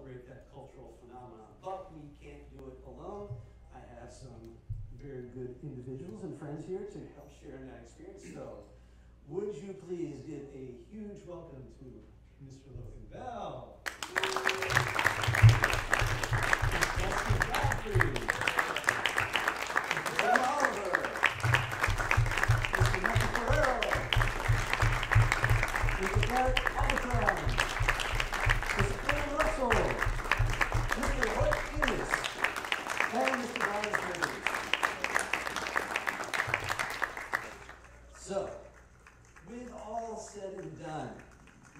celebrate that cultural phenomenon. But we can't do it alone. I have some very good individuals and friends here to help share in that experience. So would you please give a huge welcome to Mr. Logan Bell, Mr. Godfrey, Mr. Tim Oliver, Mr. Matthew Ferrero, Mr. Eric Albatron, Mr. Aaron Russell, Mr. Hoyt Enos, and Mr. Ryan Curtis. So, with all said and done,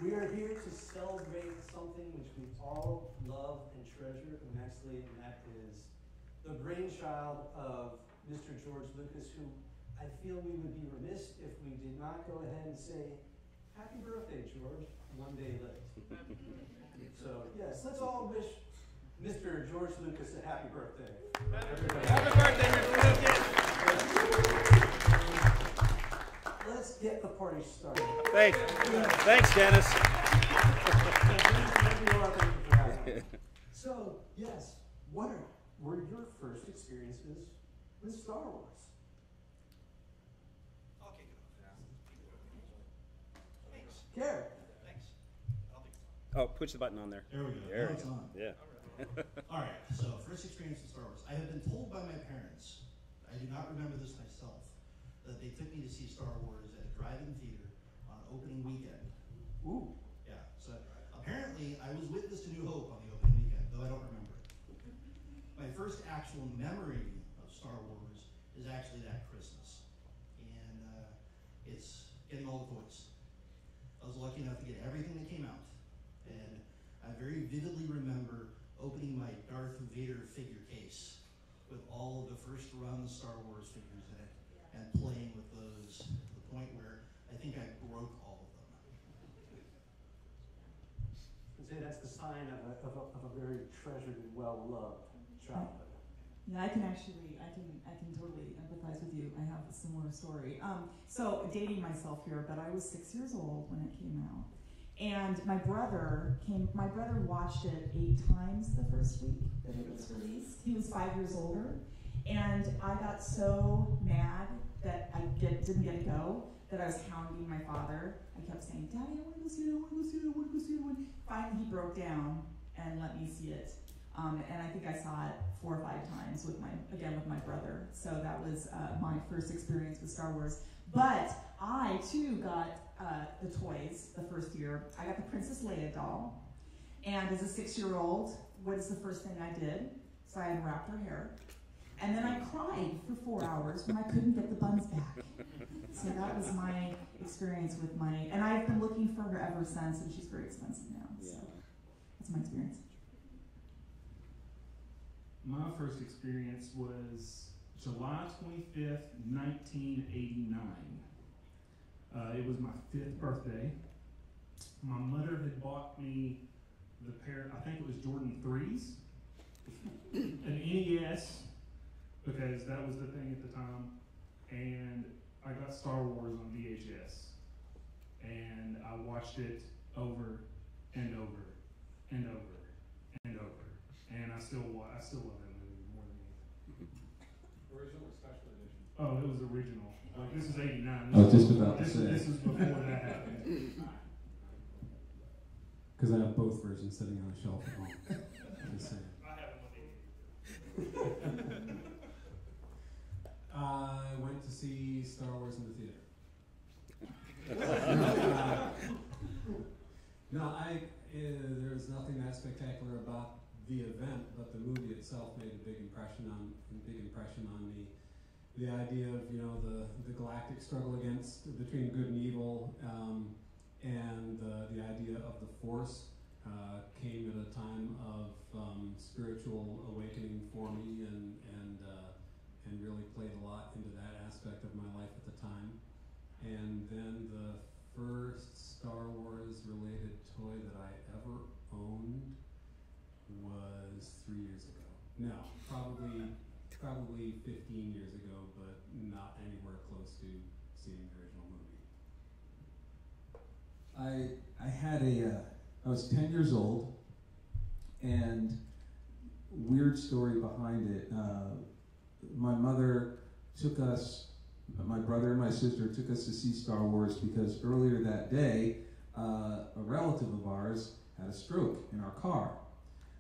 we are here to celebrate something which we all love and treasure immensely, and that is the brainchild of Mr. George Lucas, who I feel we would be remiss if we did not go ahead and say, happy birthday, George, one day late. So, yes, let's all wish Mr. George Lucas a happy birthday. Happy birthday, Mr. Lucas! Let's get the party started. Thanks, Dennis. So, yes, what were your first experiences with Star Wars? I'll kick it off. Thanks. Garrett. Thanks. Oh, push the button on there. There we go. There Now we it's go. on. Yeah. All right. So first experience with Star Wars. I have been told by my parents, I do not remember this myself, that they took me to see Star Wars at a drive-in theater on opening weekend. Ooh. Yeah. So apparently I was witness to New Hope on the opening weekend, though I don't remember it. My first actual memory of Star Wars is actually that Christmas, and it's getting all the toys. I was lucky enough to get everything that came out, and I very vividly remember opening my Darth Vader figure case with all of the first run Star Wars figures in it and playing with those to the point where I think I broke all of them. I'd say that's the sign of a very treasured and well-loved childhood. Yeah, I can totally empathize with you. I have a similar story. So dating myself here, but I was 6 years old when it came out. And my brother watched it 8 times the first week that it was released. He was 5 years older. And I got so mad that I didn't get to go, that I was hounding my father. I kept saying, Daddy, I want to go see it, I want to go see it, I want to go see it. Finally, he broke down and let me see it. And I think I saw it 4 or 5 times with my brother. So that was my first experience with Star Wars. But I too got the toys the first year. I got the Princess Leia doll. And as a 6-year-old, what is the first thing I did? So I unwrapped her hair. And then I cried for 4 hours when I couldn't get the buns back. So that was my experience with and I've been looking for her ever since, and she's very expensive now. So that's my experience. My first experience was July 25th, 1989. It was my 5th birthday. My mother had bought me the pair, I think it was Jordan 3s, an NES, because that was the thing at the time, and I got Star Wars on VHS, and I watched it over and over and over and over, and I still love that movie more than anything. Original or special edition? Oh, it was original. Like, this is 89. I was just about to say. This is before that happened. Because I have both versions sitting on a shelf at home. Just saying. I have one. I went to see Star Wars in the theater. There's nothing that spectacular about the event, but the movie itself made a big impression on me. The idea of the galactic struggle between good and evil, and the idea of the Force came at a time of spiritual awakening for me, and really played a lot into that aspect of my life at the time. And then the first Star Wars related toy that I ever owned was 3 years ago. No, probably 15 years ago, but not anywhere close to seeing the original movie. I was 10 years old, And weird story behind it. My mother took us, my brother and my sister took us to see Star Wars because earlier that day, a relative of ours had a stroke in our car.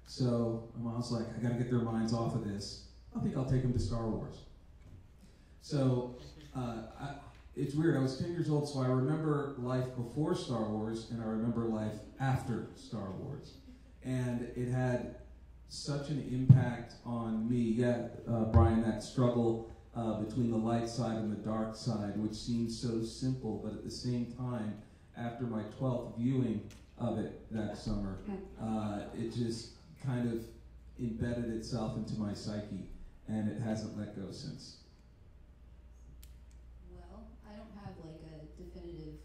So my mom's like, I gotta get their minds off of this. I think I'll take them to Star Wars. So it's weird, I was 10 years old, so I remember life before Star Wars and I remember life after Star Wars. And it had such an impact on me. Yeah, Brian, that struggle between the light side and the dark side, which seems so simple, but at the same time, after my 12th viewing of it that summer, it just kind of embedded itself into my psyche, and it hasn't let go since. Well, I don't have like a definitive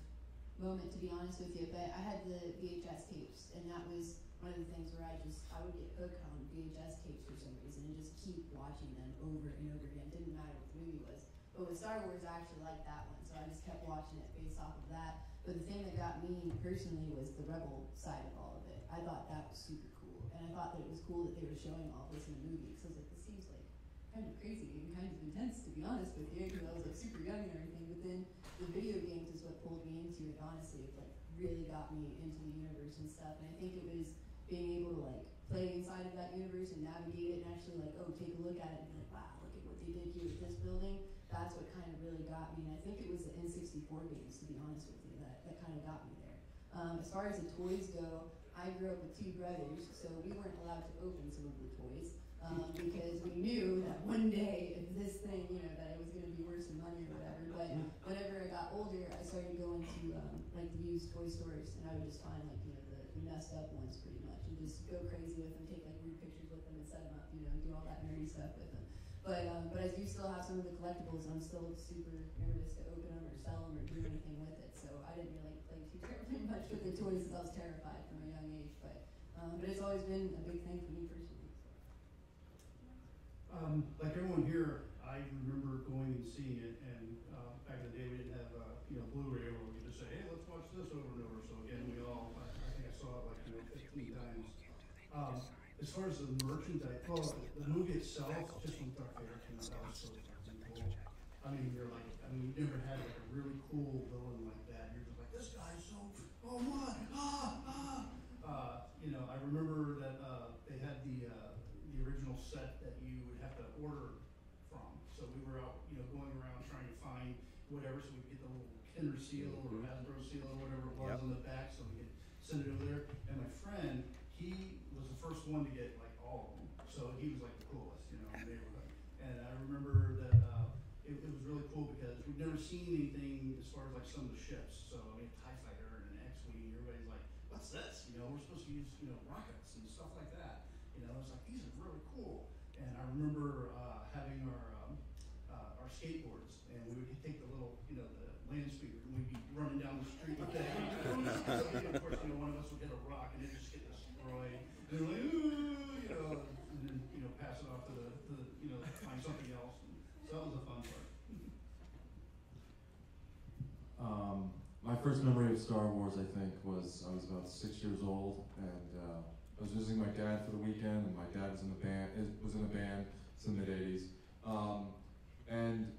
moment, to be honest with you, but I had the VHS tapes, and that was one of the things where I would get hooked on VHS tapes for some reason and just keep watching them over and over again. Didn't matter what the movie was. But with Star Wars, I actually liked that one, so I just kept watching it based off of that. But the thing that got me personally was the rebel side of all of it. I thought that was super cool, and I thought that it was cool that they were showing all this in a movie. So I was like, this seems like kind of crazy and kind of intense, to be honest with you, because I was like super young and everything. But then the video games is what pulled me into it. Honestly, it like really got me into the universe and stuff. And I think it was being able to like play inside of that universe and navigate it and actually like, oh, take a look at it and be like, wow, look at what they did here with this building. That's what kind of really got me. And I think it was the N64 games, to be honest with you, that kind of got me there. As far as the toys go, I grew up with two brothers, so we weren't allowed to open some of the toys because we knew that one day if this thing, that it was going to be worth some money or whatever. But whenever I got older, I started going to like the used toy stores, and I would just find like the messed up ones pretty much, and just go crazy with them, take like weird pictures with them and set them up, do all that nerdy stuff with them. But I do still have some of the collectibles, and I'm still super nervous to open them or sell them or do anything with it. So I didn't really play too terribly much with the toys because I was terrified from a young age. But it's always been a big thing for me personally. Like everyone here, I remember going and seeing it, and back in the day we didn't have Blu-ray where we could just say, hey, let's watch this over and over. So again, I think I saw it like 15 times. As far as the merchandise, the movie itself, just when Darth Vader came out, that was so fucking cool. I mean, you never had like a really cool villain like that. You're just like, this guy's so, oh what, I remember that they had the original set that you would have to order from. So we were out, going around trying to find whatever, so we could get the little Kenner seal or Hasbro seal or whatever it was on the back, so we could send it over there. And my friend, he was the first one to get like all of them, so he was like the coolest, in the neighborhood. And I remember that it was really cool because we'd never seen anything as far as like some of the ships. So I mean, TIE Fighter and an X-Wing, everybody's like, "What's this?" We're supposed to use rockets and stuff like that. It's like these are really cool. And I remember having our skateboards, and we would take the little, the land speeder, and we'd be running down the street with that. And of course, one of us would hit a rock, and it'd just get destroyed. And they're like, ooh, and then pass it off to the find something else. And so that was a fun part. My first memory of Star Wars, I think, was I was about 6 years old, and I was visiting my dad for the weekend, and my dad was in a band, it's in the mid-'80s. And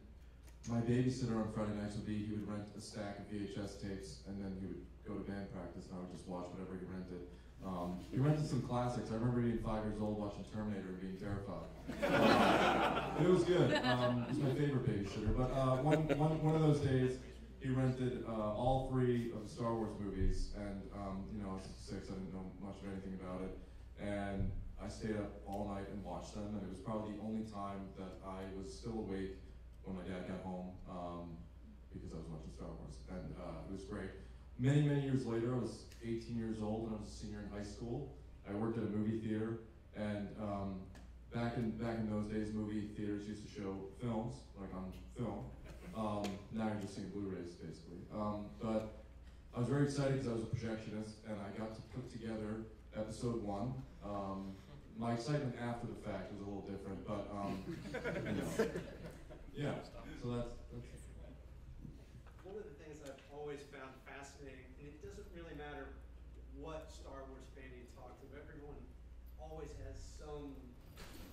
my babysitter on Friday nights would be, he would rent a stack of VHS tapes, and then he would go to band practice, and I would just watch whatever he rented. He rented some classics. I remember being 5 years old watching Terminator and being terrified. It was good. It was my favorite babysitter. But one of those days, he rented all 3 of the Star Wars movies, and I was 6, I didn't know much of anything about it. And I stayed up all night and watched them, and it was probably the only time that I was still awake when my dad got home, because I was watching Star Wars, and it was great. Many, many years later, I was 18 years old, and I was a senior in high school. I worked at a movie theater, and back in those days, movie theaters used to show films, like on film. Now you're just seeing Blu-rays, basically. But I was very excited because I was a projectionist, and I got to put together episode 1. My excitement after the fact was a little different, but yeah. So that's. One of the things I've always found fascinating, and it doesn't really matter what Star Wars fan you talk to, everyone always has some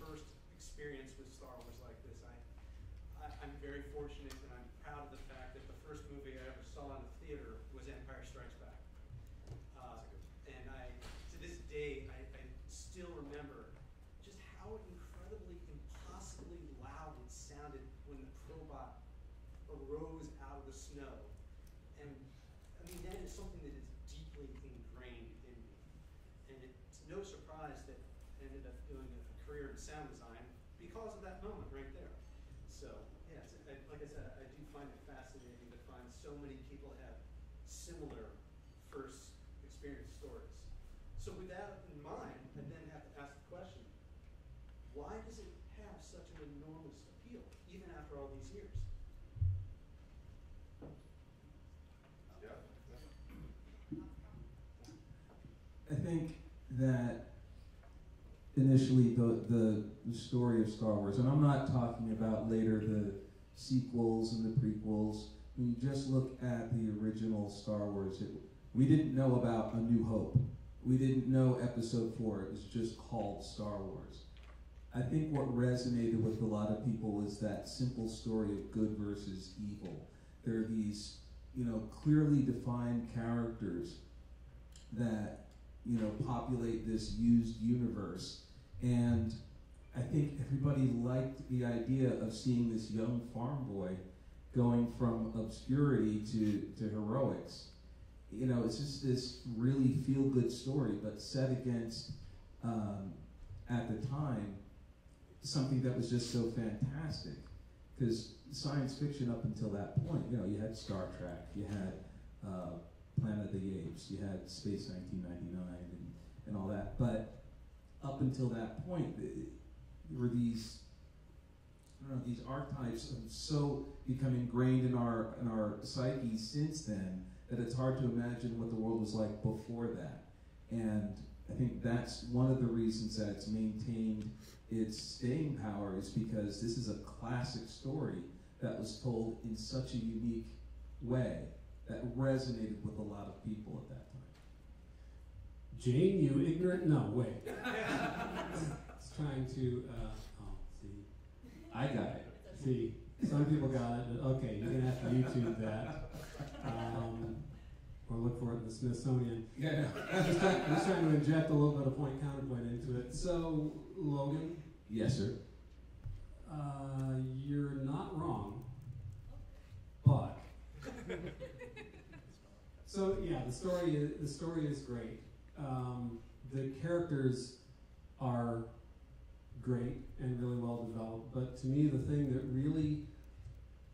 first experience with Star Wars like this. I'm very fortunate and I'm proud of the fact that the first movie I ever saw in the theater was Empire Strikes Back. And to this day, I still remember just how incredibly, impossibly loud it sounded when the Probot arose out of the snow. And I mean, that is something that is deeply ingrained in me. And it's no surprise that I ended up doing a career in sound design because of that moment right there. So, yeah, like I said, I do find it fascinating to find so many people have similar first experience stories. So with that in mind, I then have to ask the question, why does it have such an enormous appeal, even after all these years? I think that initially the story of Star Wars, and I'm not talking about later the sequels and the prequels. When you just look at the original Star Wars, we didn't know about A New Hope. We didn't know Episode 4. It was just called Star Wars. I think what resonated with a lot of people is that simple story of good versus evil. There are these, clearly defined characters that, populate this used universe. And I think everybody liked the idea of seeing this young farm boy going from obscurity to heroics. It's just this really feel-good story, but set against, at the time, something that was just so fantastic. Because science fiction up until that point, you had Star Trek, you had Planet of the Apes, you had Space 1999 and all that. But up until that point, there were these archetypes of so become ingrained in our psyche since then that it's hard to imagine what the world was like before that. And I think that's one of the reasons that it's maintained its staying power, is because this is a classic story that was told in such a unique way that resonated with a lot of people at that time. Jane, you ignorant? No, wait. It's trying to, see. I got it. See, some people got it, but okay, you're going to have to YouTube that. Or look for it in the Smithsonian. Yeah. I'm just trying to inject a little bit of point-counterpoint into it. So, Logan? Yes, sir. You're not wrong, but... So, yeah, the story is great. The characters are great and really well developed, but to me the thing that really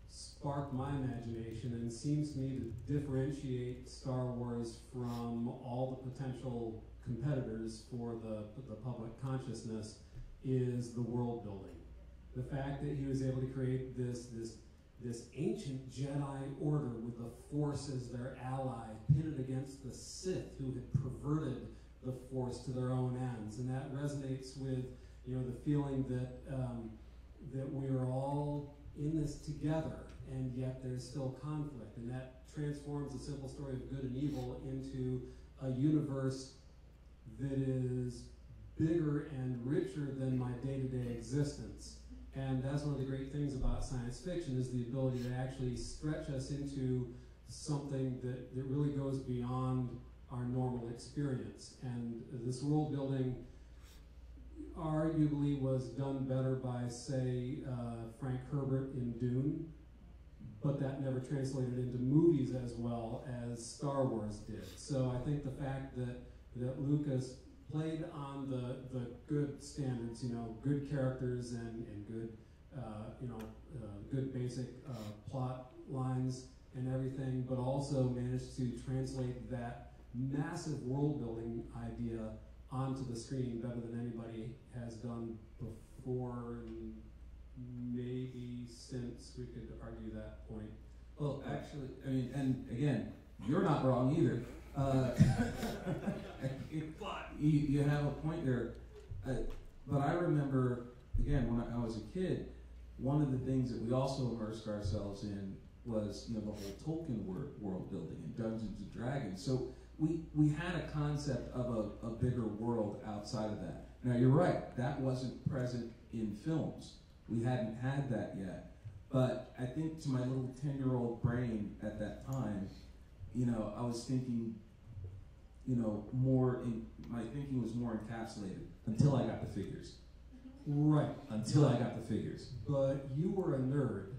sparked my imagination and seems to me to differentiate Star Wars from all the potential competitors for the public consciousness is the world building. The fact that he was able to create this ancient Jedi order with the Force as their ally, pitted against the Sith who had perverted the Force to their own ends, and that resonates with the feeling that we are all in this together, and yet there's still conflict, and that transforms the simple story of good and evil into a universe that is bigger and richer than my day-to-day existence. And that's one of the great things about science fiction, is the ability to actually stretch us into something that really goes beyond our normal experience. And this world building arguably was done better by, say, Frank Herbert in Dune, but that never translated into movies as well as Star Wars did. So I think the fact that Lucas played on the good standards, good characters and good, good basic plot lines and everything, but also managed to translate that massive world building idea onto the screen better than anybody has done before, and maybe since. We could argue that point. Well, actually, I mean, and again, you're not wrong either. You have a point there. But I remember, again, when I was a kid, one of the things that we also immersed ourselves in was, the whole Tolkien world building and Dungeons and Dragons. So we had a concept of a bigger world outside of that. Now you're right, that wasn't present in films. We hadn't had that yet. But I think to my little 10-year-old brain at that time, I was thinking, my thinking was more encapsulated until I got the figures. Right. Until I got the figures. But you were a nerd.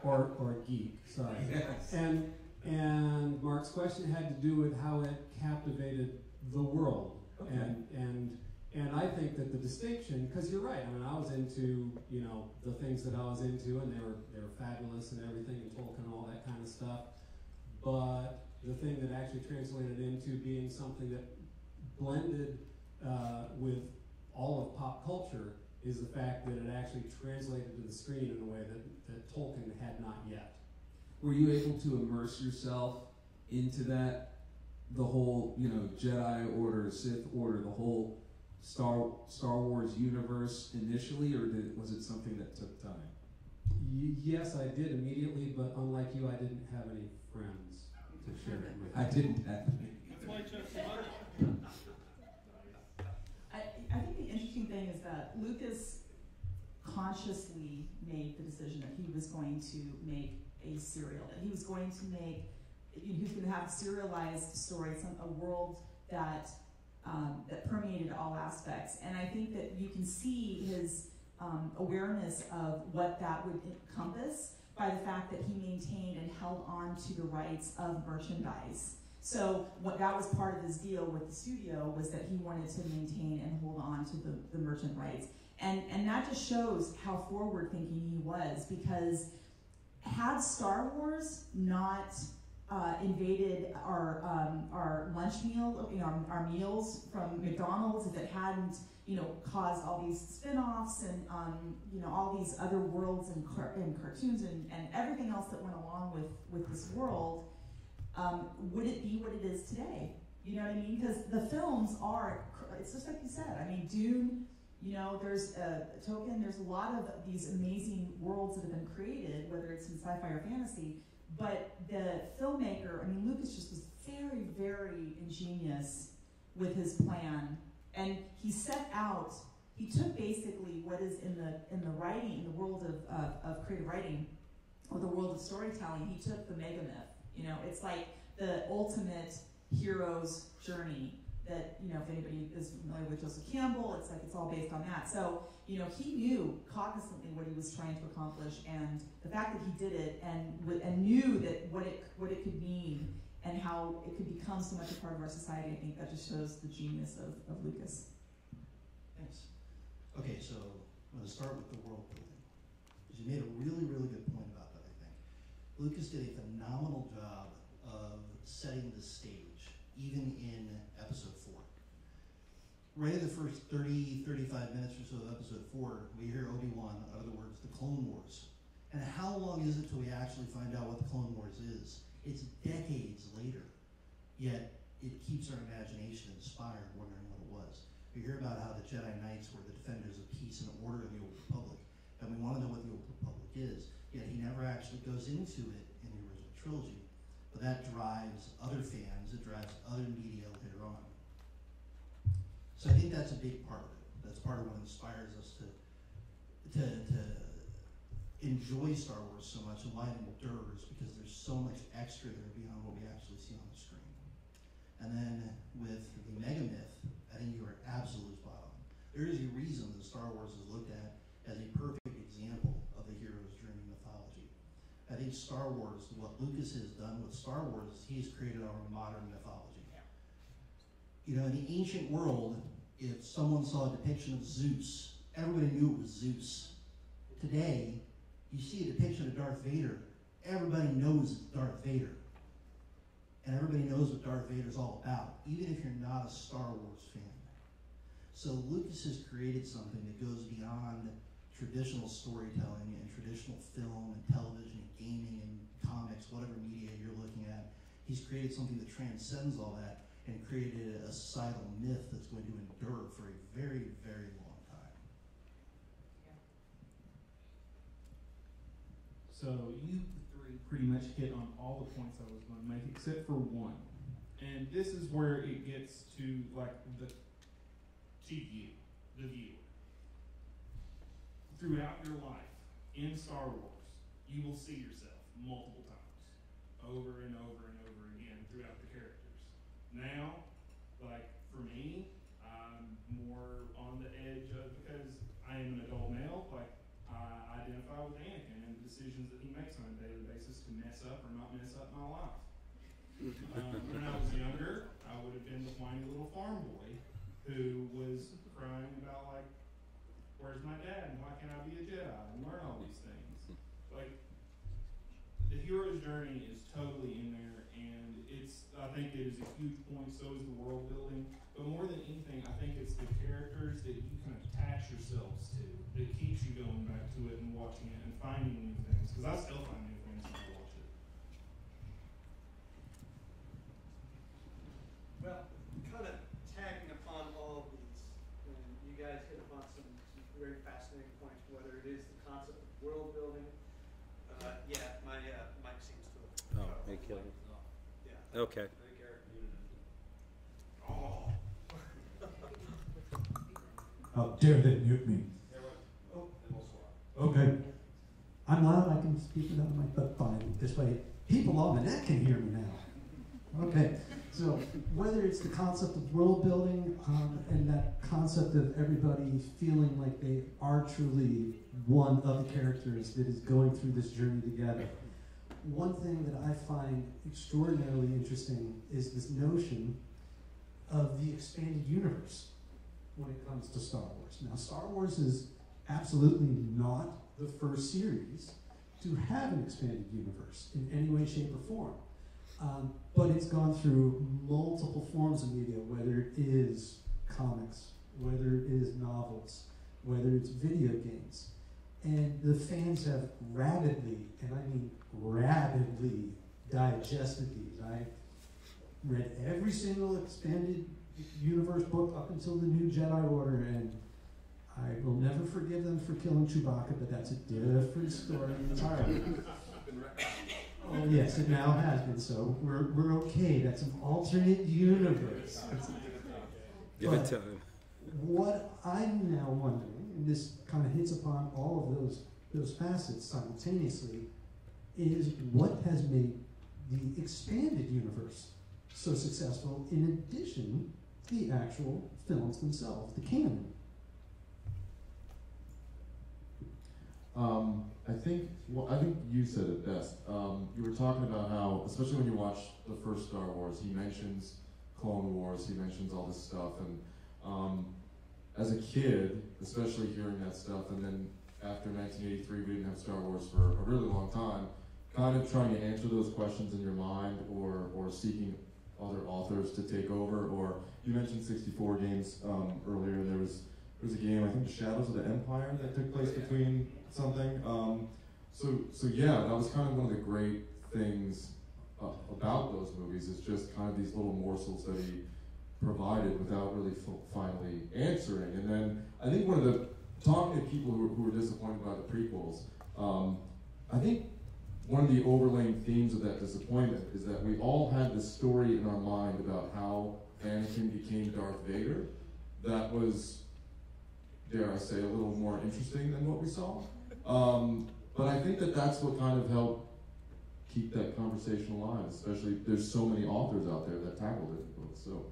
or a geek, sorry. Yes. And Mark's question had to do with how it captivated the world. Okay. And I think that the distinction, because you're right, I mean, I was into, the things that I was into, and they were fabulous and everything, and Tolkien and all that kind of stuff. But the thing that actually translated into being something that blended with all of pop culture is the fact that it actually translated to the screen in a way that Tolkien had not yet. Were you able to immerse yourself into that, the whole, Jedi Order, Sith Order, the whole Star Wars universe initially, or was it something that took time? Yes, I did immediately, but unlike you, I didn't have any friends to share it with. I didn't have any. That's why I chose the money. I think the interesting thing is that Lucas consciously made the decision that he was going to make a serial, that he was going to make, he was going to have a serialized story, a world that permeated all aspects. And I think that you can see his awareness of what that would encompass by the fact that he maintained and held on to the rights of merchandise. So that was part of his deal with the studio, was that he wanted to maintain and hold on to the merchant rights. And that just shows how forward-thinking he was, because had Star Wars not invaded our lunch meal, our meals from McDonald's, if it hadn't, caused all these spin-offs and, all these other worlds and cartoons and everything else that went along with this world, would it be what it is today? You know what I mean? Because the films it's just like you said. I mean, Dune, there's Tolkien, there's a lot of these amazing worlds that have been created, whether it's in sci-fi or fantasy, but the filmmaker, Lucas just was very, very ingenious with his plan, and he took basically what is in the writing, in the world of creative writing, or the world of storytelling, he took the mega myth. It's like the ultimate hero's journey that, if anybody is familiar with Joseph Campbell, it's like it's all based on that. So, he knew cognizantly what he was trying to accomplish, and the fact that he did it and knew that what it could mean and how it could become so much a part of our society, I think that just shows the genius of Lucas. Thanks. Okay, so I'm going to start with the world building, because you made a really, really good point about that, I think. Lucas did a phenomenal job of setting the stage, even in episode 4. Right in the first 30, 35 minutes or so of episode 4, we hear Obi-Wan utter the words, the Clone Wars. And how long is it till we actually find out what the Clone Wars is? It's decades later, yet it keeps our imagination inspired, wondering what it was. We hear about how the Jedi Knights were the defenders of peace and order in the Old Republic, and we want to know what the Old Republic is, yet he never actually goes into it in the original trilogy. But that drives other fans, it drives other media later on. So I think that's a big part of it. That's part of what inspires us to enjoy Star Wars so much and why it endures, because there's so much extra there beyond what we actually see on the screen. And then with the mega myth, I think you are absolutely spot on. There is a reason that Star Wars is looked at as a perfect example of the hero's journey mythology. I think Star Wars, what Lucas has done with Star Wars, is he's created our modern mythology. In the ancient world, if someone saw a depiction of Zeus, everybody knew it was Zeus. Today, you see a depiction of Darth Vader, everybody knows it's Darth Vader. And everybody knows what Darth Vader's all about, even if you're not a Star Wars fan. So Lucas has created something that goes beyond traditional storytelling and traditional film and television and gaming and comics, whatever media you're looking at. He's created something that transcends all that and created a societal myth that's going to endure for a very, very long time. So you three pretty much hit on all the points I was going to make, except for one. And this is where it gets to like the viewer. Throughout your life in Star Wars, you will see yourself multiple times, over and over and over again throughout the characters. Now, like for me, I'm more on the edge of, because I am an adult male, like I identify with Anakin and the decisions that he makes on a daily basis to mess up or not mess up my life. When I was younger, I would have been the whiny little farm boy who was crying about like, where's my dad and why can't I be a Jedi and learn all these things. Like, the hero's journey is totally in there, and I think it is a huge point, so is the world building. But more than anything, I think it's the characters that you can attach yourselves to that keeps you going back to it and watching it and finding new things. Because I still find new things when I watch it. Well, kind of tagging upon all of these, and you guys hit upon some very fascinating points, whether it is the concept of world building. Yeah, my mic seems to have. Oh, they killed it. Yeah. Okay. Oh. How dare they mute me? Okay. I'm loud, I can speak without a mic, but fine. This way, people on the net can hear me now. Okay. So, whether it's the concept of world building and that concept of everybody feeling like they are truly one of the characters that is going through this journey together. One thing that I find extraordinarily interesting is this notion of the expanded universe when it comes to Star Wars. Now, Star Wars is absolutely not the first series to have an expanded universe in any way, shape, or form. But it's gone through multiple forms of media, whether it is comics, whether it is novels, whether it's video games. And the fans have rapidly, and I mean rapidly, digested these. I read every single expanded universe book up until the new Jedi Order, and I will never forgive them for killing Chewbacca, but that's a different story entirely. Oh yes, it now has been, so we're okay. That's an alternate universe. Give it time. What I'm now wondering, and this kind of hits upon all of those facets simultaneously, is what has made the expanded universe so successful in addition to the actual films themselves, the canon. I think you said it best. You were talking about how, especially when you watch the first Star Wars, he mentions Clone Wars, he mentions all this stuff, and as a kid, especially hearing that stuff, and then after 1983 we didn't have Star Wars for a really long time, kind of trying to answer those questions in your mind, or seeking other authors to take over. Or you mentioned 64 games earlier. There was a game, I think The Shadows of the Empire, that took place between something. So yeah, that was kind of one of the great things about those movies, is just kind of these little morsels that he provided without really finally answering. And then I think talking to people who were disappointed by the prequels, I think one of the overlaying themes of that disappointment is that we all had this story in our mind about how Anakin became Darth Vader that was, dare I say, a little more interesting than what we saw. But I think that's what kind of helped keep that conversation alive, especially there's so many authors out there that tackled it in books. So.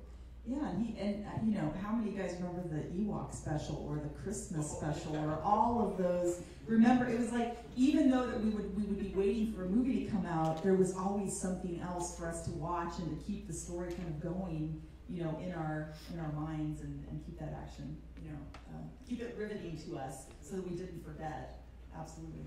Yeah, and you know, how many of you guys remember the Ewok special or the Christmas special or all of those? Remember, it was like, even though that we would be waiting for a movie to come out, there was always something else for us to watch and to keep the story kind of going, you know, in our minds and keep that action, you know, keep it riveting to us so that we didn't forget. Absolutely.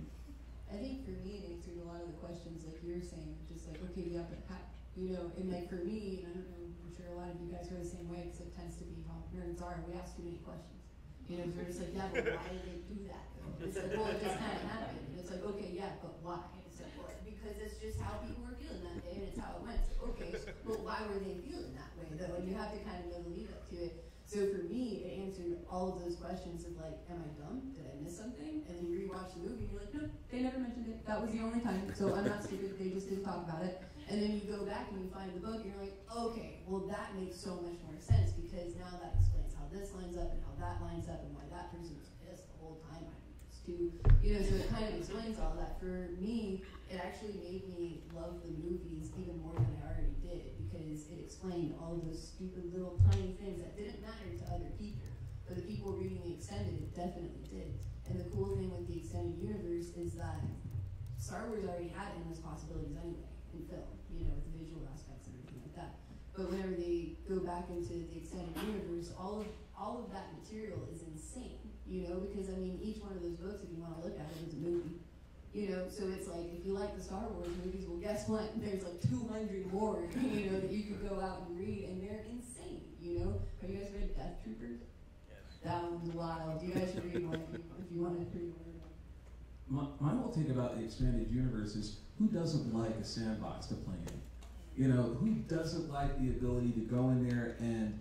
I think for me, it answered a lot of the questions like you were saying, just like, okay, yeah, but how, you know, and like for me, and I don't know, I'm sure a lot of you guys are the same way, because it tends to be how nerds are, we ask too many questions. You know, we're just like, yeah, but why did they do that though? It's like, well, it just kind of happened. And it's like, okay, yeah, but why? It's like, well, because it's just how people were feeling that day, and it's how it went. So, okay, but why were they feeling that way though? And you have to kind of know the lead up to it. So for me, it answered all of those questions of like, am I dumb? Did I miss something? And then you rewatch the movie and you're like, no, they never mentioned it. That was the only time. So I'm not stupid. They just didn't talk about it. And then you go back and you find the book, and you're like, okay, well that makes so much more sense, because now that explains how this lines up and how that lines up and why that person was pissed the whole time I was too. So it kind of explains all that. For me, it actually made me love the movies even more than I already did, because it explained all of those stupid little tiny things that didn't matter to other people. But the people reading the extended, it definitely did. And the cool thing with the extended universe is that Star Wars already had endless possibilities anyway in film, with the visual aspects and everything like that. But whenever they go back into the extended universe, all of that material is insane, because each one of those books, if you want to look at it, is a movie. So it's like, if you like the Star Wars movies, well, guess what? There's like 200 more, that you could go out and read, and they're insane, Have you guys read Death Troopers? Yes. That one's wild. You guys should read one if you want to read one. My whole thing about the expanded universe is, who doesn't like a sandbox to play in? Who doesn't like the ability to go in there and,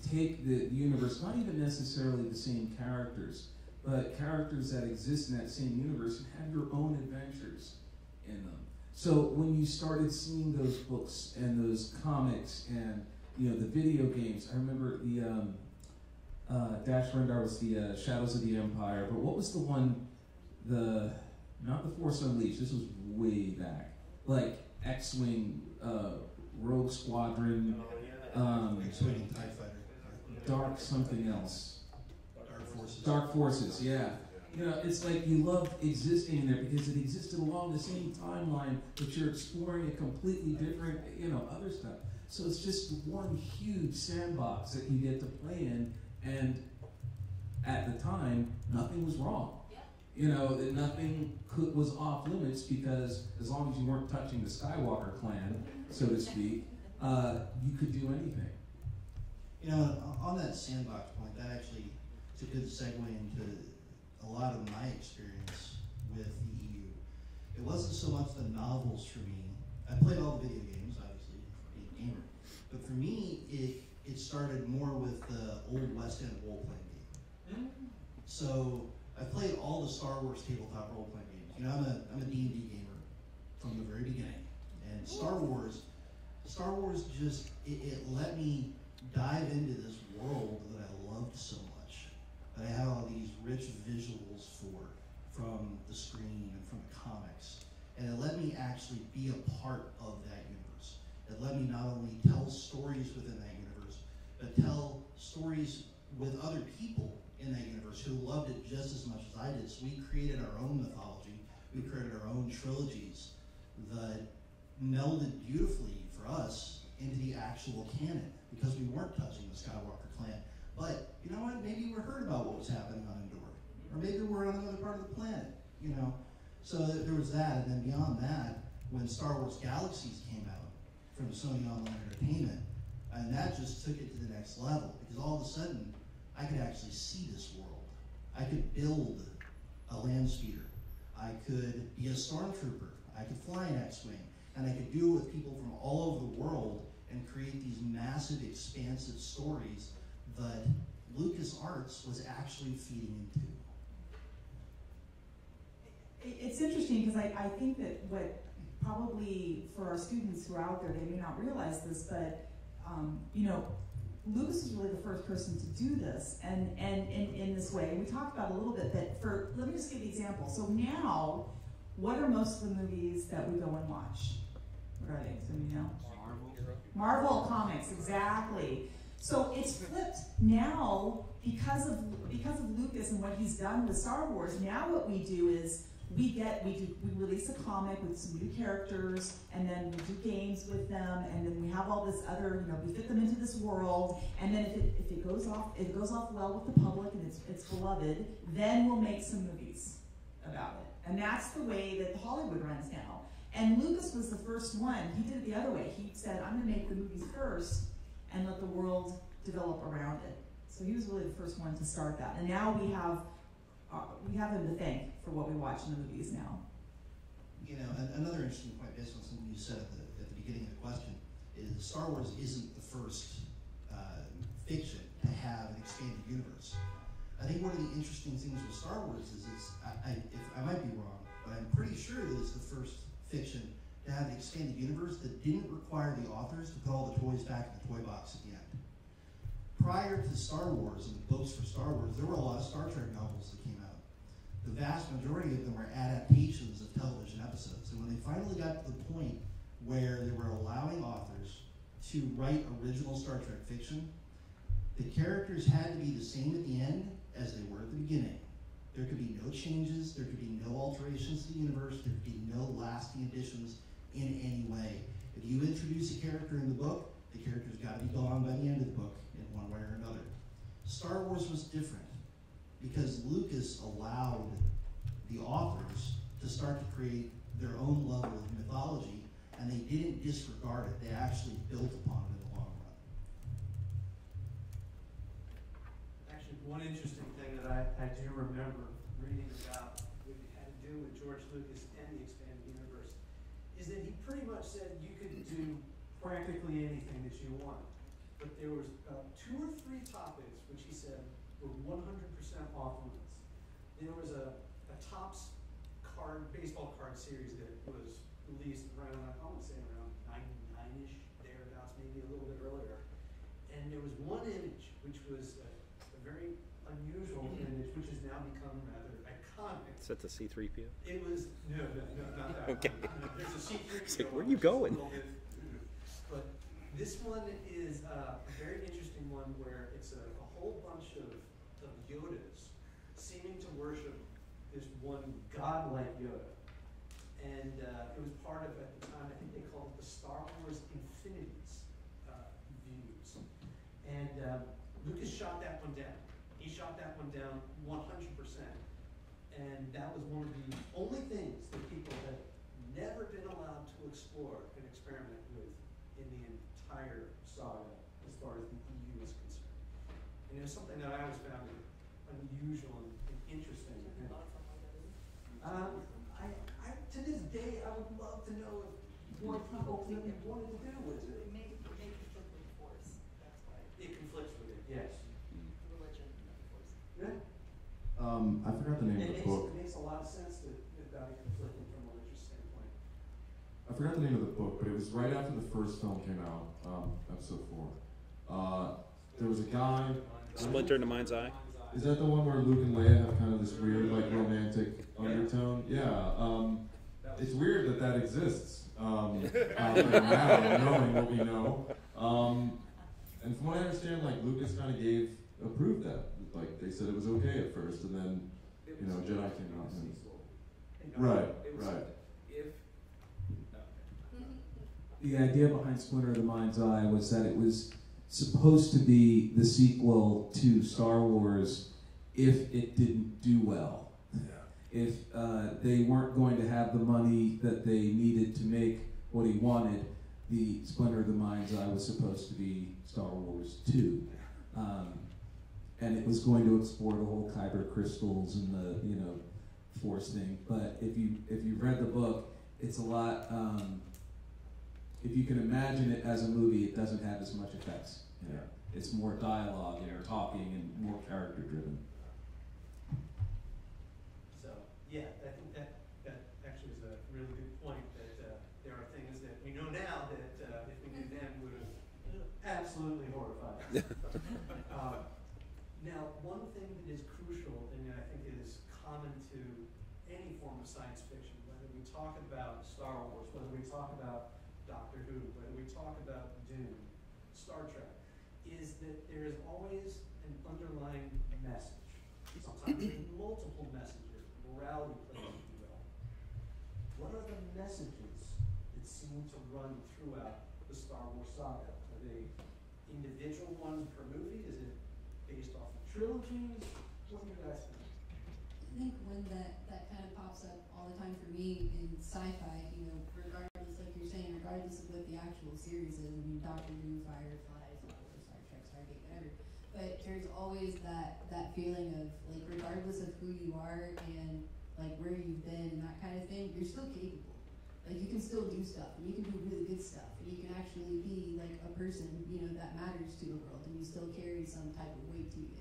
take the universe, not even necessarily the same characters, but characters that exist in that same universe and have your own adventures in them. So when you started seeing those books and those comics and, the video games, I remember the Dash Rendar was the Shadows of the Empire, but what was the one, not the Force Unleashed, this was way back, like X-Wing, Rogue Squadron, X-Wing TIE Fighter. Dark something else. Dark Forces. Dark Forces, yeah. It's like you love existing in there because it existed along the same timeline, but you're exploring a completely different, other stuff. So it's just one huge sandbox that you get to play in, and at the time, nothing was wrong. Nothing was off limits, because as long as you weren't touching the Skywalker clan, so to speak, you could do anything. On that sandbox point, that actually is a good segue into a lot of my experience with the EU. It wasn't so much the novels for me. I played all the video games, obviously, being a gamer. But for me, it started more with the old West End role-playing game. So I played all the Star Wars tabletop role-playing games. I'm a D&D gamer from the very beginning. And Star Wars just, it let me dive into this world that I loved so much, that I had all these rich visuals from the screen and from the comics. And it let me actually be a part of that universe. It let me not only tell stories within that universe, but tell stories with other people in that universe who loved it just as much as I did. So we created our own mythology. We created our own trilogies that melded beautifully for us into the actual canon, because we weren't touching the Skywalker clan. But you know what? Maybe we heard about what was happening on Endor, or maybe we're on another part of the planet. So there was that, and then beyond that, when Star Wars Galaxies came out from Sony Online Entertainment, and that just took it to the next level, because all of a sudden I could actually see this world. I could build a land speeder. I could be a stormtrooper. I could fly an X-Wing. And I could do it with people from all over the world and create these massive, expansive stories that LucasArts was actually feeding into. It's interesting, because I think that what probably for our students who are out there, they may not realize this, but Lucas was really the first person to do this, and in this way. And we talked about it a little bit, but let me just give you an example. So now, what are most of the movies that we go and watch? What are they? Does anybody know? Marvel Comics, exactly. So it's flipped now because of Lucas and what he's done with Star Wars. Now what we do is we release a comic with some new characters, and then we do games with them, and then we have all this other, we fit them into this world, and then if it goes off well with the public and it's beloved, then we'll make some movies about it. And that's the way that Hollywood runs now. And Lucas was the first one. He did it the other way. He said, I'm going to make the movies first and let the world develop around it. So he was really the first one to start that. And now we have him to thank for what we watch in the movies now. Another interesting point based on something you said at the beginning of the question is Star Wars isn't the first fiction to have an expanded universe. I think one of the interesting things with Star Wars is I might be wrong, but I'm pretty sure that it's the first fiction to have the expanded universe that didn't require the authors to put all the toys back in the toy box at the end. Prior to Star Wars and the books for Star Wars, there were a lot of Star Trek novels that came out. The vast majority of them were adaptations of television episodes. And when they finally got to the point where they were allowing authors to write original Star Trek fiction, the characters had to be the same at the end as they were at the beginning. There could be no changes, there could be no alterations to the universe, there could be no lasting additions in any way. If you introduce a character in the book, the character's got to be gone by the end of the book in one way or another. Star Wars was different because Lucas allowed the authors to start to create their own level of mythology, and they didn't disregard it. They actually built upon it in the long run. Actually, one interesting thing that I do remember reading about what it had to do with George Lucas and the expanded universe is that he pretty much said you could do practically anything that you want. But there was 2 or 3 topics which he said were 100% off limits. There was a Topps baseball card series that was released around, I want to say around 99-ish, thereabouts, maybe a little bit earlier. And there was one image which was a very unusual image, which has now become rather iconic. Is that the C-3PO? It was, no, not that. Okay. There's a C-3PO. It's like, where are you which is a going? little bit, but this one is a very interesting one where it's a whole bunch of Yodas seeming to worship this one godlike Yoda. And it was part of, at the time, I think they called it the Star Wars Infinities views. And Lucas shot that one down. He shot that one down 100%. And that was one of the only things that people had never been allowed to explore and experiment with in the entire saga as far as the EU is concerned. And it was something that I always found unusual and interesting. To this day, I would love to know what people really wanted to do with it. It may conflict with the Force. That's why. It conflicts with it, yes. Religion and the Force. Yeah. I forgot the name of the book. It makes a lot of sense about it conflicting from a religious standpoint. I forgot the name of the book, but it was right after the first film came out, episode 4. There was a guy. Splinter in the Mind's Eye? Is that the one where Luke and Leia have kind of this weird, like, romantic undertone? Yeah. It's weird that exists. Now, knowing what we know. And from what I understand, like, Lucas kind of approved that. Like, they said it was okay at first, and then, Jedi came out. Right. The idea behind Splinter of the Mind's Eye was that it was supposed to be the sequel to Star Wars if it didn't do well. Yeah. If they weren't going to have the money that they needed to make what he wanted, the Splinter of the Mind's Eye was supposed to be Star Wars 2. And it was going to explore the whole Kyber crystals and the Force thing. But if you've read the book, it's a lot. If you can imagine it as a movie, it doesn't have as much effects. Yeah. It's more dialogue and talking and more character driven. So, yeah, I think that actually is a really good point, that there are things that we know now that if we knew then would have absolutely horrified us. Now, one thing that is crucial and I think is common to any form of science fiction, whether we talk about Star Wars, whether we talk about Doctor Who, whether we talk about Dune, Star Trek, is that there is always an underlying message. Sometimes there's multiple messages, morality plays, if you will. What are the messages that seem to run throughout the Star Wars saga? Are they individual ones per movie? Is it based off of trilogies? What do you guys think? I think when that kind of pops up all the time for me in sci-fi, regardless, like you're saying, regardless of what the actual series is, I mean, Doctor Who, Firefly, Star Wars, Star Trek, Stargate, whatever, but there's always that feeling of, like, regardless of who you are and, like, where you've been and that kind of thing, you're still capable. Like, you can still do stuff, and you can do really good stuff, and you can actually be, like, a person, that matters to the world, and you still carry some type of weight to you,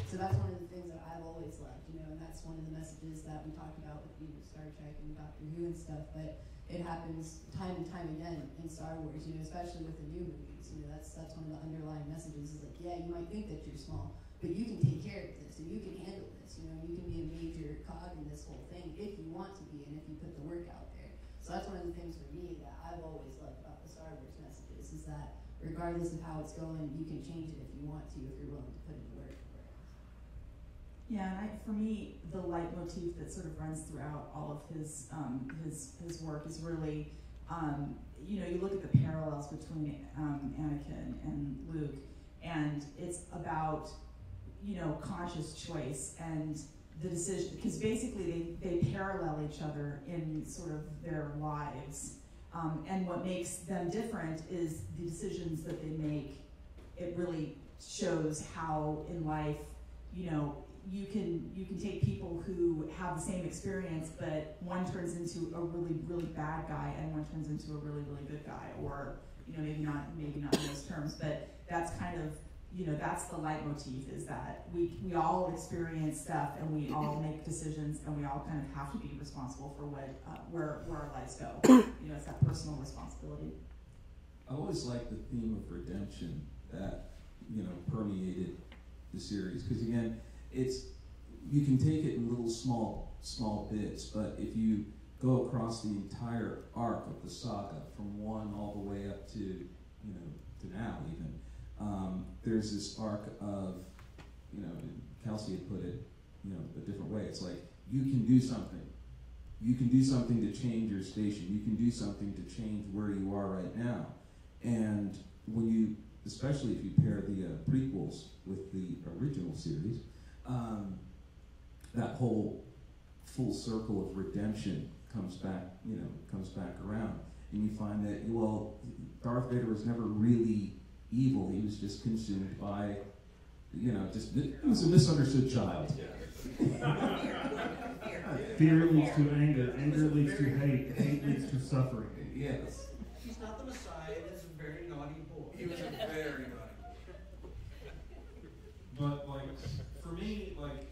So that's one of the things that I've always loved, and that's one of the messages that we talked about with Star Trek and Doctor Who and stuff. But it happens time and time again in Star Wars, you know, especially with the new movies. You know, that's one of the underlying messages is like, yeah, you might think that you're small, but you can take care of this and you can handle this, you know, you can be a major cog in this whole thing if you want to be and if you put the work out there. So that's one of the things for me that I've always loved about the Star Wars messages is that regardless of how it's going, you can change it if you want to, if you're willing to put in the work for it. Yeah, and for me, the leitmotif that sort of runs throughout all of his work is really, you know, you look at the parallels between Anakin and Luke, and it's about, you know, conscious choice and the decision, because basically they parallel each other in sort of their lives, and what makes them different is the decisions that they make. It really shows how in life, you know, you can take people who have the same experience, but one turns into a really, really bad guy and one turns into a really, really good guy, or, you know, maybe not in those terms, but that's kind of, you know, that's the leitmotif, is that we all experience stuff and we all make decisions and we all kind of have to be responsible for what where our lives go. You know, it's that personal responsibility. I always like the theme of redemption that, you know, permeated the series, because again, you can take it in little small bits, but if you go across the entire arc of the saga from one all the way up to, you know, to now even, there's this arc of, you know, Kelsey had put it, you know, a different way. It's like, you can do something. You can do something to change your station. You can do something to change where you are right now. And when you, especially if you pair the prequels with the original series, that whole full circle of redemption comes back around, and you find that, well, Darth Vader was never really evil. He was just consumed by, you know, he was a misunderstood child. Fear leads to anger, anger leads to hate, hate leads to suffering. Yes. He's not the Messiah, that's a very naughty boy. He was a very naughty But, like, for me, like,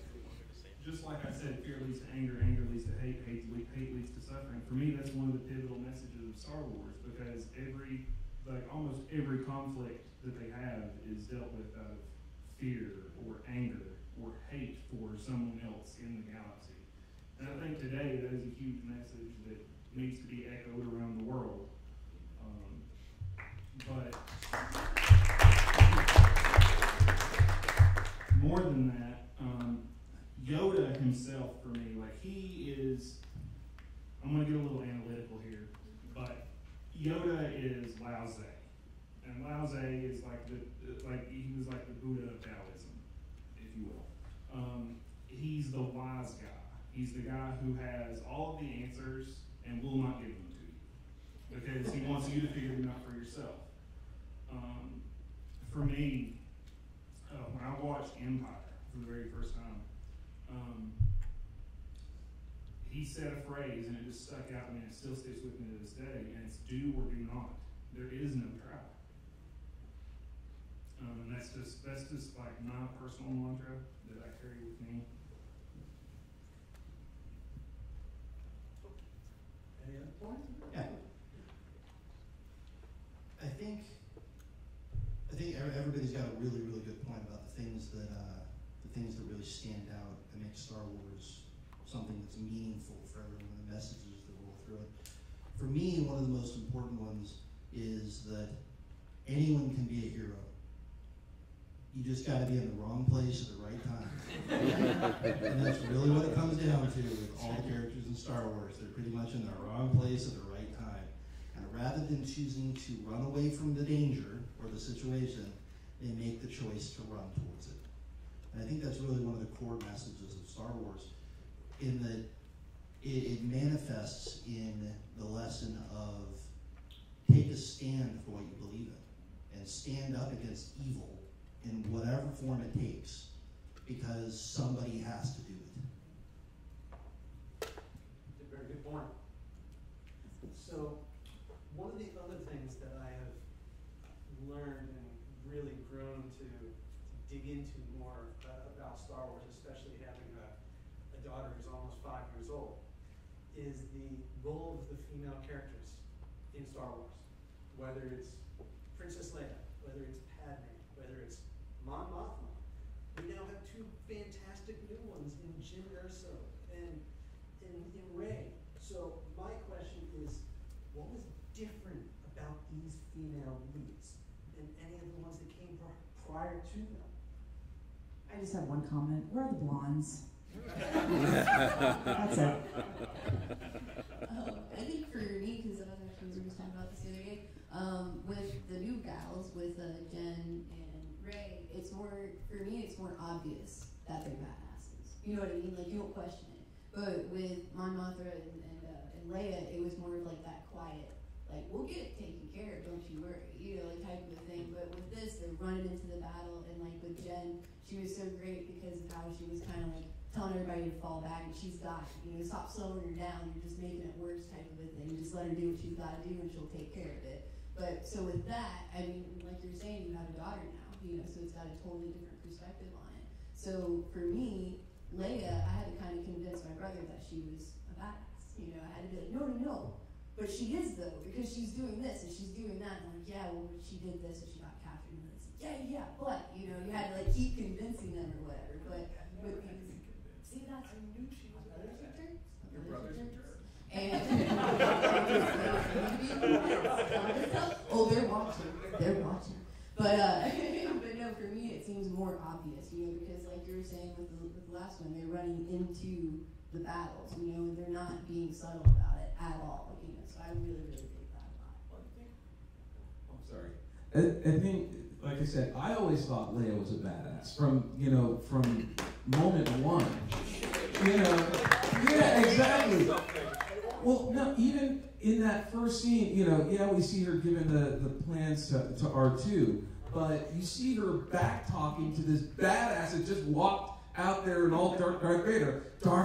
just like I said, fear leads to anger, anger leads to hate, hate leads to suffering. For me, that's one of the pivotal messages of Star Wars, because almost every conflict that they have is dealt with out of fear or anger or hate for someone else in the galaxy. And I think today that is a huge message that needs to be echoed around the world. But more than that, Yoda himself, for me, like, he is, I'm going to get a little analytical here, but Yoda is Lao Tse. And Lao Tse is he was like the Buddha of Taoism, if you will. He's the wise guy. He's the guy who has all of the answers and will not give them to you, because he wants you to figure them out for yourself. For me, when I watched Empire for the very first time, he said a phrase and it just stuck out to me and it still sticks with me to this day, and it's do or do not. There is no try. And that's just like my personal mantra that I carry with me. Any other points? Yeah. I think everybody's got a really, really good point about the things that really stand out and make Star Wars something that's meaningful for everyone, the messages that roll through it. For me, one of the most important ones is that anyone can be a hero. You just got to be in the wrong place at the right time. And that's really what it comes down to with all the characters in Star Wars. They're pretty much in the wrong place at the right time. And rather than choosing to run away from the danger or the situation, they make the choice to run towards it. And I think that's really one of the core messages of Star Wars, in that it manifests in the lesson of take a stand for what you believe in and stand up against evil in whatever form it takes, because somebody has to do it. That's a very good point. So, one of the other things that I have learned and really grown to dig into more about Star Wars, especially having a daughter who's almost 5 years old, is the role of the female characters in Star Wars. Whether it's Princess Leia, whether it's Padme, whether it's Mon Mothma. We now have two fantastic new ones in Jyn Erso and in Rey. So my question is, what was different about these female leads than any of the ones that came prior to them? I just have one comment. Where are the blondes? That's it. I think for me, because I was actually just talking about this the other day, with the new gals, with Jen and Rey, it's more, for me, it's more obvious that they're badasses. You know what I mean? Like, you don't question it. But with Mon Mothma and Leia, it was more of like that quiet, like, we'll get it taken care of, don't you worry, you know, like type of a thing. But with this, they're running into the battle, and like with Jen, she was so great because of how she was kind of like telling everybody to fall back, and she's got it. You know, stop slowing her down, you're just making it worse type of a thing. Just let her do what she's got to do, and she'll take care of it. But so with that, I mean, like you're saying, you have a daughter now, you know, so it's got a totally different perspective on it. So for me, Leia, I had to kind of convince my brother that she was a badass. You know, I had to be like, no. But she is, though, because she's doing this and she's doing that. And I'm like, yeah, well, she did this and she got captured. And it's like, yeah, but, you know, you had to, like, keep convincing them or whatever. But with these, see, that's, I knew she was a badass. Your brother's a jerk. And, oh, they're watching. But no, for me, it seems more obvious, you know, because like you were saying with the last one, they're running into the battles, you know, and they're not being subtle about it at all, you know, so I really dig that a lot. I'm sorry. I think, like I said, I always thought Leia was a badass from moment one. You know, yeah, exactly. Well, no, even in that first scene, you know, yeah, we see her giving the plans to R2, but you see her back talking to this badass that just walked out there and all Darth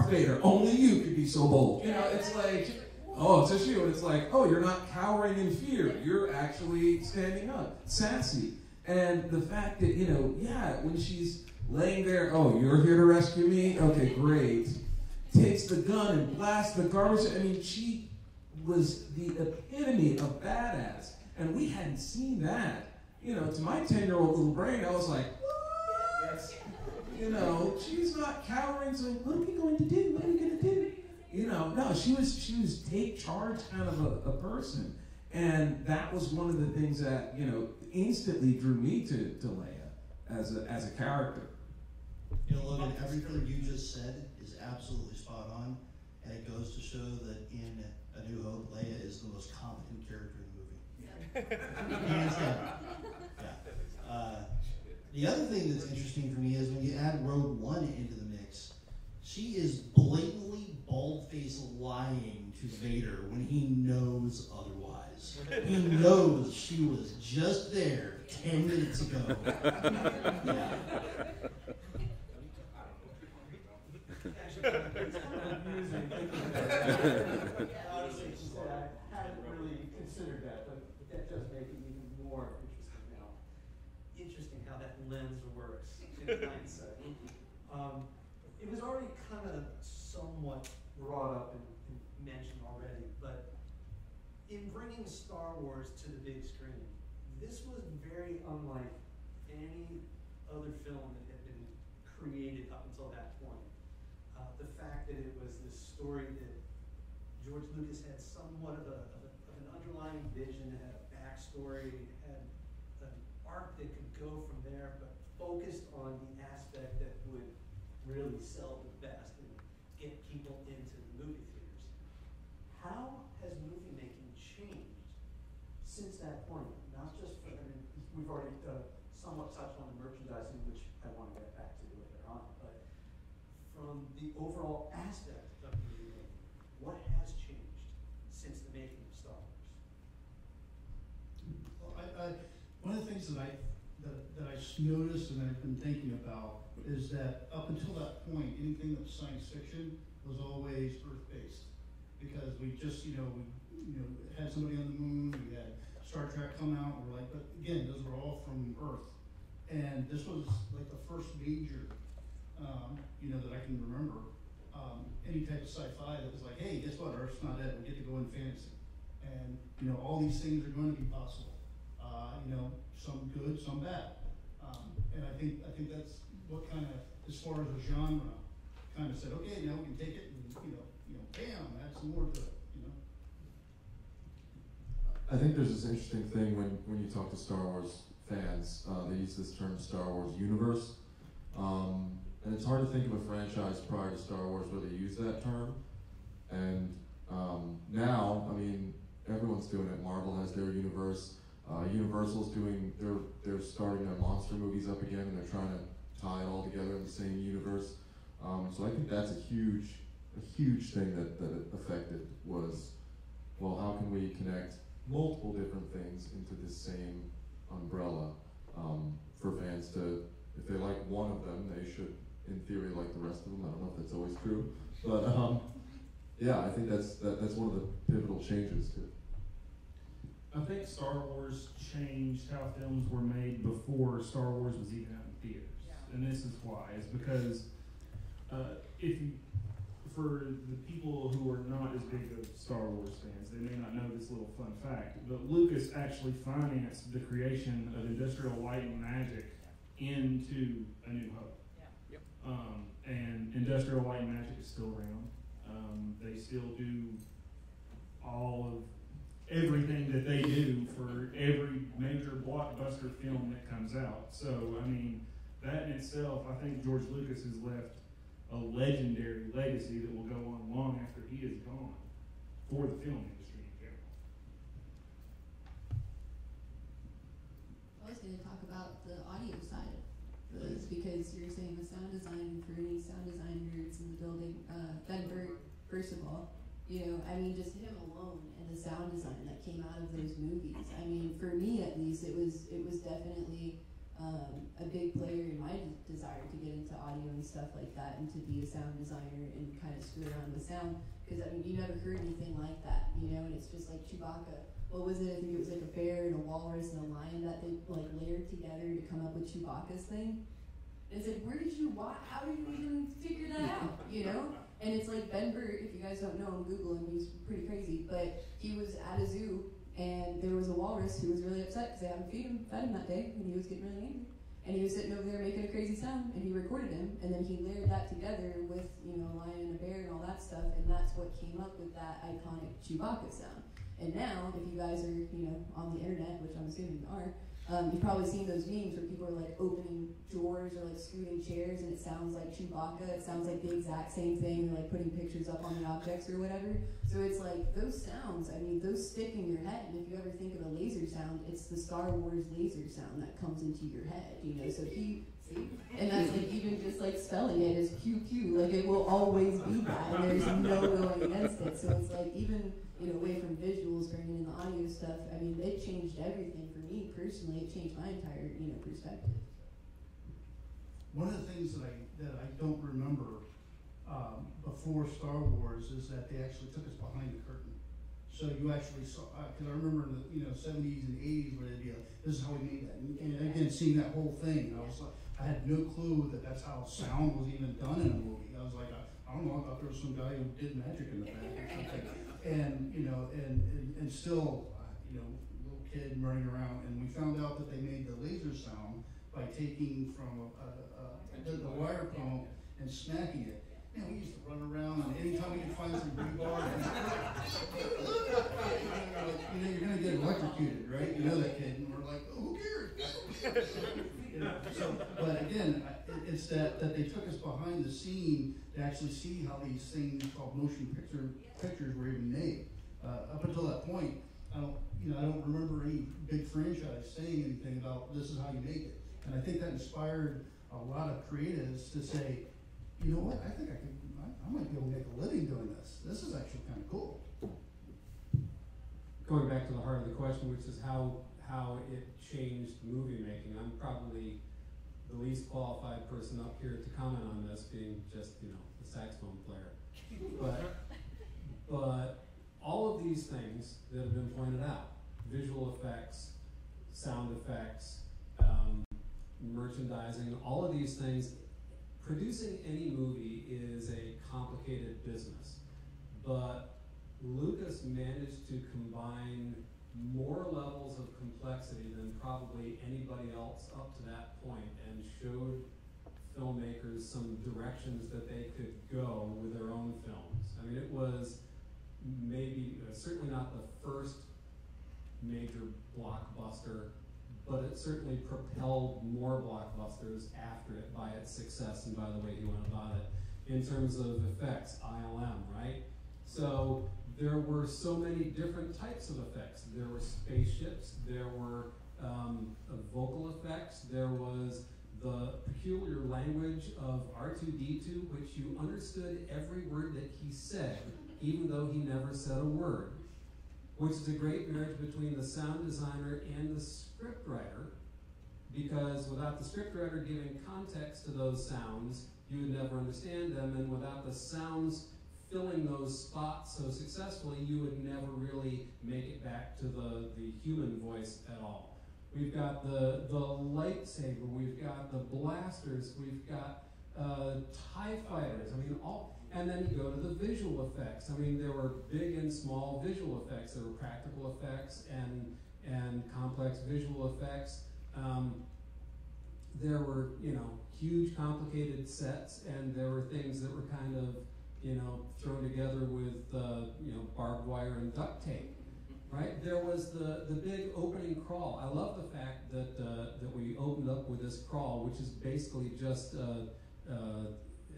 Vader, only you could be so bold. You know, it's like, oh, it's just you. And it's like, oh, you're not cowering in fear. You're actually standing up, sassy. And the fact that, you know, yeah, when she's laying there, oh, you're here to rescue me? Okay, great. Takes the gun and blasts the garbage. I mean, she was the epitome of badass. And we hadn't seen that. You know, to my 10-year-old little brain, I was like, what? You know, she's not cowering, so what are we going to do? What are we going to do? You know, no, she was take charge kind of a person. And that was one of the things that, you know, instantly drew me to Leia as a character. You know, Logan, everything you just said is absolutely spot on, and it goes to show that in A New Hope, Leia is the most competent character in the movie. Hands down. Yeah. The other thing that's interesting for me is when you add Rogue One into the mix, she is blatantly bald-faced lying to Vader when he knows otherwise. He knows she was just there 10 minutes ago. Yeah. It's kind of amusing thinking about that. Honestly, I hadn't really considered that, but that does make it even more interesting now. Interesting how that lens works in hindsight. It was already kind of somewhat brought up and mentioned already, but in bringing Star Wars to the big screen, this was very unlike any other film that had been created up until that point. The fact that it was this story that George Lucas had somewhat of an underlying vision, it had a backstory, it had an arc that could go from there, but focused on the aspect that would really sell the best and get people into the movie theaters. How has movie making changed since that point? Not just for, I mean, we've already somewhat touched on the merchandising, which I want to get back to later on, but from the overall aspect of movie making, what has changed since the making of Star Wars? Well, one of the things that I noticed and I've been thinking about is that up until that point, anything that was science fiction was always Earth-based, because we just, we had somebody on the moon, we had Star Trek come out, we're like, but again, those were all from Earth, and this was like the first major, that I can remember any type of sci-fi that was like, hey, guess what? Earth's not dead. We get to go in fantasy, and you know, all these things are going to be possible. You know, some good, some bad, and I think that's what kind of, as far as a genre, kind of said, okay, now we can take it and bam, add some more to it. You know. I think there's this interesting thing when you talk to Star Wars fans, they use this term Star Wars universe. And it's hard to think of a franchise prior to Star Wars where they use that term. And now, I mean, everyone's doing it. Marvel has their universe. Universal's doing, they're starting their monster movies up again, and they're trying to tie it all together in the same universe. So I think that's a huge thing that it affected was, well, how can we connect multiple different things into this same umbrella for fans to, if they like one of them, they should, in theory, like the rest of them. I don't know if that's always true, but yeah, I think that's one of the pivotal changes too. I think Star Wars changed how films were made before Star Wars was even out in theaters, and this is why. It's because for the people who are not as big of Star Wars fans, they may not know this little fun fact, but Lucas actually financed the creation of Industrial Light and Magic into A New Hope. Yep. And Industrial Light and Magic is still around. They still do all of everything that they do for every major blockbuster film that comes out. So, I mean, that in itself, I think George Lucas has left a legendary legacy that will go on long after he is gone for the film industry in general. I was going to talk about the audio side of this because you're saying the sound design for any sound design nerds in the building. Ben Burtt, first of all, I mean, just him alone and the sound design that came out of those movies. I mean, for me at least, it was definitely a big player in my desire to get into audio and stuff like that, and to be a sound designer and kind of screw around with sound. Because I mean, you never heard anything like that, and it's just like Chewbacca. What was it? I think it was like a bear and a walrus and a lion that they like layered together to come up with Chewbacca's thing. And it's like, how did you even figure that out? And it's like Ben Burtt, if you guys don't know him, Google him, he's pretty crazy. But he was at a zoo, and there was a walrus who was really upset because they hadn't fed him that day, and he was getting really angry. And he was sitting over there making a crazy sound, and he recorded him, and then he layered that together with, a lion and a bear and all that stuff, and that's what came up with that iconic Chewbacca sound. And now, if you guys are, on the internet, which I'm assuming you are, you've probably seen those memes where people are like opening drawers or like scooting chairs, and it sounds like Chewbacca. It sounds like the exact same thing. They're like putting pictures up on the objects or whatever. So it's like those sounds. I mean, those stick in your head. And if you ever think of a laser sound, it's the Star Wars laser sound that comes into your head. So and that's like even just like spelling it is QQ. Like it will always be that, and there's no going against it. So it's like even away from visuals, bringing in the audio stuff. I mean, it changed everything for me personally. It changed my entire perspective. One of the things that I don't remember before Star Wars is that they actually took us behind the curtain. So you actually saw, because I remember in the 70s and 80s where they'd be like, this is how we made that. And again, seeing that whole thing, I had no clue that that's how sound was even done in a movie. I was like, I don't know, I thought there was some guy who did magic in the back or something. And, and still, little kid running around. And we found out that they made the laser sound by taking from the wire pump and smacking it. Man, we used to run around, and anytime we could find some rebar, you're going to get electrocuted, right? You know that kid, and we're like, oh, who cares? But again, it's that they took us behind the scene to actually see how these things called motion pictures were even made. Up until that point, I don't remember any big franchise saying anything about this is how you make it. And I think that inspired a lot of creatives to say, you know what, I think I might be able to make a living doing this. This is actually kind of cool. Going back to the heart of the question, which is how it changed movie making, I'm probably the least qualified person up here to comment on this, being just, the saxophone player. But all of these things that have been pointed out, visual effects, sound effects, merchandising, all of these things producing any movie is a complicated business, but Lucas managed to combine more levels of complexity than probably anybody else up to that point, and showed filmmakers some directions that they could go with their own films. I mean, it was maybe, certainly not the first major blockbuster, but it certainly propelled more blockbusters after it by its success and by the way he went about it. In terms of effects, ILM, right? So there were so many different types of effects. There were spaceships, there were vocal effects, there was the peculiar language of R2-D2, which you understood every word that he said, even though he never said a word, which is a great marriage between the sound designer and the scriptwriter, because without the scriptwriter giving context to those sounds, you would never understand them, and without the sounds filling those spots so successfully, you would never really make it back to the human voice at all. We've got the lightsaber, we've got the blasters, we've got TIE fighters, I mean, and then you go to the visual effects. I mean, there were big and small visual effects. There were practical effects and complex visual effects. There were, huge complicated sets, and there were things that were kind of, thrown together with, barbed wire and duct tape. Right? There was the big opening crawl. I love the fact that we opened up with this crawl, which is basically just an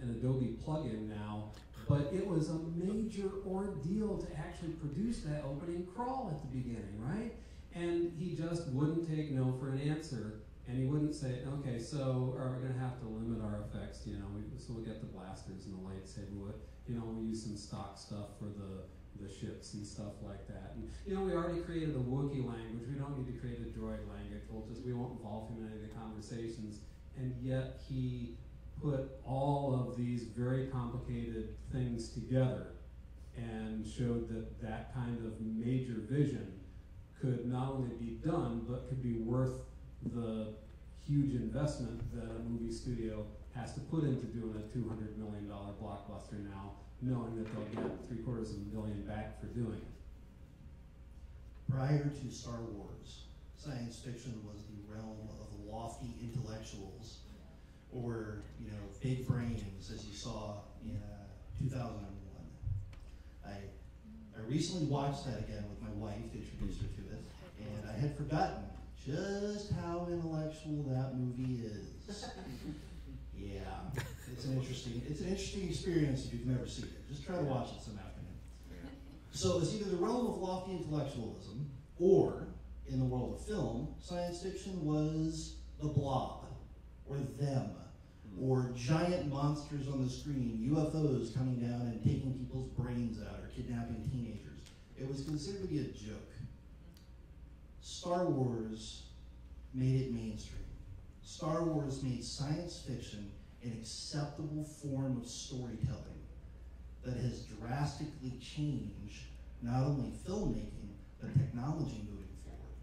Adobe plugin now, but it was a major ordeal to actually produce that opening crawl at the beginning, right? And he just wouldn't take no for an answer, and he wouldn't say, okay, so are we going to have to limit our effects? So we'll get the blasters and the lightsaber. We'll use some stock stuff for the ships and stuff like that. And we already created a Wookiee language. We don't need to create a droid language. We won't involve him in any of the conversations. And yet he put all of these very complicated things together and showed that kind of major vision could not only be done, but could be worth the huge investment that a movie studio has to put into doing a $200 million blockbuster now, knowing that they'll get $750,000 back for doing it. Prior to Star Wars, science fiction was the realm of lofty intellectuals, or big brains, as you saw in 2001. I recently watched that again with my wife, introduced her to it, and I had forgotten just how intellectual that movie is. Yeah, it's an interesting experience if you've never seen it. Just try to watch it some afternoon. So it's either the realm of lofty intellectualism, or in the world of film, science fiction was the blob, or them, or giant monsters on the screen, UFOs coming down and taking people's brains out, or kidnapping teenagers. It was considered to be a joke. Star Wars made it mainstream. Star Wars made science fiction an acceptable form of storytelling that has drastically changed not only filmmaking, but technology moving forward.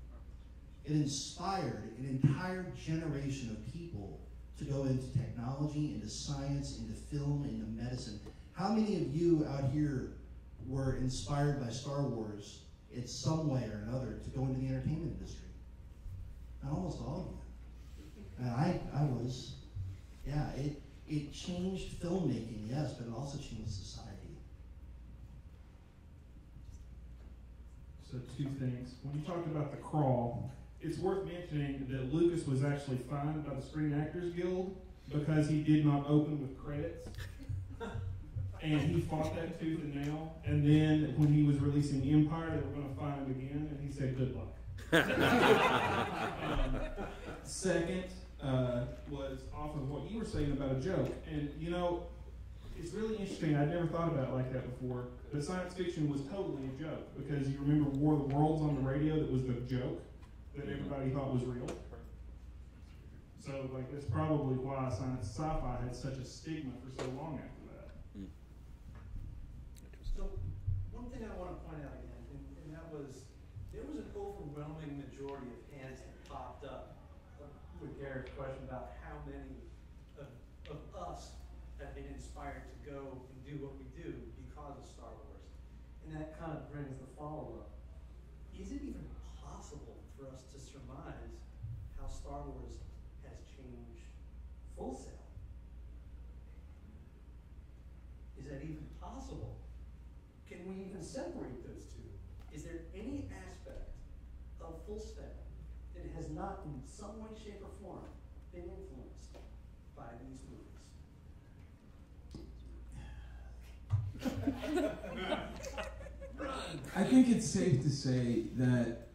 It inspired an entire generation of people to go into technology, into science, into film, into medicine. How many of you out here were inspired by Star Wars in some way or another to go into the entertainment industry? Not almost all of you. And I was, yeah, it changed filmmaking, yes, but it also changed society. So two things. When you talked about the crawl, it's worth mentioning that Lucas was actually fined by the Screen Actors Guild because he did not open with credits. And he fought that tooth and nail. And then when he was releasing Empire, they were going to fine him again, and he said, good luck. Second was off of what you were saying about a joke. And, it's really interesting. I'd never thought about it like that before. But science fiction was totally a joke, because you remember War of the Worlds on the radio that was the joke that everybody thought was real. So, that's probably why sci-fi had such a stigma for so long after that. So, one thing I want to point out again, and that was, there was an overwhelming majority of hands that popped up with Garrett's question about how many of of us have been inspired to go and do what we do because of Star Wars. And that kind of brings the follow-up. Is it even possible for us to surmise how Star Wars has changed Full Sail? Is that even possible? Can we even separate those two? Is there any aspect of Full Sail that has not in some way, shape, or form been influenced by these movies? I think it's safe to say that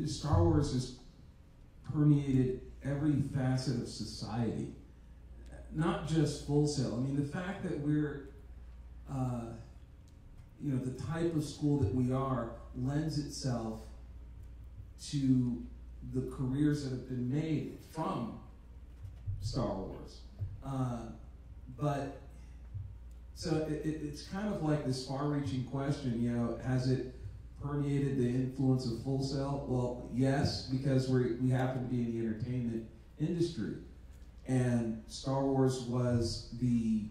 Star Wars has permeated every facet of society, not just Full Sail. I mean, the fact that we're, the type of school that we are lends itself to the careers that have been made from Star Wars. So it's kind of like this far-reaching question, has it permeated the influence of Full Sail? Well, yes, because we happen to be in the entertainment industry. And Star Wars was the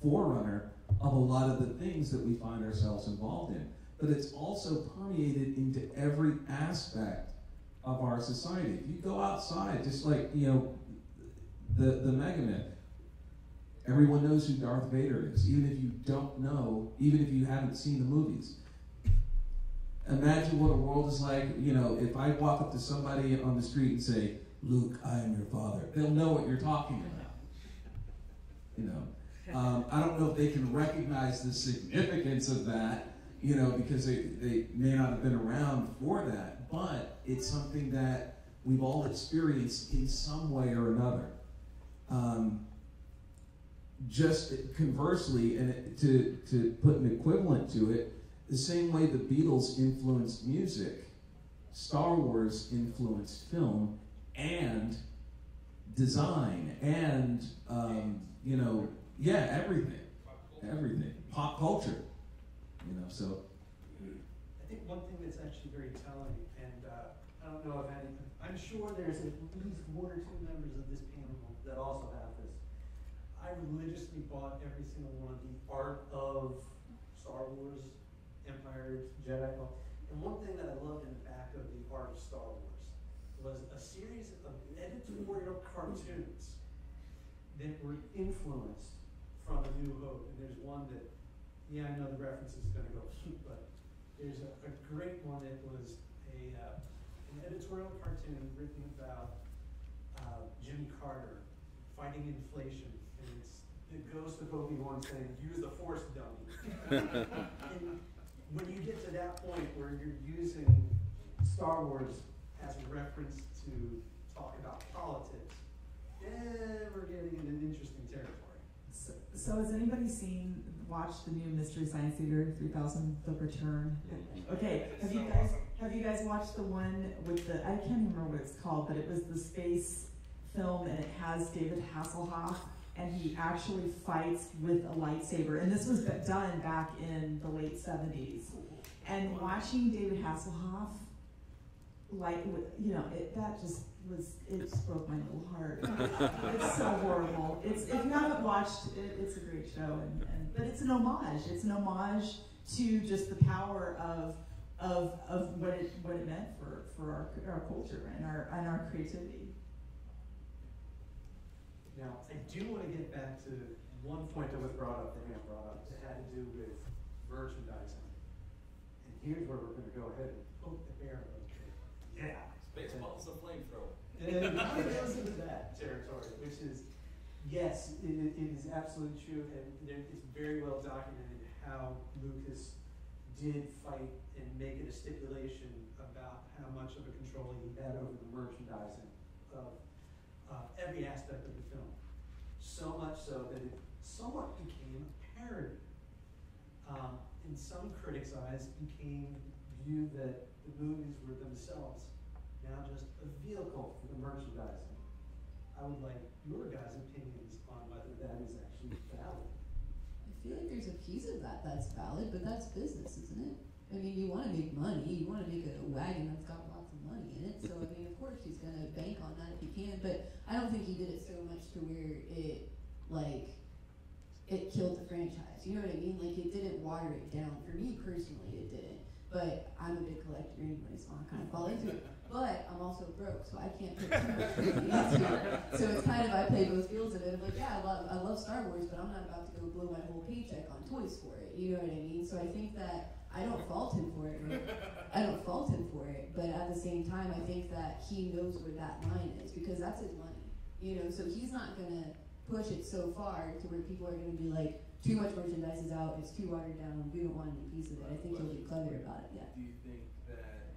forerunner of a lot of the things that we find ourselves involved in. But it's also permeated into every aspect of our society. If you go outside, just like, the Mega Man, everyone knows who Darth Vader is, even if you don't know, even if you haven't seen the movies. Imagine what a world is like, if I walk up to somebody on the street and say, "Luke, I am your father," they'll know what you're talking about. I don't know if they can recognize the significance of that, because they may not have been around for that, but it's something that we've all experienced in some way or another. Just conversely, and to put an equivalent to it, the same way the Beatles influenced music, Star Wars influenced film and design and, everything. Pop culture, so. I think one thing that's actually very telling, and I don't know if I'm sure there's at least one or two members of this panel that also have this. I religiously bought every single one of the art of Star Wars, Empire, Jedi. And one thing that I loved in the back of the art of Star Wars was a series of editorial cartoons that were influenced from A New Hope. And there's one that, I know the reference is going to go, but there's a great one that was an editorial cartoon written about Jimmy Carter fighting inflation. And it's the ghost of Obi-Wan saying, "Use the Force, dummy." And when you get to that point where you're using Star Wars as a reference to talk about politics, then we're getting in an interesting territory. So has anybody watched the new Mystery Science Theater 3000: The Return? Okay, have you guys watched the one with I can't remember what it's called, but it was the space film, and it has David Hasselhoff, and he actually fights with a lightsaber. And this was done back in the late 70s. And watching David Hasselhoff, it just broke my little heart. It's so horrible. If you haven't watched it, it's a great show, but it's an homage. It's an homage to just the power of what it meant for our culture and our creativity. Now, I do want to get back to one point that was brought up, that had to do with merchandising. And here's where we're going to go ahead and poke the bear a little bit. Yeah. Baseball's a flamethrower. And it goes into that territory, which is, yes, it is absolutely true, and it's very well documented how Lucas did fight and make it a stipulation about how much of a control he had over the merchandising of every aspect of the film. So much so that it somewhat became a parody. In some critics' eyes, became viewed that the movies were themselves now just a vehicle for the merchandising. I would like your guys' opinions on whether that is actually valid. I feel like there's a piece of that that's valid, but that's business, isn't it? I mean, you want to make money. You want to make a wagon that's got lots of money in it. So, I mean, of course he's going to bank on that if he can. But I don't think he did it so much to to where it, like, it killed the franchise. You know what I mean? Like, it didn't water it down. For me personally, it didn't. But I'm a big collector anyway, so I kind of fall into it. But I'm also broke, so I can't put too much into it. So it's kind of, I play both fields of it. I'm like, yeah, I love Star Wars, but I'm not about to go blow my whole paycheck on toys for it. You know what I mean? So I think that I don't fault him for it. Right? I don't fault him for it, but at the same time, I think that he knows where that line is because that's his money. You know, so he's not gonna push it so far to where people are gonna be like, too much merchandise is out, it's too watered down, we don't want any piece of it. I think he'll be clever about it, yeah. Do you think that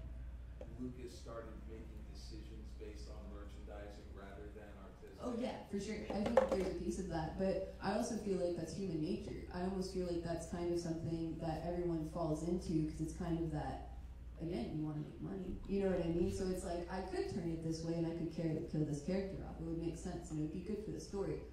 Lucas started making decisions based on merchandising rather than artistic? Oh yeah, for sure. I think that there's a piece of that, but I also feel like that's human nature. I almost feel like that's kind of something that everyone falls into because it's kind of that, again, you want to make money. You know what I mean? So it's like, I could turn it this way and I could kill this character off. It would make sense and it would be good for the story.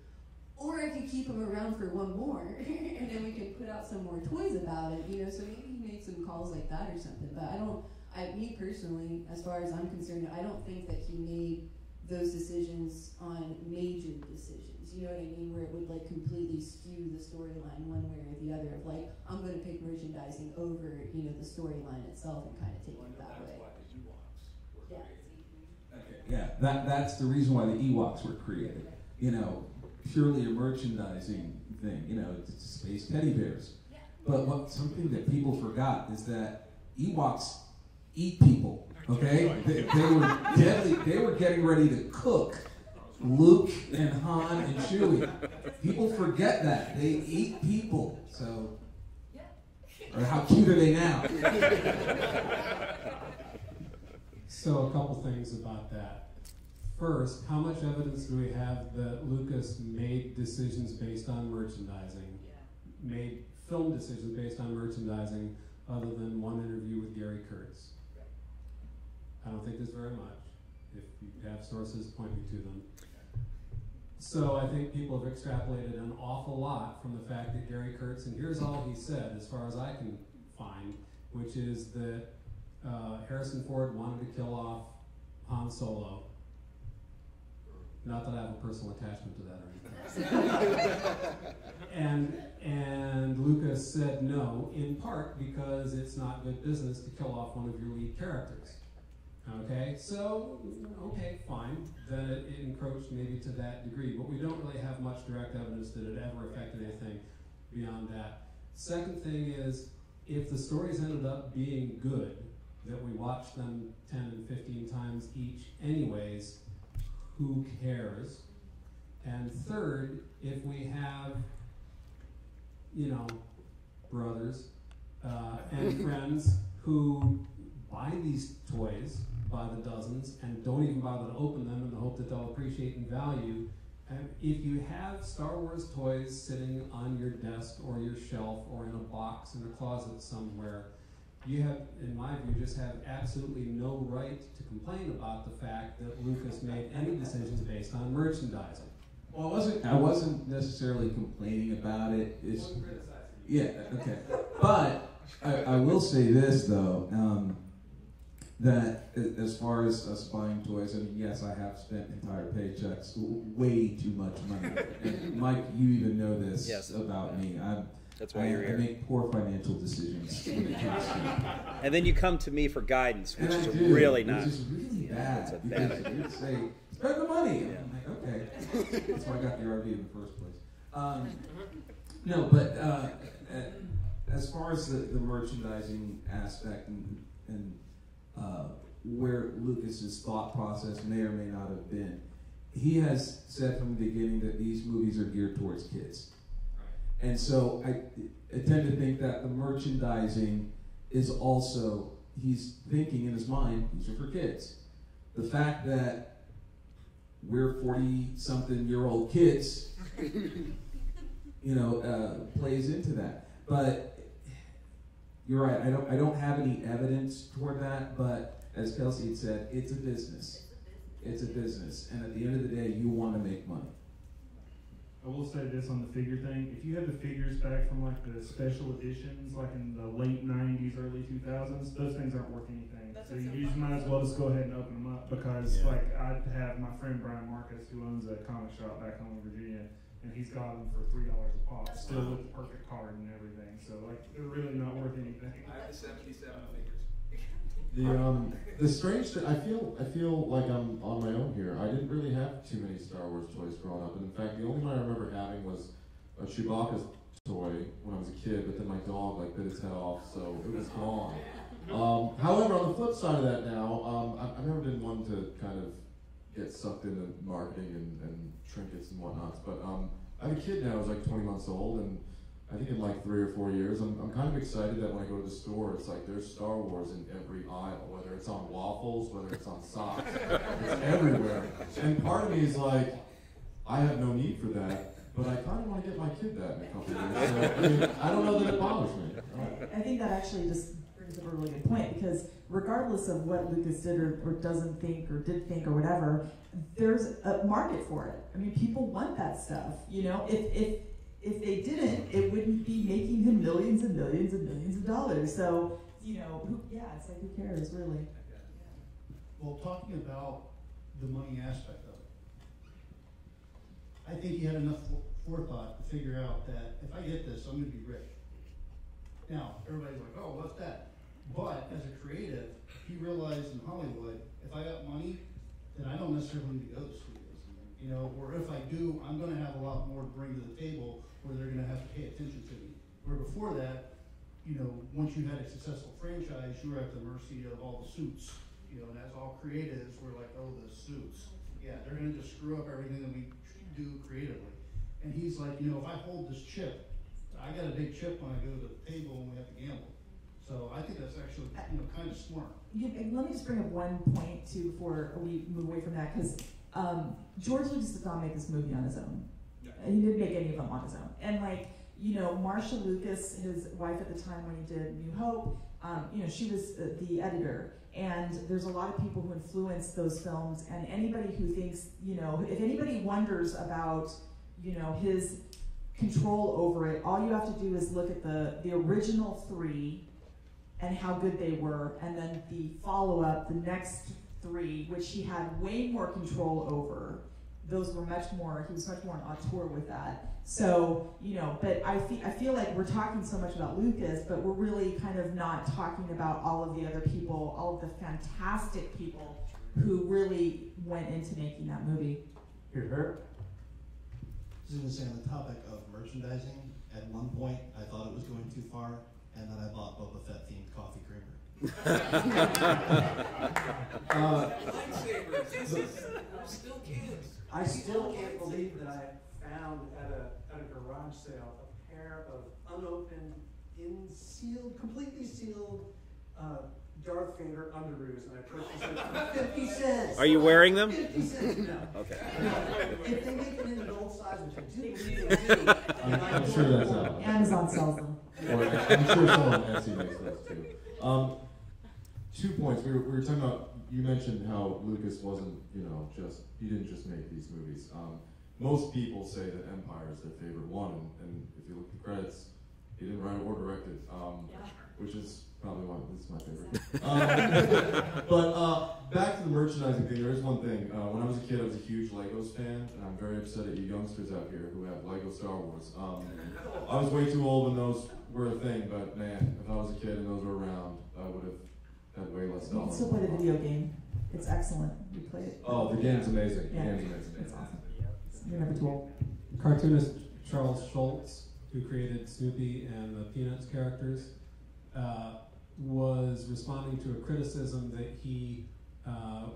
Or I could keep him around for one more, and then we could put out some more toys about it, you know, so maybe he made some calls like that or something, but me personally, as far as I'm concerned, I don't think that he made those decisions on major decisions, you know what I mean, where it would, like, completely skew the storyline one way or the other, of, like, I'm going to pick merchandising over, you know, the storyline itself and kind of take it that way. That's why the Ewoks were created. Okay. Yeah, that's the reason why the Ewoks were created, you know, purely a merchandising thing, you know, it's space teddy bears. But something that people forgot is that Ewoks eat people, okay? They were deadly, they were getting ready to cook Luke and Han and Chewie. People forget that. They eat people, so, or how cute are they now? So a couple things about that. First, how much evidence do we have that Lucas made decisions based on merchandising, made film decisions based on merchandising, other than one interview with Gary Kurtz? I don't think there's very much. If you have sources, point me to them. So I think people have extrapolated an awful lot from the fact that Gary Kurtz, and here's all he said as far as I can find, which is that Harrison Ford wanted to kill off Han Solo. Not that I have a personal attachment to that or anything. and Lucas said no, in part because it's not good business to kill off one of your lead characters. Okay, so, okay, fine. Then it encroached maybe to that degree, but we don't really have much direct evidence that it ever affected anything beyond that. Second thing is, if the stories ended up being good, that we watched them 10 and 15 times each anyways, who cares? And third, if we have, you know, brothers and friends who buy these toys by the dozens and don't even bother to open them in the hope that they'll appreciate and value, and if you have Star Wars toys sitting on your desk or your shelf or in a box in a closet somewhere, you have, in my view, just have absolutely no right to complain about the fact that Lucas made any decisions based on merchandising. Well, I wasn't necessarily complaining about it. Yeah, okay. But I will say this, though, that as far as us buying toys, I mean, yes, I have spent entire paychecks, way too much money. And Mike, you even know this about me. That's why you're here. I make poor financial decisions when it comes to and then you come to me for guidance, which is really not. Which is really bad. It's a bad idea. You'd say, spend the money. Yeah. I'm like, okay. That's why I got the RV in the first place. No, but as far as the merchandising aspect and where Lucas's thought process may or may not have been, he has said from the beginning that these movies are geared towards kids. And so I tend to think that the merchandising is also, he's thinking in his mind, these are for kids. The fact that we're 40-something-year-old kids, you know, plays into that. But you're right, I don't have any evidence toward that, but as Kelsey had said, it's a business. It's a business. And at the end of the day, you want to make money. I will say this on the figure thing. If you have the figures back from like the special editions, like in the late 90s, early 2000s, those things aren't worth anything. So you just might as well just go ahead and open them up because like I have my friend Brian Marcus who owns a comic shop back home in Virginia, and he's got them for $3 a pop, still with the perfect card and everything. So like they're really not worth anything. I have the 77 figures. The strange thing, I feel like I'm on my own here. I didn't really have too many Star Wars toys growing up, and in fact, the only one I remember having was a Chewbacca's toy when I was a kid. But then my dog like bit his head off, so it was gone. However, on the flip side of that, now I've never been one to kind of get sucked into marketing and trinkets and whatnots. But I have a kid now who's like 20 months old, and I think in like 3 or 4 years, I'm kind of excited that when I go to the store, it's like there's Star Wars in every aisle, whether it's on waffles, whether it's on socks, it's everywhere. And part of me is like, I have no need for that, but I kind of want to get my kid that in a couple of years. So, I mean, I don't know that it bothers me. I think that actually just brings up a really good point, because regardless of what Lucas did or doesn't think or did think or whatever, there's a market for it. I mean, people want that stuff. You know, if they didn't, it wouldn't be making him millions and millions and millions of dollars. So, you know, it's like, who cares, really? Well, talking about the money aspect of it, I think he had enough forethought to figure out that if I get this, I'm going to be rich. Now, everybody's like, oh, what's that? But as a creative, he realized in Hollywood, if I got money, then I don't necessarily need to go to studios. You know, or if I do, I'm going to have a lot more to bring to the table where they're going to have to pay attention to me. Where before that, you know, once you had a successful franchise, you were at the mercy of all the suits. You know, and as all creatives, we're like, oh, the suits. Yeah, they're going to just screw up everything that we do creatively. And he's like, you know, if I hold this chip, I got a big chip when I go to the table and we have to gamble. So I think that's actually, you know, kind of smart. Let me just bring up one point, too, before we move away from that, because George Lucas did not make this movie on his own. He didn't make any of them on his own. And like, you know, Marcia Lucas, his wife at the time when he did New Hope, you know, she was the editor. And there's a lot of people who influenced those films. And anybody who thinks, you know, if anybody wonders about, you know, his control over it, all you have to do is look at the original 3 and how good they were, and then the follow-up, the next 3, which he had way more control over. Those were much more, he was much more an auteur with that. So, you know, but I feel like we're talking so much about Lucas, but we're really kind of not talking about all of the other people, all of the fantastic people who really went into making that movie. Here, Herb? I was going to say, on the topic of merchandising, at one point I thought it was going too far, and then I bought Boba Fett themed coffee creamer. Lightsabers, we're still kids. I still can't believe that I found at a garage sale a pair of unopened, completely sealed Darth Vader underoos, and I purchased them for 50 cents. Are you wearing them? 50 cents, no. Okay. If they make it in adult size, which I do believe they do, I'm sure that's out. Amazon sells them. Or I'm sure someone on Etsy makes those too. 2 points. We were talking about, you mentioned how Lucas wasn't, you know, he didn't just make these movies. Most people say that Empire is their favorite one, and if you look at the credits, he didn't write or direct it, which is probably why this is my favorite. But back to the merchandising thing, there is one thing. When I was a kid, I was a huge Legos fan, and I'm very upset at you youngsters out here who have Lego Star Wars. I was way too old when those were a thing, but man, if I was a kid and those were around, I would have had way less You can dollars. still play the video game. It's excellent. You play it. Oh, the game's amazing. Yeah. The game's amazing. It's awesome. You're never too old. Cartoonist Charles Schultz, who created Snoopy and the Peanuts characters, was responding to a criticism that he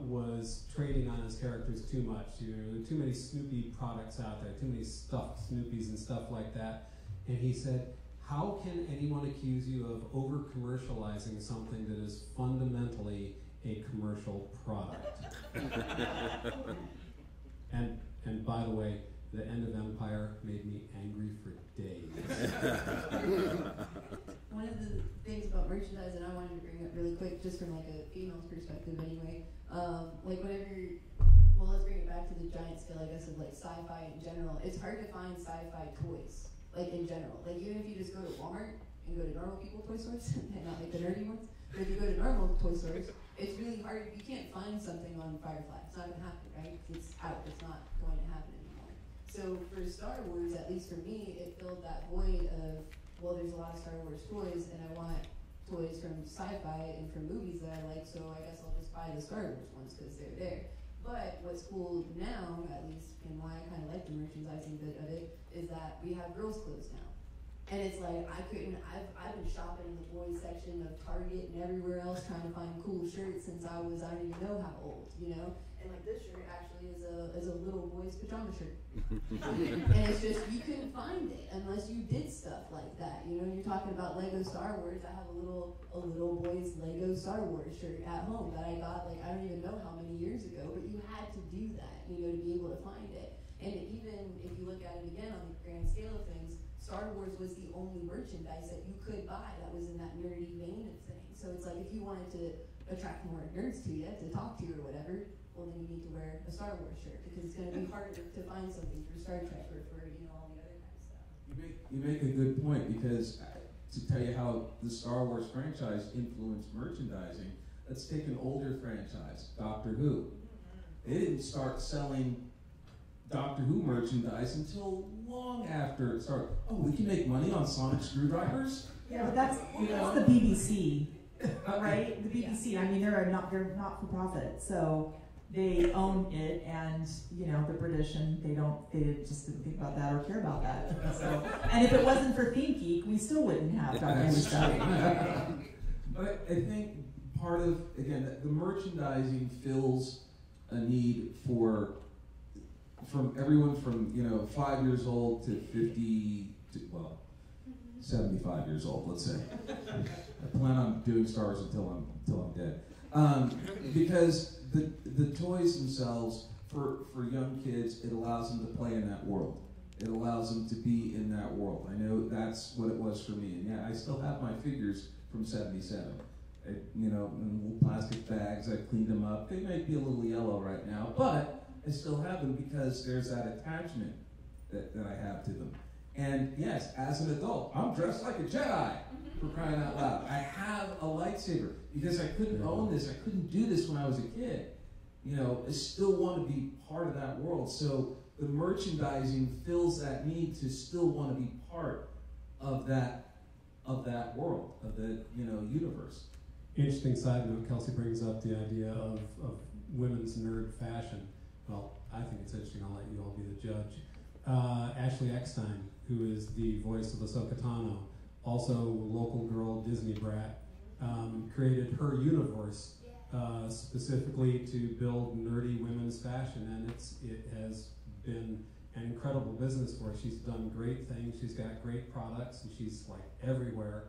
was trading on his characters too much. You know, there were too many Snoopy products out there, too many stuffed Snoopies and stuff like that. And he said, how can anyone accuse you of over-commercializing something that is fundamentally a commercial product? And by the way, the end of Empire made me angry for days. One of the things about merchandise that I wanted to bring up really quick, just from like a female's perspective anyway, like whenever Well, let's bring it back to the giant scale, I guess, of like sci-fi in general. It's hard to find sci-fi toys, like in general. Like even if you just go to Walmart and go to normal people toy stores, and not like the nerdy ones, but if you go to normal toy stores, it's really hard. You can't find something on Firefly. It's not gonna happen, right? It's out. It's not going to happen anymore. So for Star Wars, at least for me, it filled that void of, well, there's a lot of Star Wars toys, and I want toys from sci-fi and from movies that I like, so I guess I'll just buy the Star Wars ones because they're there. But what's cool now, at least, and why I kind of like the merchandising bit of it, is that we have girls' clothes now. And it's like, I've been shopping in the boys section of Target and everywhere else trying to find cool shirts since I don't even know how old, you know? And like this shirt actually is a little boy's pajama shirt. And it's just, you couldn't find it unless you did stuff like that. You know, you're talking about Lego Star Wars. I have a little boy's Lego Star Wars shirt at home that I got, like, I don't even know how many years ago, but you had to do that, you know, to be able to find it. And even if you look at it again on the grand scale of things, Star Wars was the only merchandise that you could buy that was in that nerdy vein of things. So it's like, if you wanted to attract more nerds to you, to talk to you or whatever, well, then you need to wear a Star Wars shirt, because it's going to be harder to find something for Star Trek or for, you know, all the other kind of stuff. You make a good point, because to tell you how the Star Wars franchise influenced merchandising, let's take an older franchise, Doctor Who. They didn't start selling Doctor Who merchandise until long after it started. Oh, we can make money on sonic screwdrivers? Yeah, but that's the BBC, right? The BBC. I mean, they're not for profit, so they own it, and you know, the British, and they just didn't think about that or care about that. So, and if it wasn't for ThinkGeek, we still wouldn't have Doctor Who stuff. But I think part of, again, the merchandising fills a need from everyone from, you know, 5 years old to 50 to, well, 75 years old, let's say. I plan on doing Star Wars until I'm dead. Because the toys themselves, for young kids, it allows them to play in that world. It allows them to be in that world. I know that's what it was for me. And yeah, I still have my figures from '77. You know, in little plastic bags. I cleaned them up. They might be a little yellow right now, but I still have them because there's that attachment that I have to them. And yes, as an adult, I'm dressed like a Jedi, for crying out loud. I have a lightsaber because I couldn't own this. I couldn't do this when I was a kid. You know, I still want to be part of that world. So the merchandising fills that need to still want to be part of that world, of the, you know, universe. Interesting side note, Kelsey brings up the idea of women's nerd fashion. Well, I think it's interesting. I'll let you all be the judge. Ashley Eckstein, who is the voice of Ahsoka Tano, also local girl Disney brat, created her universe specifically to build nerdy women's fashion, and it has been an incredible business for her. She's done great things. She's got great products, and she's like everywhere.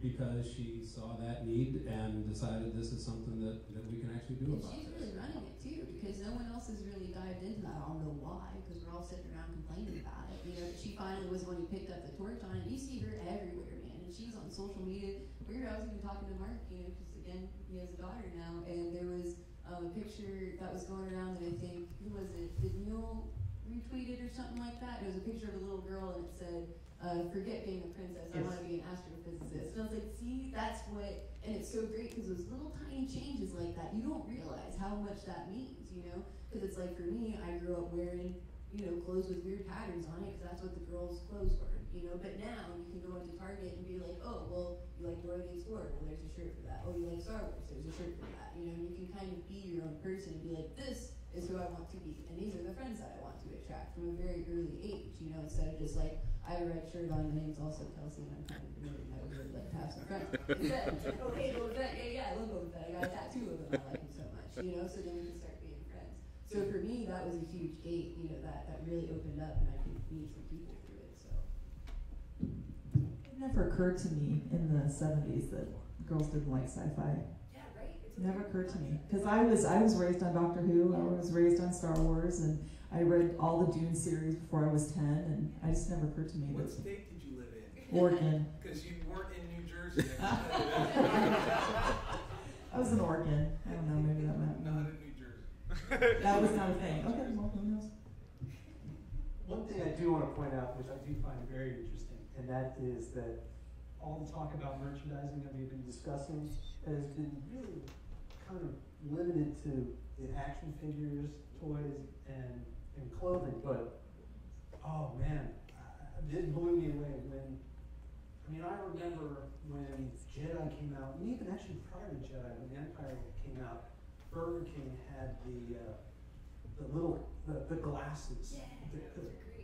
Because she saw that need and decided this is something that we can actually do about it. She's really running it too, because no one else has really dived into that. I don't know why, because we're all sitting around complaining about it. You know, she finally was the one who picked up the torch on it. You see her everywhere, man, and she's on social media. Weird, I was even talking to Mark, you know, because again, he has a daughter now, and there was a picture that was going around that I think, who was it? Did Neil retweet it or something like that? It was a picture of a little girl, and it said, forget being a princess, I want to be an astrophysicist. And I was like, see, that's what, and it's so great because those little tiny changes like that, you don't realize how much that means, you know? Because it's like, for me, I grew up wearing, you know, clothes with weird patterns on it because that's what the girls' clothes were, you know? But now you can go into Target and be like, oh, well, you like Dora the Explorer, well, there's a shirt for that. Oh, you like Star Wars, there's a shirt for that. You know, you can kind of be your own person and be like, this is who I want to be, and these are the friends that I want to attract from a very early age, you know, instead of just like, I have a red shirt on, my name's also Kelsey, and I'm kind of promoting I would really like to have some friends. Instead, okay, Boba Fett, yeah, I love Boba Fett, I got a tattoo of him, I like him so much, you know, so then we can start being friends. So for me, that was a huge gate, you know, that really opened up, and I could meet some people through it, so. It never occurred to me in the 70s that girls didn't like sci-fi. Yeah, right? It never occurred to me. Because I was raised on Doctor Who, I was raised on Star Wars, and I read all the Dune series before I was 10, and it just never occurred to me. What state did you live in? Oregon. Because you weren't in New Jersey. I was in Oregon. I don't know, maybe that meant. Not in New Jersey. That was not a thing. Okay, well, who knows? One thing I do want to point out, which I do find very interesting, and that is that all the talk about merchandising that we've been discussing has been really kind of limited to the action figures, toys, and clothing. But, oh man, it blew me away when, I mean, I remember when Jedi came out, and even actually prior to Jedi, when Empire came out, Burger King had the glasses,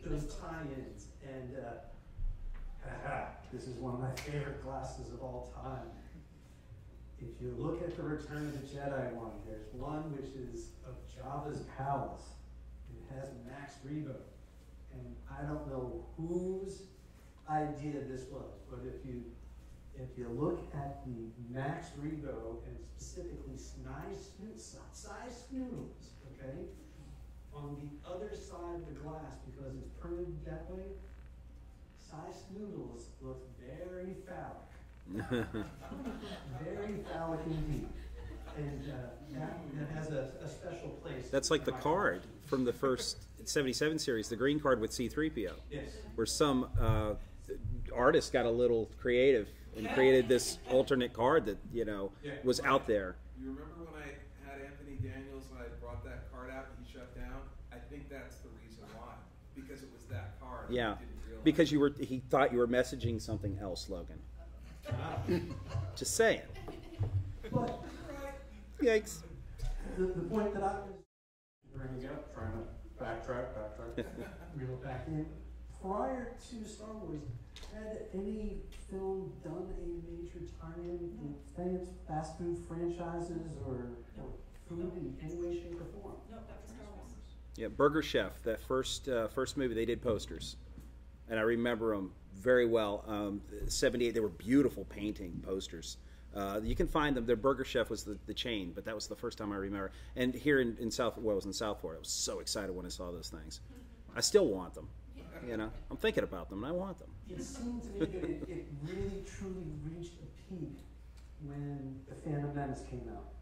those tie-ins, and this is one of my favorite glasses of all time. If you look at the Return of the Jedi one, there's one which is of Jabba's palace. It has Max Rebo, and I don't know whose idea this was, but if you look at the Max Rebo and specifically size Snoodles, okay, on the other side of the glass, because it's printed that way, size Snoodles looks very phallic. Very phallic indeed. And that has a special place. That's like the card from the first 77 series, the green card with C-3PO. Yes. Where some artist got a little creative and created this alternate card that, you know, was out there. You remember when I had Anthony Daniels and I brought that card out and he shut down? I think that's the reason why. Because it was that card. Yeah. He didn't realize. Because he thought you were messaging something else, Logan. Just saying. But, yikes. The point that I was bringing up, trying to backtrack, reel back in. Prior to Star Wars, had any film done a major tie-in with fast food franchises or food in any way, shape, or form? No, that was Star Wars. Yeah, Burger Chef, that first movie, they did posters. And I remember them very well. 78, they were beautiful painting posters. You can find them. Their Burger Chef was the chain, but that was the first time I remember. And here in South, well, it was in South Florida. I was so excited when I saw those things. I still want them. You know, I'm thinking about them, and I want them. It seemed to me that it really, truly reached a peak when The Phantom Menace came out.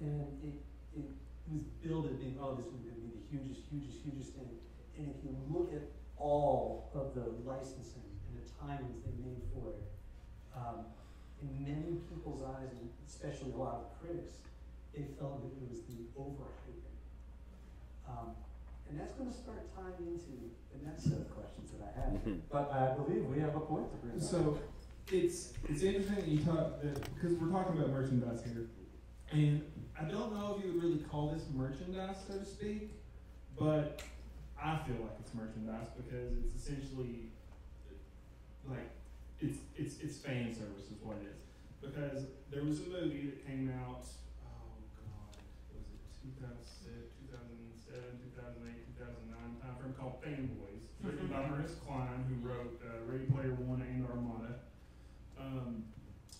And it was billed as being, oh, this was going to be the hugest thing. And if you look at all of the licensing and the timings they made for it, in many people's eyes, and especially a lot of critics, they felt that it was the overhyping. And that's going to start tying into the next set of questions that I have. But I believe we have a point to bring up. So it's interesting that you talk that, because we're talking about merchandise here, and I don't know if you would really call this merchandise, so to speak, but I feel like it's merchandise because it's essentially like it's fan service is what it is. Because there was a movie that came out, oh god, was it 2007, 2008, 2009 time frame, called Fanboys, written by Maurice Klein, who wrote Ready Player One and Armada.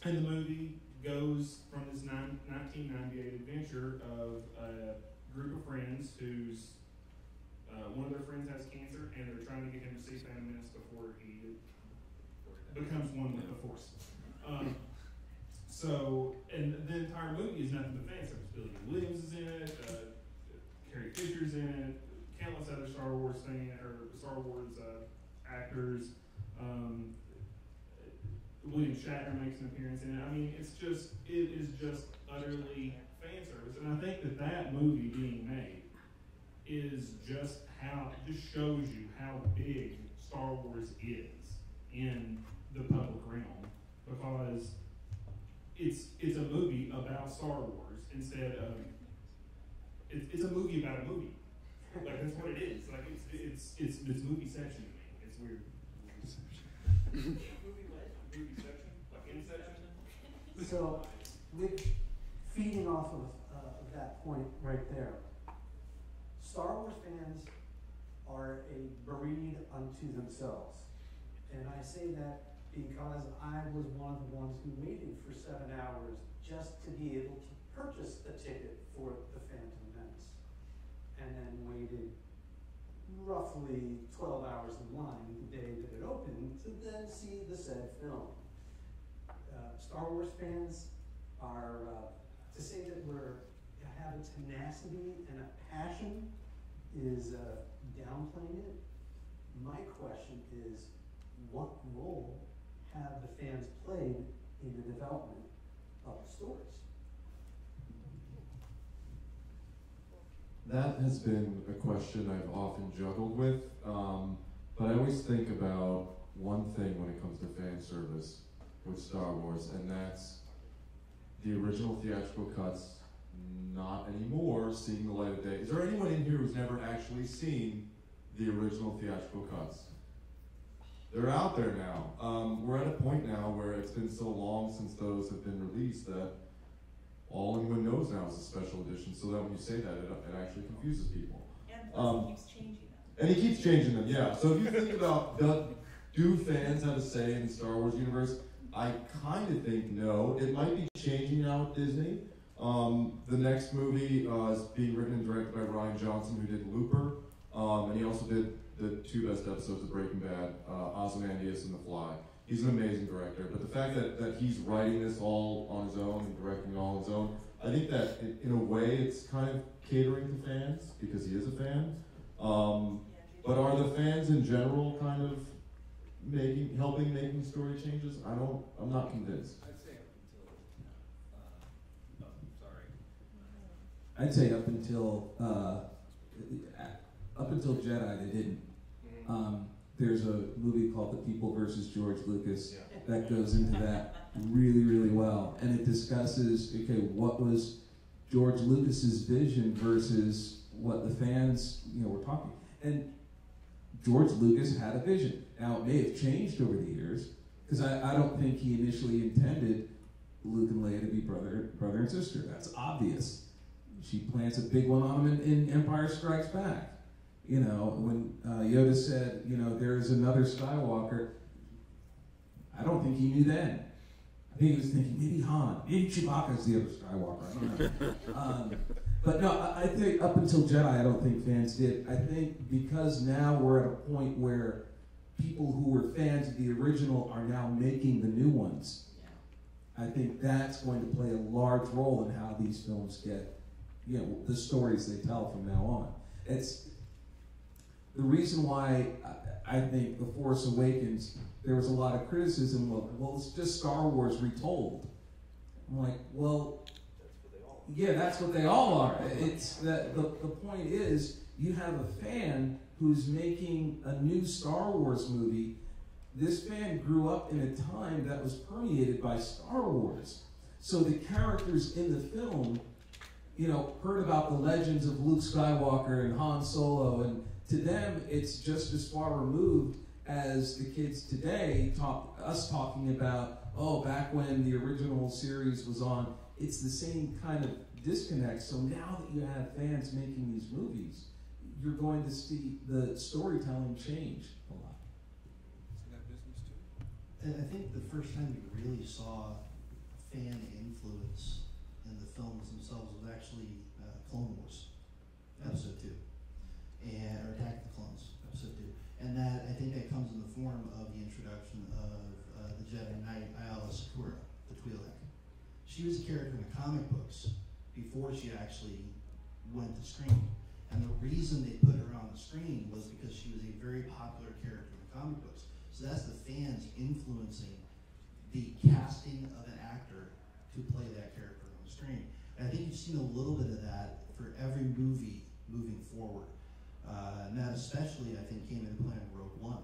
And the movie goes from this 1998 adventure of a group of friends whose one of their friends has cancer, and they're trying to get him to see Phantom Menace before he becomes one with the Force. So, and the entire movie is nothing but fan service. Billy Williams is in it, Carrie Fisher's in it, countless other Star Wars actors. William Shatner makes an appearance in it. I mean, it is just utterly fan service, and I think that movie being made is just shows you how big Star Wars is in the public realm, because it's a movie about Star Wars instead of it's a movie about a movie. Like that's what it is. Like it's movie section to me. It's weird. Movie section, like Inception. So, with feeding off of that point right there, Star Wars fans are a breed unto themselves. And I say that because I was one of the ones who waited for 7 hours just to be able to purchase a ticket for The Phantom Menace. And then waited roughly 12 hours in line the day that it opened to then see the said film. Star Wars fans are, to say that we're have a tenacity and a passion is downplaying it. My question is, what role have the fans played in the development of the stories? That has been a question I've often juggled with, but I always think about one thing when it comes to fan service with Star Wars, and that's the original theatrical cuts, not anymore, seeing the light of day. Is there anyone in here who's never actually seen the original theatrical cuts? They're out there now. We're at a point now where it's been so long since those have been released that all anyone knows now is a special edition, so that when you say that, it actually confuses people. And plus he keeps changing them. And he keeps changing them, yeah. So if you think about, do fans have a say in the Star Wars universe? I kind of think no. It might be changing now at Disney. The next movie is being written and directed by Rian Johnson, who did Looper, and he also did the 2 best episodes of Breaking Bad, Ozymandias and The Fly. He's an amazing director, but the fact that he's writing this all on his own and directing it all on his own, I think that in a way it's kind of catering to fans because he is a fan. But are the fans in general kind of helping making story changes? I'm not convinced. I'd say up until Jedi, they didn't. There's a movie called The People versus George Lucas that goes into that really, really well, and it discusses what was George Lucas's vision versus what the fans were talking. And George Lucas had a vision. Now it may have changed over the years because I don't think he initially intended Luke and Leia to be brother and sister. That's obvious. She plants a big one on him in Empire Strikes Back. When Yoda said, there's another Skywalker, I don't think he knew then. I think he was thinking, maybe Han, maybe Chewbacca's the other Skywalker, I don't know. But no, I think up until Jedi, I don't think fans did. I think because now we're at a point where people who were fans of the original are now making the new ones. I think that's going to play a large role in how these films get, the stories they tell from now on. It's the reason why I think The Force Awakens, there was a lot of criticism of, well, it's just Star Wars retold. I'm like, well, yeah, that's what they all are. It's that the point is, you have a fan who's making a new Star Wars movie. This fan grew up in a time that was permeated by Star Wars. So the characters in the film, heard about the legends of Luke Skywalker and Han Solo, and to them, it's just as far removed as the kids today talking about, back when the original series was on. It's the same kind of disconnect. So now that you have fans making these movies, you're going to see the storytelling change a lot. Is that business too? I think the first time we really saw fan influence in the films themselves was actually Clone Wars, Episode 2. Or Attack of the Clones, Episode 2. And that, I think that comes in the form of the introduction of the Jedi Knight, Aayla Secura, the Twi'lek. She was a character in the comic books before she actually went to screen. And the reason they put her on the screen was because she was a very popular character in the comic books. So that's the fans influencing the casting of an actor to play that character on the screen. And I think you've seen a little bit of that for every movie moving forward. And that especially, I think, came into play in Rogue One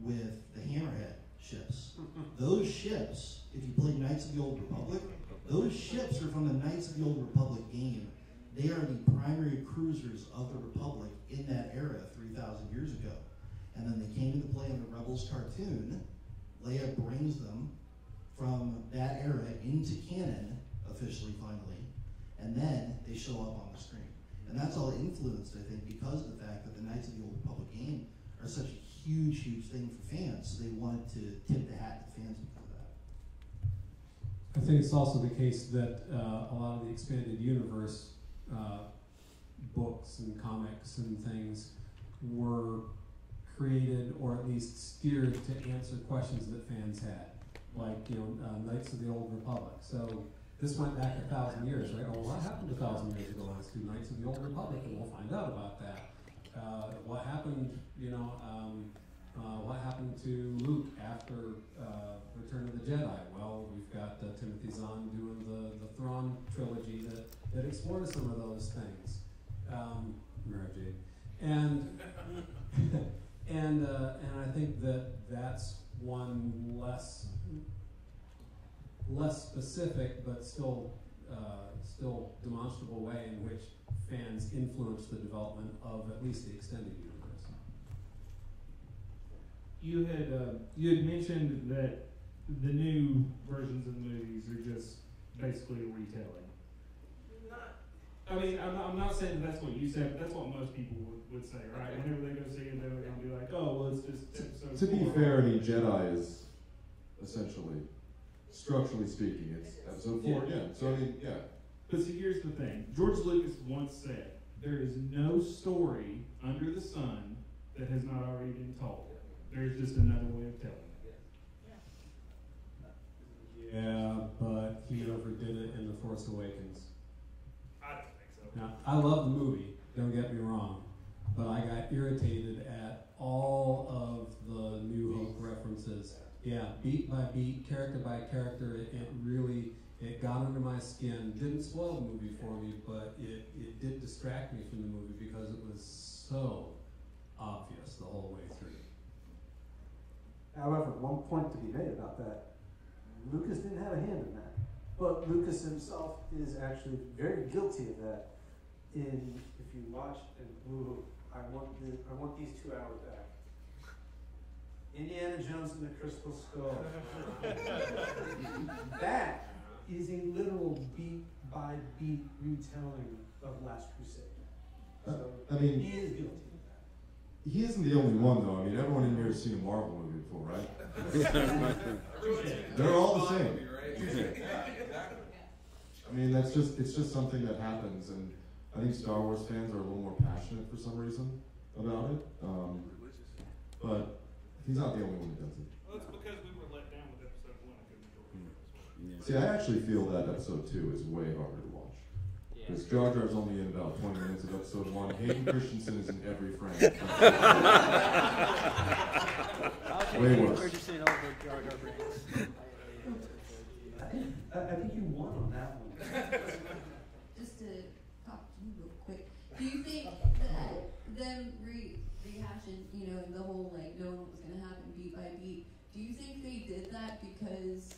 with the Hammerhead ships. Those ships, if you played Knights of the Old Republic, those ships are from the Knights of the Old Republic game. They are the primary cruisers of the Republic in that era 3,000 years ago. And then they came into play in the Rebels cartoon. Leia brings them from that era into canon, officially, finally, and then they show up on the screen. And that's all influenced, I think, because of the fact that the Knights of the Old Republic game are such a huge, huge thing for fans. So they wanted to tip the hat to fans because of that. I think it's also the case that a lot of the expanded universe books and comics and things were created or at least steered to answer questions that fans had, like Knights of the Old Republic. So this went back 1,000 years, right? Oh, what happened 1,000 years ago? Last 2 Knights of the Old Republic, and we'll find out about that. What happened, what happened to Luke after Return of the Jedi? Well, we've got Timothy Zahn doing the Thrawn trilogy that explores some of those things. Mara Jade. And I think that's one less specific but still demonstrable way in which fans influence the development of at least the extended universe. You had mentioned that the new versions of the movies are just basically a retelling. I mean, I'm not saying that's what you said, but that's what most people would say, right? Whenever they go see it, they're going to be like, oh, well, it's just episode To be 4. fair, I mean, Jedi is essentially, structurally speaking, it's episode 4 again. So I mean, yeah. But see, here's the thing. George Lucas once said, there is no story under the sun that has not already been told. There's just another way of telling it. Yeah, but he overdid it in The Force Awakens. I don't think so. Now, I love the movie, don't get me wrong, but I got irritated at all of the New Hope references. Yeah, beat by beat, character by character, it got under my skin. Didn't spoil the movie for me, but it did distract me from the movie because it was so obvious the whole way through. However, one point to be made about that, Lucas didn't have a hand in that. But Lucas himself is actually very guilty of that. If you watch, I want these 2 hours back. Indiana Jones and the Crystal Skull. That is a literal beat-by-beat retelling of Last Crusade. So I mean, he is guilty of that. He isn't the only one, though. I mean, everyone in here has seen a Marvel movie before, right? They're all the same. I mean, it's just something that happens, and I think Star Wars fans are a little more passionate for some reason about it. But he's not the only one who does it. Well, it's because we were let down with episode 1 and couldn't enjoy it. See, I actually feel that episode 2 is way harder to watch. Because Jar Jar's only in about 20 minutes of episode 1. Hayden Christensen is in every frame. Way worse. I think you won on that one. Just to talk to you real quick, do you think that them rehashing, the whole like knowing what was going to happen beat by beat, do you think they did that because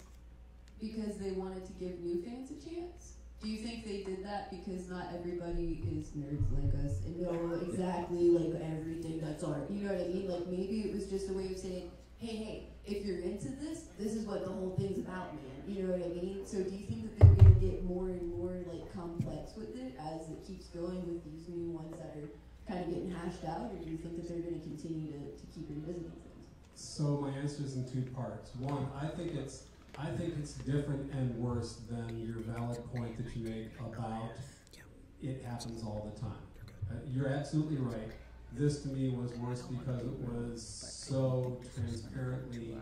they wanted to give new fans a chance? Do you think they did that because not everybody is nerds like us and know exactly like everything that's art? You know what I mean? Like maybe it was just a way of saying, hey, if you're into this is what the whole thing's about, man. You know what I mean? So do you think that they're going to get more and more like complex with it as it keeps going with these new ones that are kind of getting hashed out, or do you think that they're going to continue to keep revisiting things? So my answer is in 2 parts. One, I think it's different and worse than your valid point that you make about it happens all the time. You're absolutely right. This to me was worse because it was so transparently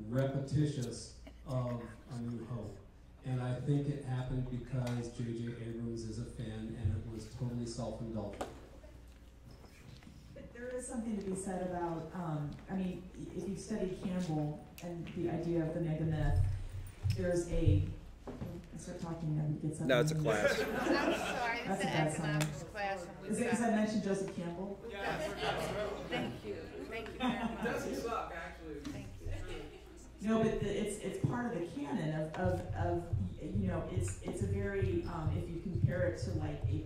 repetitious of A New Hope. And I think it happened because J.J. Abrams is a fan and it was totally self-indulgent. But there is something to be said about, if you study Campbell and the idea of the mega myth, there's I start talking and get something. No, it's a class. I'm sorry, it's an economics class. Is it because I mentioned Joseph Campbell? Yeah. Thank you. Thank you very much. It doesn't suck, actually. Thank you. No, but it's part of the canon of it's a very if you compare it to like a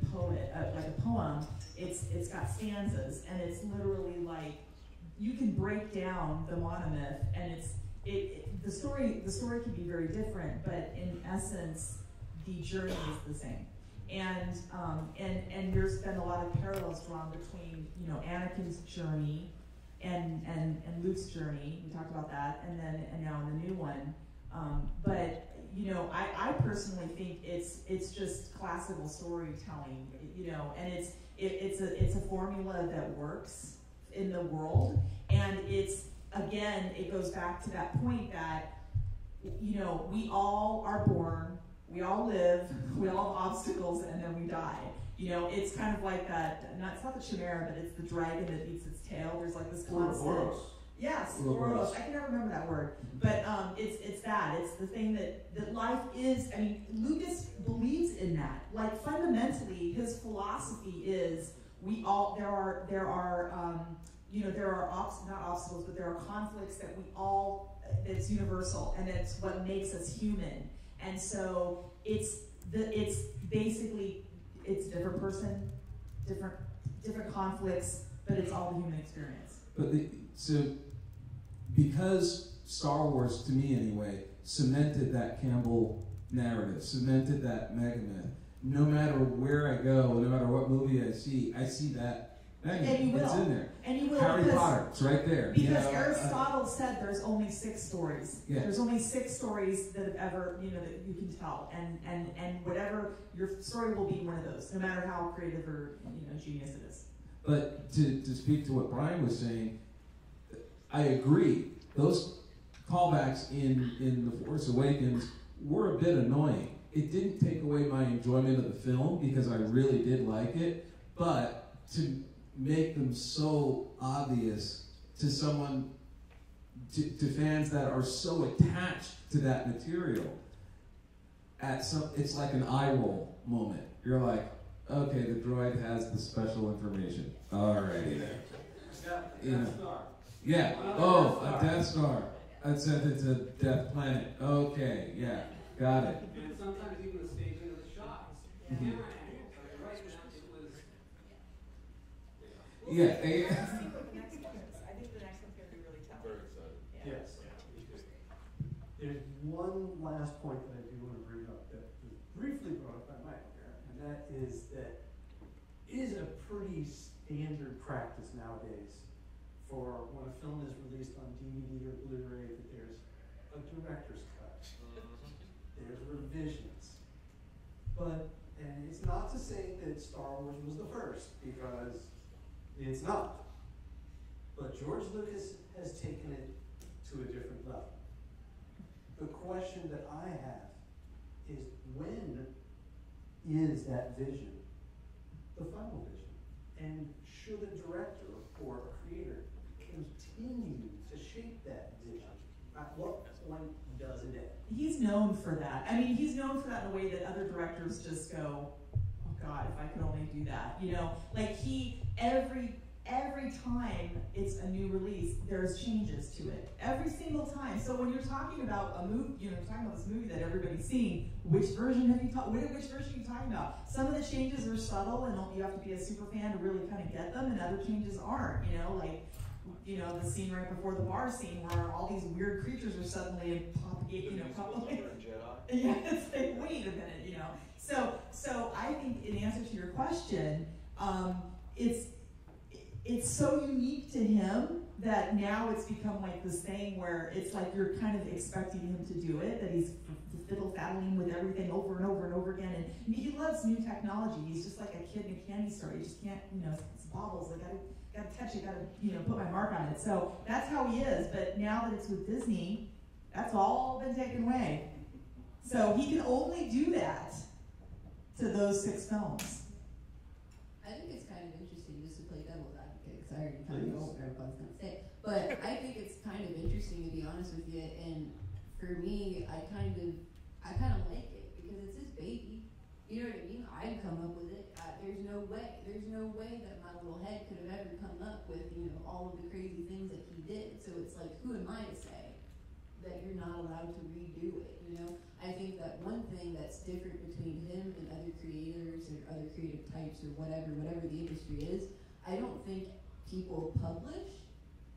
poem, it's got stanzas and it's literally like you can break down the monomyth and the story can be very different, but in essence the journey is the same. And there's been a lot of parallels drawn between Anakin's journey and Luke's journey. We talked about that, and now in the new one. But I personally think it's just classical storytelling. And it's a formula that works in the world, and it goes back to that point that we all are born we all live, we all have obstacles, and then we die. You know, it's kind of like that, it's not the chimera, but it's the dragon that eats its tail. There's like this constant. Ouroboros. Yes, Ouroboros. Ouroboros. I can never remember that word. But it's that. It's the thing that life is. I mean, Lucas believes in that. Like, fundamentally, his philosophy is there are not obstacles, but there are conflicts that it's universal, and it's what makes us human. And so it's basically different person, different conflicts, but it's all the human experience. But so because Star Wars, to me anyway, cemented that Campbell narrative, cemented that megamyth. No matter where I go, no matter what movie I see that megamyth. And you will. It's in there. And you will. Harry Potter, it's right there. Because Aristotle said there's only 6 stories. Yeah. There's only 6 stories that have ever, that you can tell. And whatever, your story will be one of those, no matter how creative or, genius it is. But to speak to what Brian was saying, I agree. Those callbacks in The Force Awakens were a bit annoying. It didn't take away my enjoyment of the film because I really did like it, but to make them so obvious to someone, to fans that are so attached to that material, it's like an eye roll moment. You're like, okay, the droid has the special information. Alrighty then. Yeah. Oh, a Death Star. I sent it to Death Planet. Okay, yeah, got it. And sometimes even the staging of the shots. Mhm. Camera angles. Like right now, it was. Yeah. I think the next one's going to be really tough. Very excited. Yeah. Yes. There's one last point that I do want to bring up that was briefly brought up by Michael here, and that is that it is a pretty standard practice nowadays for when a film is released on DVD or Blu-ray that there's a director's cut. There's revisions. And it's not to say that Star Wars was the first, because it's not. But George Lucas has taken it to a different level. The question that I have is, when is that vision the final vision? And should a director or a creator continue to shape that vision? At what point does it end? He's known for that. I mean, he's known for that in a way that other directors just go, oh God, if I could only do that. Like every time it's a new release, there's changes to it. Every single time. So when you're talking about a movie, talking about this movie that everybody's seen, which version are you talking about? Some of the changes are subtle, and you have to be a super fan to really kind of get them, and other changes aren't. The scene right before the bar scene where all these weird creatures are suddenly popping. Yeah, it's like, wait a minute, So I think in answer to your question, it's so unique to him that now it's become like this thing where it's like you're kind of expecting him to do it, that he's fiddle-faddling with everything over and over and over again. And he loves new technology. He's just like a kid in a candy store. He just can't, it's baubles. I gotta touch it, gotta, put my mark on it. So that's how he is. But now that it's with Disney, that's all been taken away. So he can only do that to those 6 films. I think it's kind of interesting, just to play devil's advocate, because I already kind of know what everyone's going to say. But I think it's kind of interesting, to be honest with you. And for me, I kind of like it because it's his baby. You know what I mean? I'd come up with it. There's no way that my little head could have ever come up with all of the crazy things that he did. So it's like, who am I to say that you're not allowed to redo it? I think that one thing that's different between him and other creators or other creative types or whatever the industry is, I don't think people publish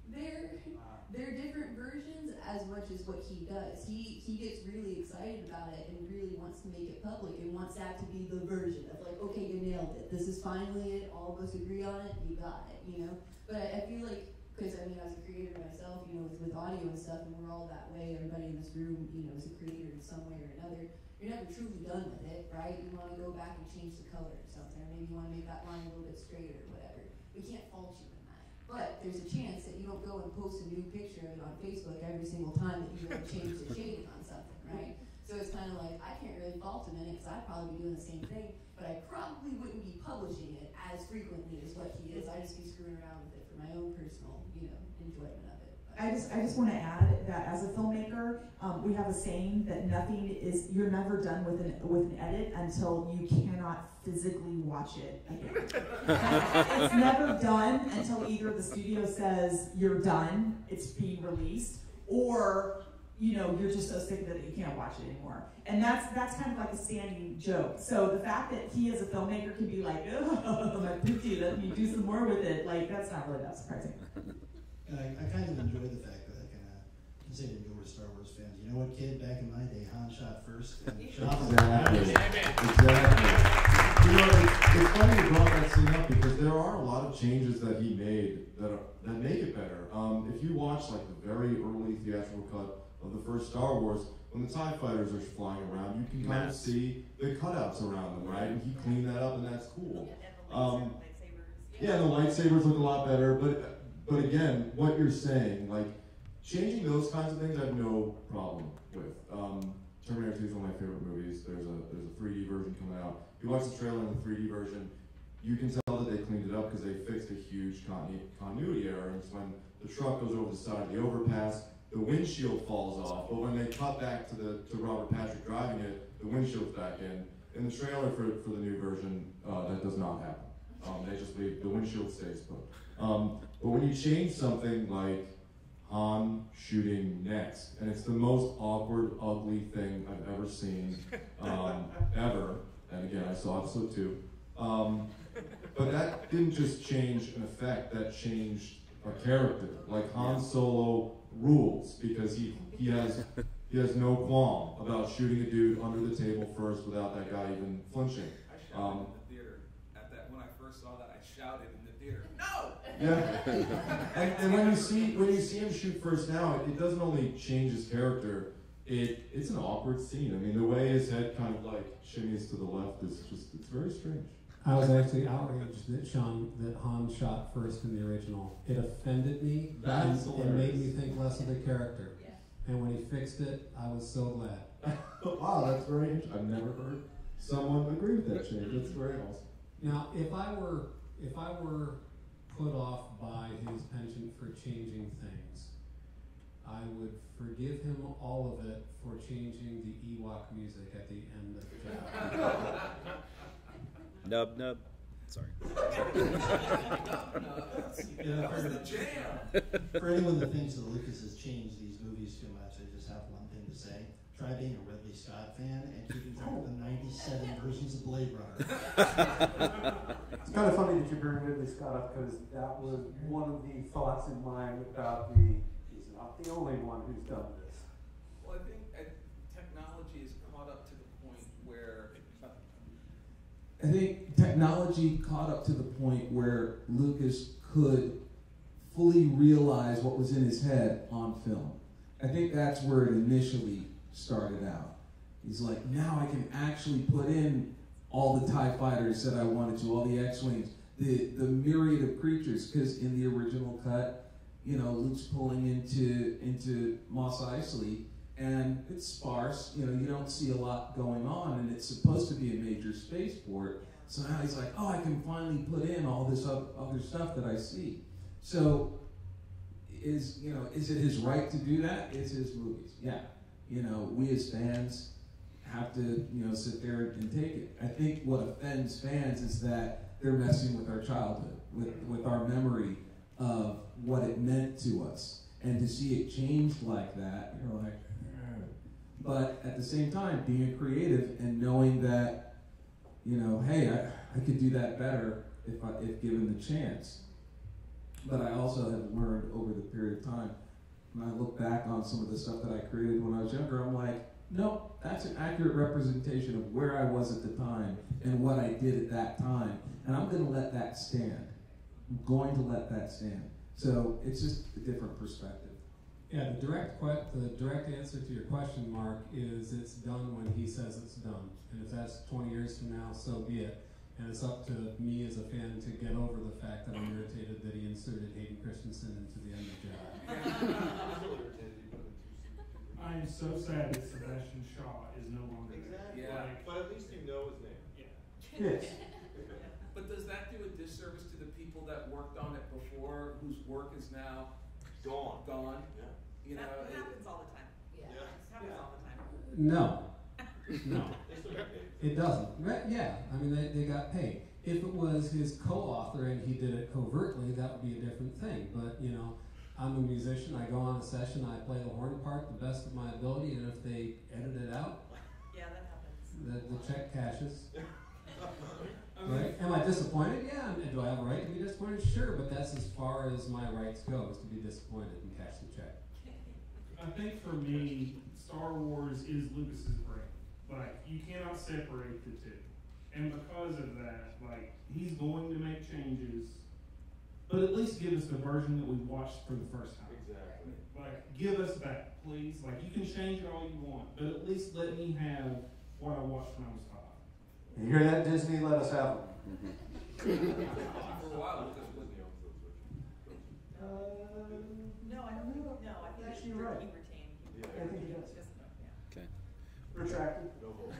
their different versions as much as what he does. He gets really excited about it and really wants to make it public and wants that to be the version of like, okay, you nailed it. This is finally it. All of us agree on it. You got it. But I feel like, because as a creator myself, with audio and stuff, and we're all that way. Everybody in this room, is a creator in some way or another. You're never truly done with it, right? You want to go back and change the color or something, or maybe you want to make that line a little bit straighter or whatever. We can't fault you in that. But there's a chance that you don't go and post a new picture of it on Facebook every single time that you change the shading on something, right? So it's kind of like, I can't really fault him in it because I'd probably be doing the same thing, but I probably wouldn't be publishing it as frequently as what he is. I'd just be screwing around with it for my own personal, enjoyment of it. I just want to add that as a filmmaker, we have a saying that you're never done with an edit until you cannot physically watch it again. It's never done until either the studio says you're done, it's being released, or you're just so sick of it that you can't watch it anymore. And that's kind of like a standing joke. So the fact that he as a filmmaker can be like, oh, my poochie, let me do some more with it, that's not really that surprising. I kind of enjoy the fact that I can say to newer Star Wars fans, you know what, kid, back in my day, Han shot first. And Exactly. It's funny you brought that scene up because there are a lot of changes that he made that make it better. If you watch like the very early theatrical cut of the first Star Wars, when the TIE fighters are flying around, you can kind of see the cutouts around them, right? And he cleaned that up, and that's cool. Yeah, the lightsabers look a lot better, but again, what you're saying, like, changing those kinds of things I have no problem with. Terminator 2 is one of my favorite movies. There's a 3D version coming out. If you watch the trailer in the 3D version, you can tell that they cleaned it up because they fixed a huge continuity error. And it's when the truck goes over the side of the overpass, the windshield falls off, but when they cut back to Robert Patrick driving it, the windshield's back in. In the trailer for the new version, that does not happen. They just leave, the windshield stays put. But when you change something like Han shooting next, and it's the most awkward, ugly thing I've ever seen, ever, and again, I saw episode 2, but that didn't just change an effect, that changed a character. Like, Han Solo rules, because he has no qualm about shooting a dude under the table first without that guy even flinching. I shouted in the theater when I first saw that. I shouted in the theater, no! Yeah, and when you see him shoot first now, it doesn't only change his character. It's an awkward scene. I mean, the way his head kind of like shimmies to the left is it's very strange. I was actually outraged that Han shot first in the original. It offended me. That's and it made me think less of the character. Yeah. And when he fixed it, I was so glad. Wow, that's very interesting. I've never heard someone agree with that change. That's very awesome. Now, if I were put off by his penchant for changing things, I would forgive him all of it for changing the Ewok music at the end of the job. Nub. Sorry. For anyone that thinks that Lucas has changed these movies too much, I just have one thing to say. Try being a Ridley Scott fan and keeping track of the 97 versions of Blade Runner. It's kind of funny that you bring Ridley Scott up because that was one of the thoughts in mind about he's not the only one who's done this. Well, I think technology is caught up to the point where I think technology caught up to the point where Lucas could fully realize what was in his head on film. I think that's where it initially started out. He's like, now I can actually put in all the TIE fighters that I wanted to, all the X-Wings, the myriad of creatures, because in the original cut, Luke's pulling into Mos Eisley, and it's sparse, you don't see a lot going on, and it's supposed to be a major spaceport. So now he's like, oh, I can finally put in all this other stuff that I see. So is it his right to do that? It's his movies. Yeah. We as fans have to, sit there and take it. I think what offends fans is that they're messing with our childhood, with our memory of what it meant to us. And to see it change like that, you're like, but at the same time, being creative and knowing that, hey, I could do that better if given the chance. But I also have learned over the period of time, when I look back on some of the stuff that I created when I was younger, I'm like, nope, that's an accurate representation of where I was at the time and what I did at that time. And I'm going to let that stand. I'm going to let that stand. So it's just a different perspective. Yeah, the direct answer to your question, Mark, is it's done when he says it's done. And if that's 20 years from now, so be it. And it's up to me as a fan to get over the fact that I'm irritated that he inserted Hayden Christensen into the end of Jedi. I'm so sad that Sebastian Shaw is no longer there. Exactly. Yeah. Like, But at least you know his name. yeah. Yes. But does that do a disservice to the people that worked on it before, whose work is now Gone. gone? Yeah. You know, That happens all the time. Yeah. It happens all the time. No. No. They still get paid. It doesn't. Right? Yeah. I mean, they got paid. If it was his co-author and he did it covertly, that would be a different thing. But, you know, I'm a musician. I go on a session. I play the horn part the best of my ability. And if they edit it out, Yeah, that happens. the check cashes. Right? Am I disappointed? Yeah. Do I have a right to be disappointed? Sure. But that's as far as my rights go, is to be disappointed and cash the check. I think for me, Star Wars is Lucas's brain. Like, you cannot separate the two. And because of that, like, he's going to make changes, but at least give us the version that we watched for the first time. Exactly. Like, give us that, please. Like, you can change it all you want, but at least let me have what I watched when I was 5. You hear that, Disney? Let us have them. For a while, Lucas was No, I don't think, no, I think Actually, you're right. he retained. I think he does. Just, yeah. Okay. Retracted. No vote.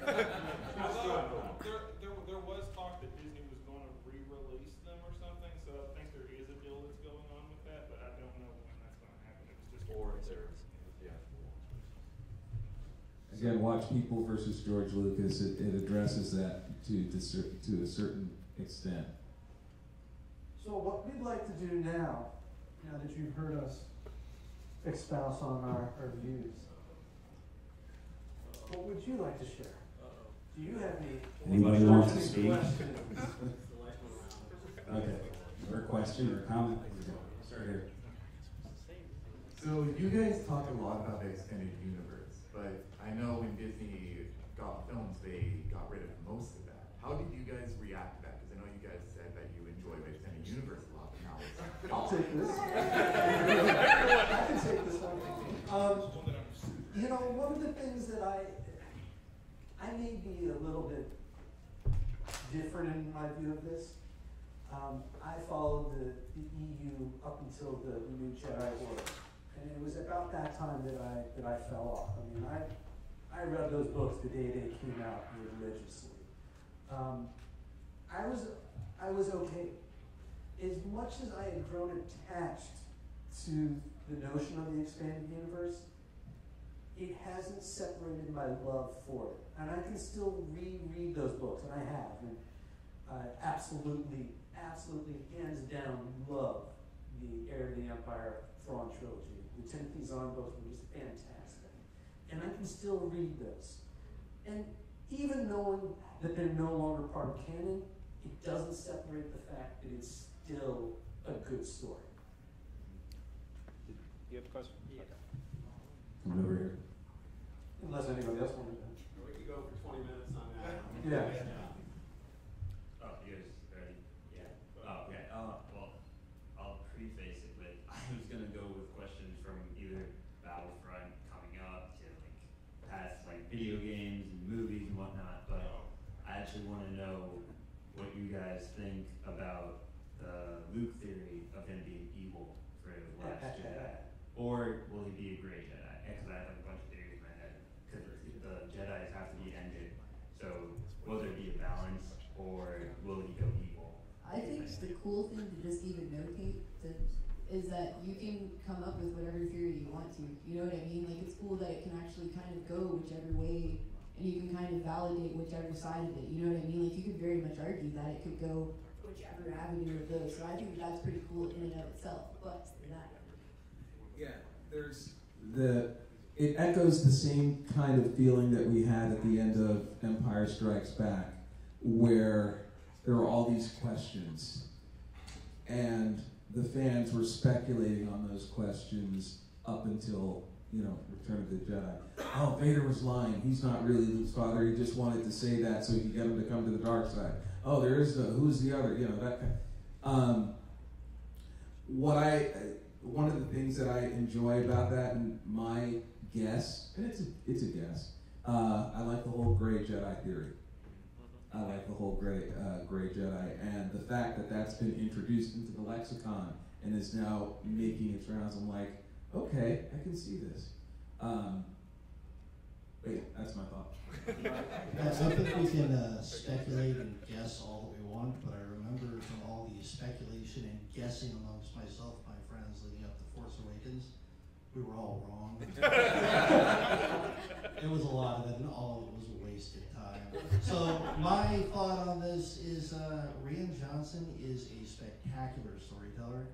There was talk that Disney was going to re-release them or something, so I think there is a deal that's going on with that, but I don't know when that's going to happen. It was just Or if they're theatrical ones. Again, watch People versus George Lucas. It addresses that to a certain extent. So what we'd like to do now that you've heard us espouse on our views, what would you like to share? Do you have any Anybody wants to questions? speak? Okay. Or question or comment? Start here. So you guys talk a lot about the extended universe, but I know when Disney got films, they got rid of most of that. How did you guys react to that? Because I know you guys said that you enjoy the extended universe a lot, but now it's I'll take this. I can take this one. One of the things that I may be a little bit different in my view of this. I followed the EU up until the New Jedi Order, and it was about that time that I fell off. I mean, I read those books the day they came out religiously. I was okay. As much as I had grown attached to the notion of the expanded universe, it hasn't separated my love for it. And I can still reread those books, and I have. And I absolutely, hands down, love the Heir to the Empire Thrawn trilogy. The Timothy Zahn books were just fantastic. And I can still read those. And even knowing that they're no longer part of canon, it doesn't separate the fact that it's still a good story. Do you have a question? Yeah. Come over here. Unless anybody else wanted to. We could go for 20 minutes on that. Yeah. Oh, you guys ready? Yeah. Oh, okay. Well, I'll preface it with I was gonna go with questions from either Battlefront coming up to like past like video games and movies and whatnot, but I actually want to know what you guys think about the Luke theory of him being evil for the Last Jedi, or will he be a Grey Jedi? Because I have like a bunch of theories in my head. Because the Jedi's have to be ended, so will there be a balance, or will he go evil? I think the cool thing to just even notate is that you can come up with whatever theory you want to. You know what I mean? Like, it's cool that it can actually kind of go whichever way, and you can kind of validate whichever side of it. You know what I mean? Like, you could very much argue that it could go whichever avenue it goes. So I think that's pretty cool in and of itself. But that. Yeah, there's. It echoes the same kind of feeling that we had at the end of Empire Strikes Back, where there were all these questions, and the fans were speculating on those questions up until, Return of the Jedi. Oh, Vader was lying. He's not really Luke's father. He just wanted to say that so he could get him to come to the dark side. Oh, there is who's the other? That kind. One of the things that I enjoy about that, and my guess, and it's a guess, I like the whole Grey Jedi theory. I like the whole Grey Jedi, and the fact that that's been introduced into the lexicon and is now making its rounds. I'm like, okay, I can see this. But yeah, that's my thought. I think we can speculate and guess all that we want, but I remember from all the speculation and guessing amongst myself, my friends, leading up to Force Awakens, we were all wrong. It was a lot of it, and all of it was wasted time. So my thought on this is Rian Johnson is a spectacular storyteller,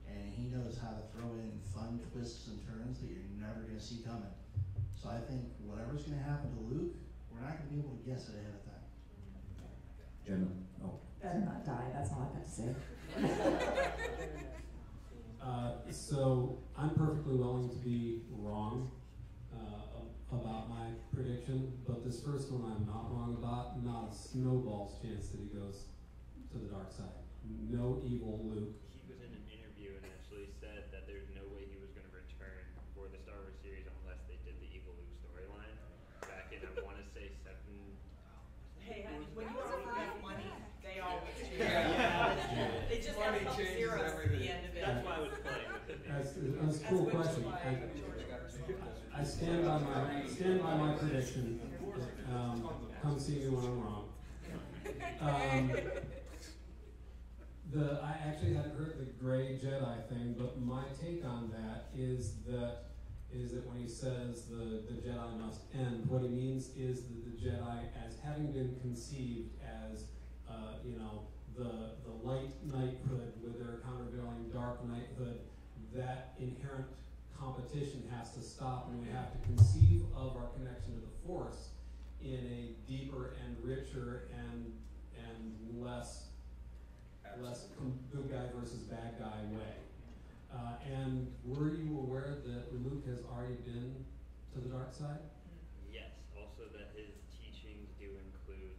and he knows how to throw in fun twists and turns that you're never going to see coming. So I think whatever's going to happen to Luke, we're not going to be able to guess it ahead of time. Jenna? Oh. Better not die, that's all I've got to say. So I'm perfectly willing to be wrong about my prediction, but this first one I'm not wrong about. Not a snowball's chance that he goes to the dark side. No evil Luke. He was in an interview and actually said that there's no way he was going to return for the Star Wars series unless they did the evil Luke storyline back in, I want to say, Hey, honey, when you already got money, they always do. Yeah. They just Money have changes zeros at everything. the end of it. That's why I was playing with it. That's a cool question. I stand by my prediction. Come see me when I'm wrong. I actually hadn't heard the gray Jedi thing, but my take on that is that when he says the Jedi must end, what he means is that the Jedi, as having been conceived as the light knighthood with their countervailing dark knighthood, that inherent competition has to stop, and we have to conceive of our connection to the Force in a deeper and richer and less good guy versus bad guy way. And were you aware that Luke has already been to the dark side? Yes, also that his teachings do include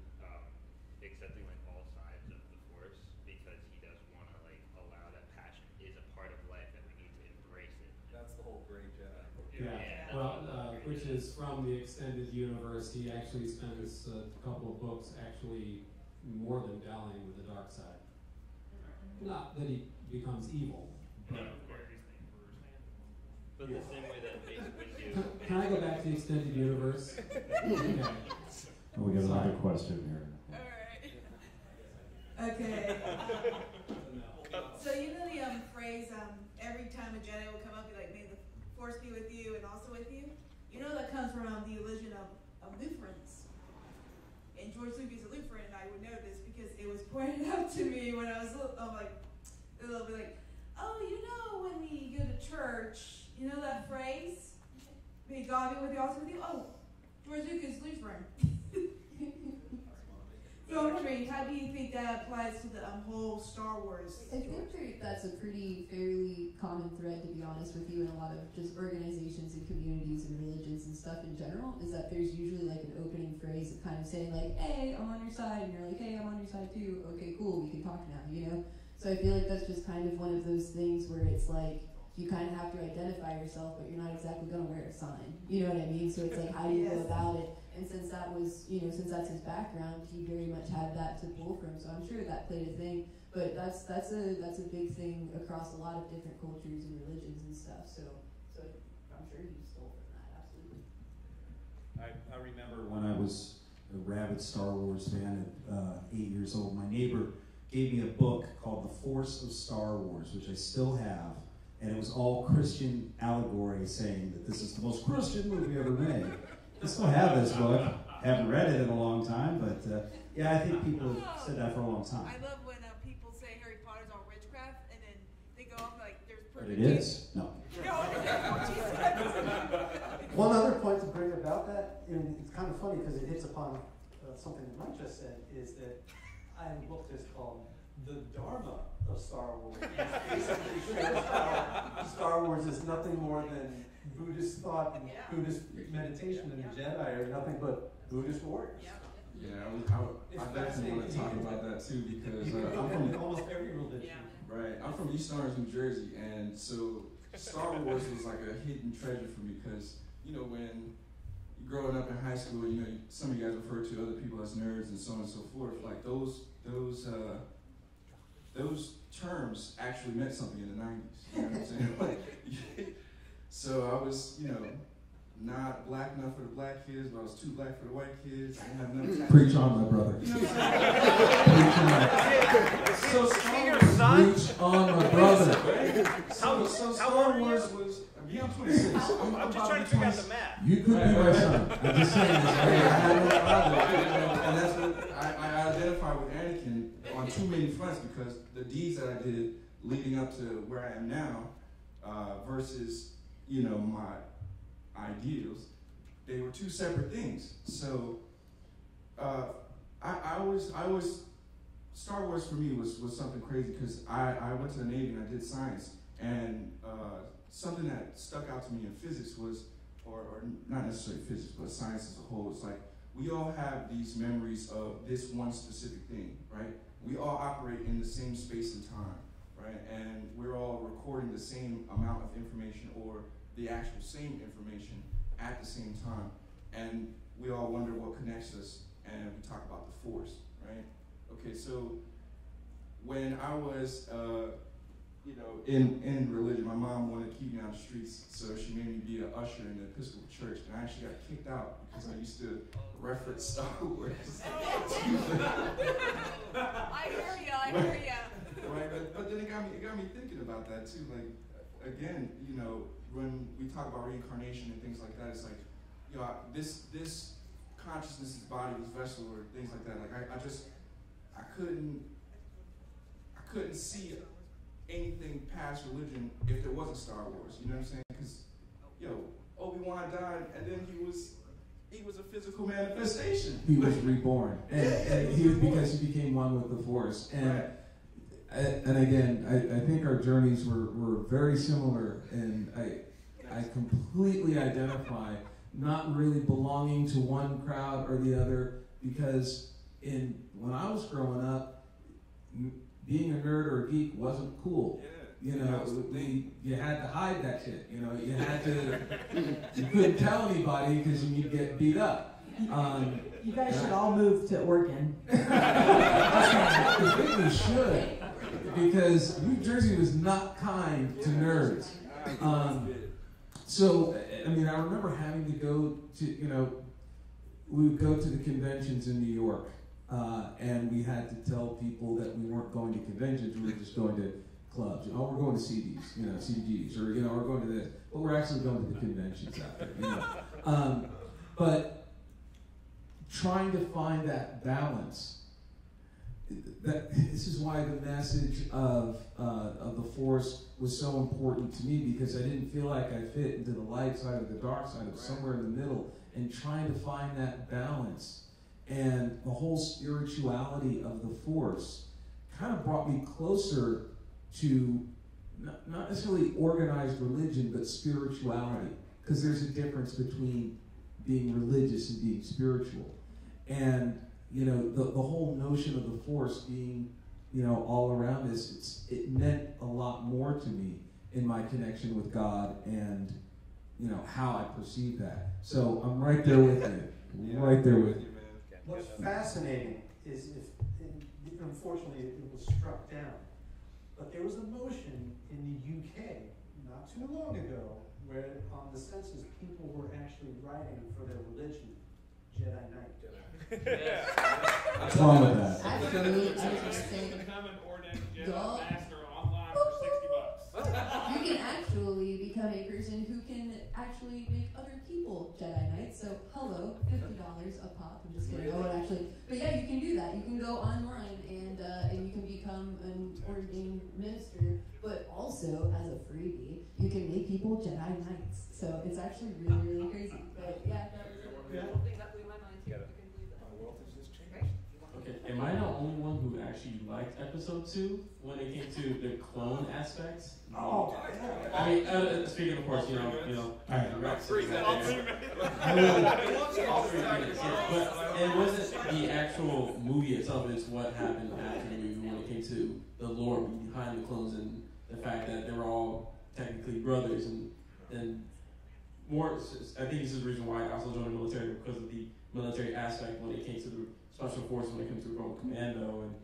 accepting like all sides of the Force, because he does want to like allow that passion is a part of life that we need to embrace it. That's the whole Grey Jedi. Yeah. Well, which is from the extended universe. He actually spends a couple of books actually more than dallying with the dark side. Not that he becomes evil, but. But the same way that Mace Windu. Can I go back to the extended universe? Okay. Oh, we got another question here. Okay. So you know the phrase, every time a Jedi will come up, be like, may the Force be with you and also with you? You know that comes from the illusion of Lutherans. And George Lucas is a Lutheran, and I would know this because it was pointed out to me when I was they'll be like, oh, you know when we go to church, you know that phrase? May God be with you, also with you? Oh, George Lucas is Lutheran. So I'm wondering, how do you think that applies to the whole Star Wars I story? think that's a fairly common thread, to be honest with you, in a lot of just organizations and communities and religions and stuff in general, is that there's usually like an opening phrase of kind of saying like, hey, I'm on your side, and you're like, hey, I'm on your side too, okay, cool, we can talk now, you know? So I feel like that's just kind of one of those things where it's like, you kind of have to identify yourself, but you're not exactly going to wear a sign. You know what I mean? So it's like, how do you go about it? And since that was, since that's his background, he very much had that to pull from. So I'm sure that played a thing. But that's a big thing across a lot of different cultures and religions and stuff. So I'm sure he stole from that, absolutely. I remember when I was a rabid Star Wars fan at 8 years old, my neighbor gave me a book called The Force of Star Wars, which I still have. And it was all Christian allegory saying that this is the most Christian movie ever made. I still have this book. Haven't read it in a long time, but yeah, I think people have said that for a long time. I love when people say Harry Potter's all witchcraft, and then they go off like there's But it is. No. One other point to bring about that, and it's kind of funny because it hits upon something that Mike just said, is that I have a book that's called The Dharma of Star Wars. Basically shows how Star Wars is nothing more than Buddhist thought and Buddhist meditation, and the Jedi are nothing but Buddhist warriors. Yeah, I definitely want to talk about that too, because I'm from almost every religion. Right, I'm from East Orange, New Jersey, and so Star Wars was like a hidden treasure for me, because when you're growing up in high school, some of you guys refer to other people as nerds and so on and so forth. Like those terms actually meant something in the 90s. You know what I'm saying? So I was, not black enough for the black kids, but I was too black for the white kids. I didn't have enough tattoos. Preach on, my brother. You know what I'm saying? So Preach on, my brother. So Star Wars was. I'm 26. I'm just trying to figure out the math. You could be my son. I'm just saying this. I have no problem. And that's what I identify with Anakin on too many fronts, because the deeds that I did leading up to where I am now versus, you know, my ideals, they were two separate things. So I was Star Wars for me was something crazy, because I went to the Navy and I did science, and something that stuck out to me in physics was, or not necessarily physics, but science as a whole, it's like we all have these memories of this one specific thing, right? We all operate in the same space and time, right? And we're all recording the same amount of information, or the actual same information at the same time. And we all wonder what connects us, and we talk about the Force, right? Okay, so when I was, you know, in religion, my mom wanted to keep me on the streets, so she made me be an usher in the Episcopal Church, and I actually got kicked out because I used to reference Star Wars. I hear ya. Right, but then it got me thinking about that too. Like, again, you know, when we talk about reincarnation and things like that, it's like, you know, this consciousness is body, this vessel, or things like that. Like, I couldn't see anything past religion if there wasn't Star Wars. You know what I'm saying? Because, yo, Obi-Wan died, and then he was a physical manifestation. He was reborn, and he was, because he became one with the Force. And and again, I think our journeys were very similar, and I completely identify not really belonging to one crowd or the other, because when I was growing up, being a nerd or a geek wasn't cool. You know, you had to hide that shit. You know, you couldn't tell anybody because you'd get beat up. You guys should all move to Oregon. You really should, because New Jersey was not kind to nerds. So, I mean, I remember having to go to, you know, we would go to the conventions in New York, and we had to tell people that we weren't going to conventions, we were just going to clubs. You know, we're going to CDs, you know, CDGs, or, you know, we're going to this, but we're actually going to the conventions out there, you know. But trying to find that balance, this is why the message of the Force was so important to me, because I didn't feel like I fit into the light side or the dark side, of somewhere in the middle, and trying to find that balance. And the whole spirituality of the Force kind of brought me closer to not necessarily organized religion, but spirituality, because there's a difference between being religious and being spiritual. And, you know, the whole notion of the Force being, you know, all around us, it meant a lot more to me in my connection with God and, you know, how I perceive that. So I'm right there with you. Right there with you. What's fascinating is unfortunately it was struck down, but there was a motion in the UK not too long ago where on the census people were actually writing for their religion, Jedi Knight. What's wrong with that? Actually, I was saying, Become an ordained Jedi Go. Master online for $60. You can actually become a person who can actually make other people Jedi Knights. So, hello, $50 a pop. I'm just kidding. I would actually, but yeah, you can do that. You can go online and you can become an ordained minister. But also, as a freebie, you can make people Jedi Knights. So it's actually really, really crazy. But yeah, that was a cool thing that blew my mind too. I couldn't believe that. My world has just changed. Okay, am I the only one who actually liked episode 2 when it came to the clone aspects? Oh, I mean, speaking of course, you know. All right, All 3 minutes. All 3 minutes. But it wasn't the actual movie itself; it's what happened after the movie when it came to the lore behind the clones and the fact that they were all technically brothers, and more. I think this is the reason why I also joined the military, because of the military aspect when it came to the Special Force, when it came to Rogue Commando, and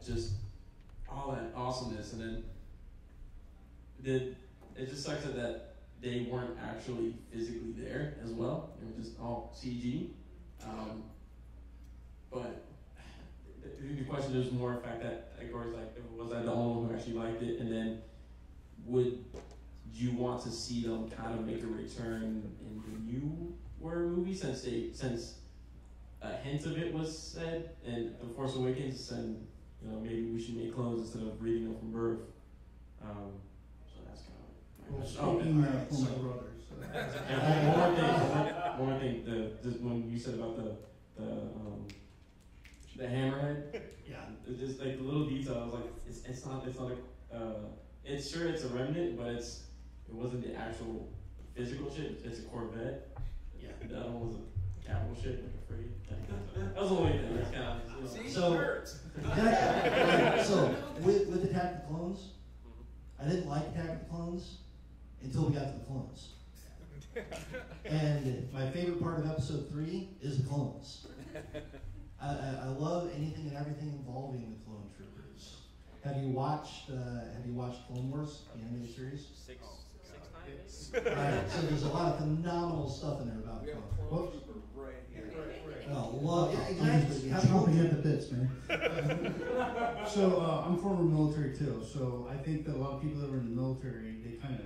just all that awesomeness. And then it just sucks that they weren't actually physically there as well. They were just all CG. But the question is more the fact that, of course, like, was I the only one who actually liked it? And then would you want to see them kind of make a return in the newer movie, since a hint of it was said, and The Force Awakens said, maybe we should make clones instead of reading them from birth. So that's kind of Well, my speaking question. for my brothers. And one more thing, just when you said about the hammerhead, Yeah. it's just like the little detail. I was like, it's not it's sure it's a remnant, but it wasn't the actual physical ship. It's a Corvette. Yeah. The other one was a capital ship, like a frigate. That was the only thing. That's kind of Exactly. So with Attack of the Clones, I didn't like Attack of the Clones until we got to the clones. And my favorite part of episode 3 is the clones. I love anything and everything involving the clone troopers. Have you watched Clone Wars, the animated series? Six times. Right. So there's a lot of phenomenal stuff in there about We have clones. a clone trooper right here. Oh, love I'm exactly. just Have chomping fun. at the bits, man. So I'm former military too. So I think that a lot of people that are in the military, they kind of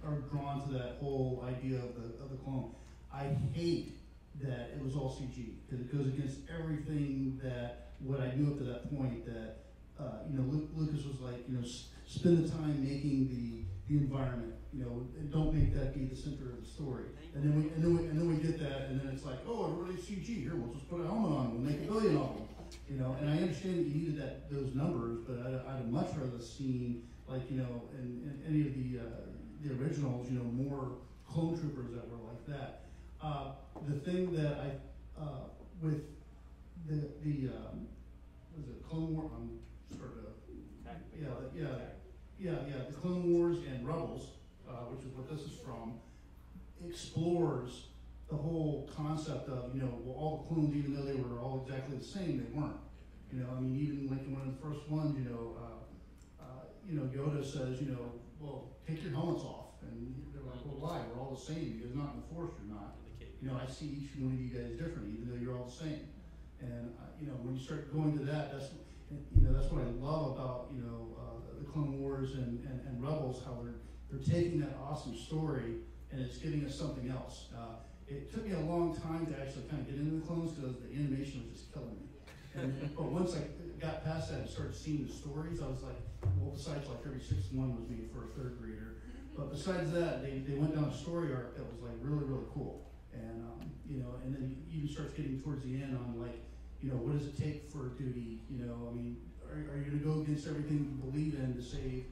are drawn to that whole idea of the clone. I hate that it was all CG because it goes against everything that what I knew up to that point. That Lucas was like, spend the time making the environment. And don't make that be the center of the story. And then we get that, and then it's like, oh, everybody's CG here. We'll just put a helmet on. We'll make $1 billion of them. And I understand that you needed those numbers, but I'd have much rather seen, like, in any of the originals, more clone troopers that were like that. The thing that with the was it Clone War? I'm sort of the Clone Wars and Rebels, which is what this is from, explores the whole concept of all the clones, even though they were all exactly the same, they weren't. Even like in one of the first ones, Yoda says, well, take your helmets off, and they're like, well, why? We're all the same. Because not in the Force, you're not. I see each one of you guys differently, even though you're all the same. And when you start going to that, that's what I love about the Clone Wars and Rebels, how they're taking that awesome story and it's giving us something else. It took me a long time to actually kind of get into the clones because the animation was just killing me. But once I got past that and started seeing the stories, I was like, well, besides like every sixth one was made for a third grader. But besides that, they went down a story arc that was like really, really cool. And and then it even starts getting towards the end on like, what does it take for duty? Are you going to go against everything you believe in to save,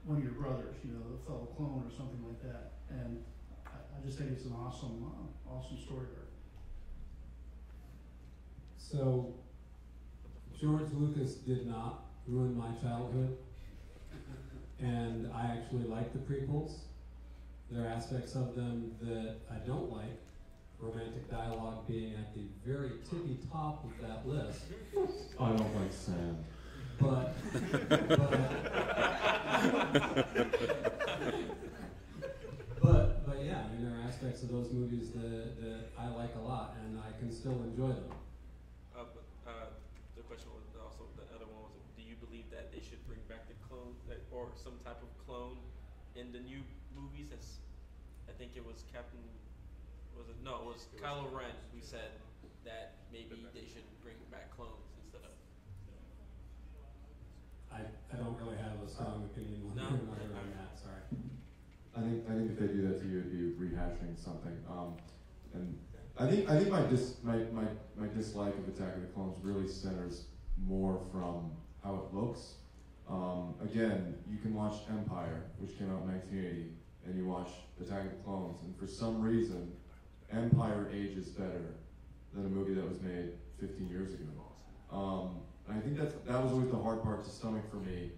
one of your brothers, a fellow clone or something like that? And I just think it's an awesome story arc. So, George Lucas did not ruin my childhood, and I actually like the prequels. There are aspects of them that I don't like, romantic dialogue being at the very tippy top of that list. I don't like sand. But yeah, there are aspects of those movies that I like a lot, and I can still enjoy them. The question was also, the other one was, do you believe that they should bring back the clone, or some type of clone in the new movies? As I think it was Kylo Ren who said that maybe they should bring back clones instead of. I don't really have a strong opinion one way or another on that. Sorry. I think if they do that to you, it'd be rehashing something. And I think my dislike of Attack of the Clones really centers more from how it looks. Again, you can watch Empire, which came out in 1980, and you watch Attack of the Clones, and for some reason, Empire ages better than a movie that was made 15 years ago. And I think that was always the hard part to stomach for me.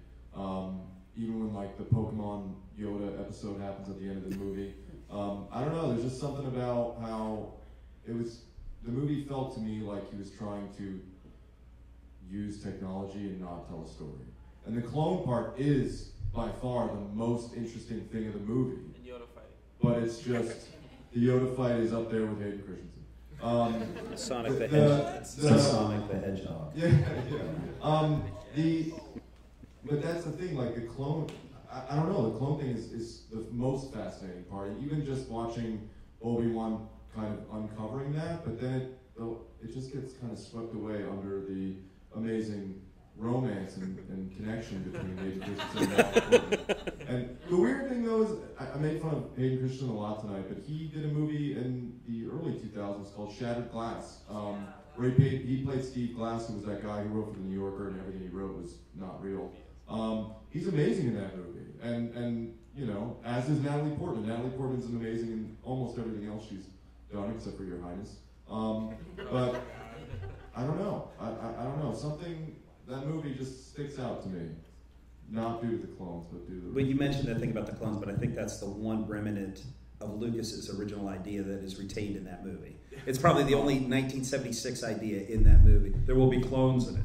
Even when like the Pokemon Yoda episode happens at the end of the movie, I don't know. There's just something about how the movie felt to me like he was trying to use technology and not tell a story. And the clone part is by far the most interesting thing of the movie. And Yoda It's just the Yoda fight is up there with Hayden Christensen. Sonic the Hedgehog. Sonic the Hedgehog. Yeah. But that's the thing. Like the clone, I don't know. The clone thing is the most fascinating part. Even just watching Obi-Wan kind of uncovering that, but then it just gets kind of swept away under the amazing romance and connection between Hayden Christensen and Natalie Portman. And the weird thing though is, I made fun of Hayden Christensen a lot tonight, but he did a movie in the early 2000s called Shattered Glass, where he played Steve Glass, who was that guy who wrote for the New Yorker, and everything he wrote was not real. He's amazing in that movie, and you know, as is Natalie Portman. Natalie Portman's amazing in almost everything else she's done, except for Your Highness. But I don't know. I don't know. Something, that movie just sticks out to me. Not due to the clones, but due to the... Well, you mentioned that thing about the clones, but I think that's the one remnant of Lucas's original idea that is retained in that movie. It's probably the only 1976 idea in that movie. There will be clones in it,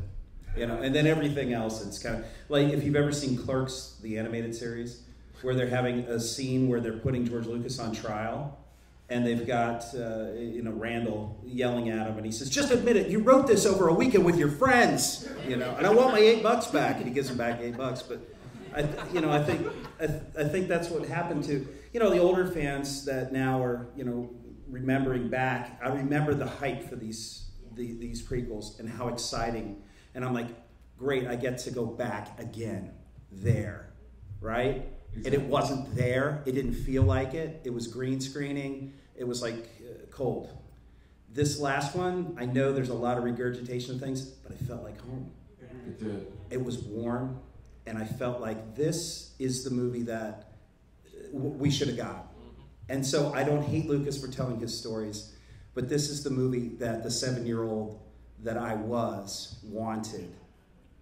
you know. And then everything else, it's kind of like if you've ever seen Clerks, the animated series, where they're having a scene where they're putting George Lucas on trial. And they've got, you know, Randall yelling at him, and he says, "Just admit it, you wrote this over a weekend with your friends, you know, and I want my $8 back." And he gives him back $8. But, I think that's what happened to, you know, the older fans that now are, you know, remembering back. I remember the hype for these prequels and how exciting. And I'm like, great, I get to go back again there, right? And it wasn't there. It didn't feel like it. It was green screening. It was like cold. This last one, I know there's a lot of regurgitation of things, but I felt like home. It did. It was warm, and I felt like this is the movie that we should have got. And so I don't hate Lucas for telling his stories, but this is the movie that the 7-year-old that I was wanted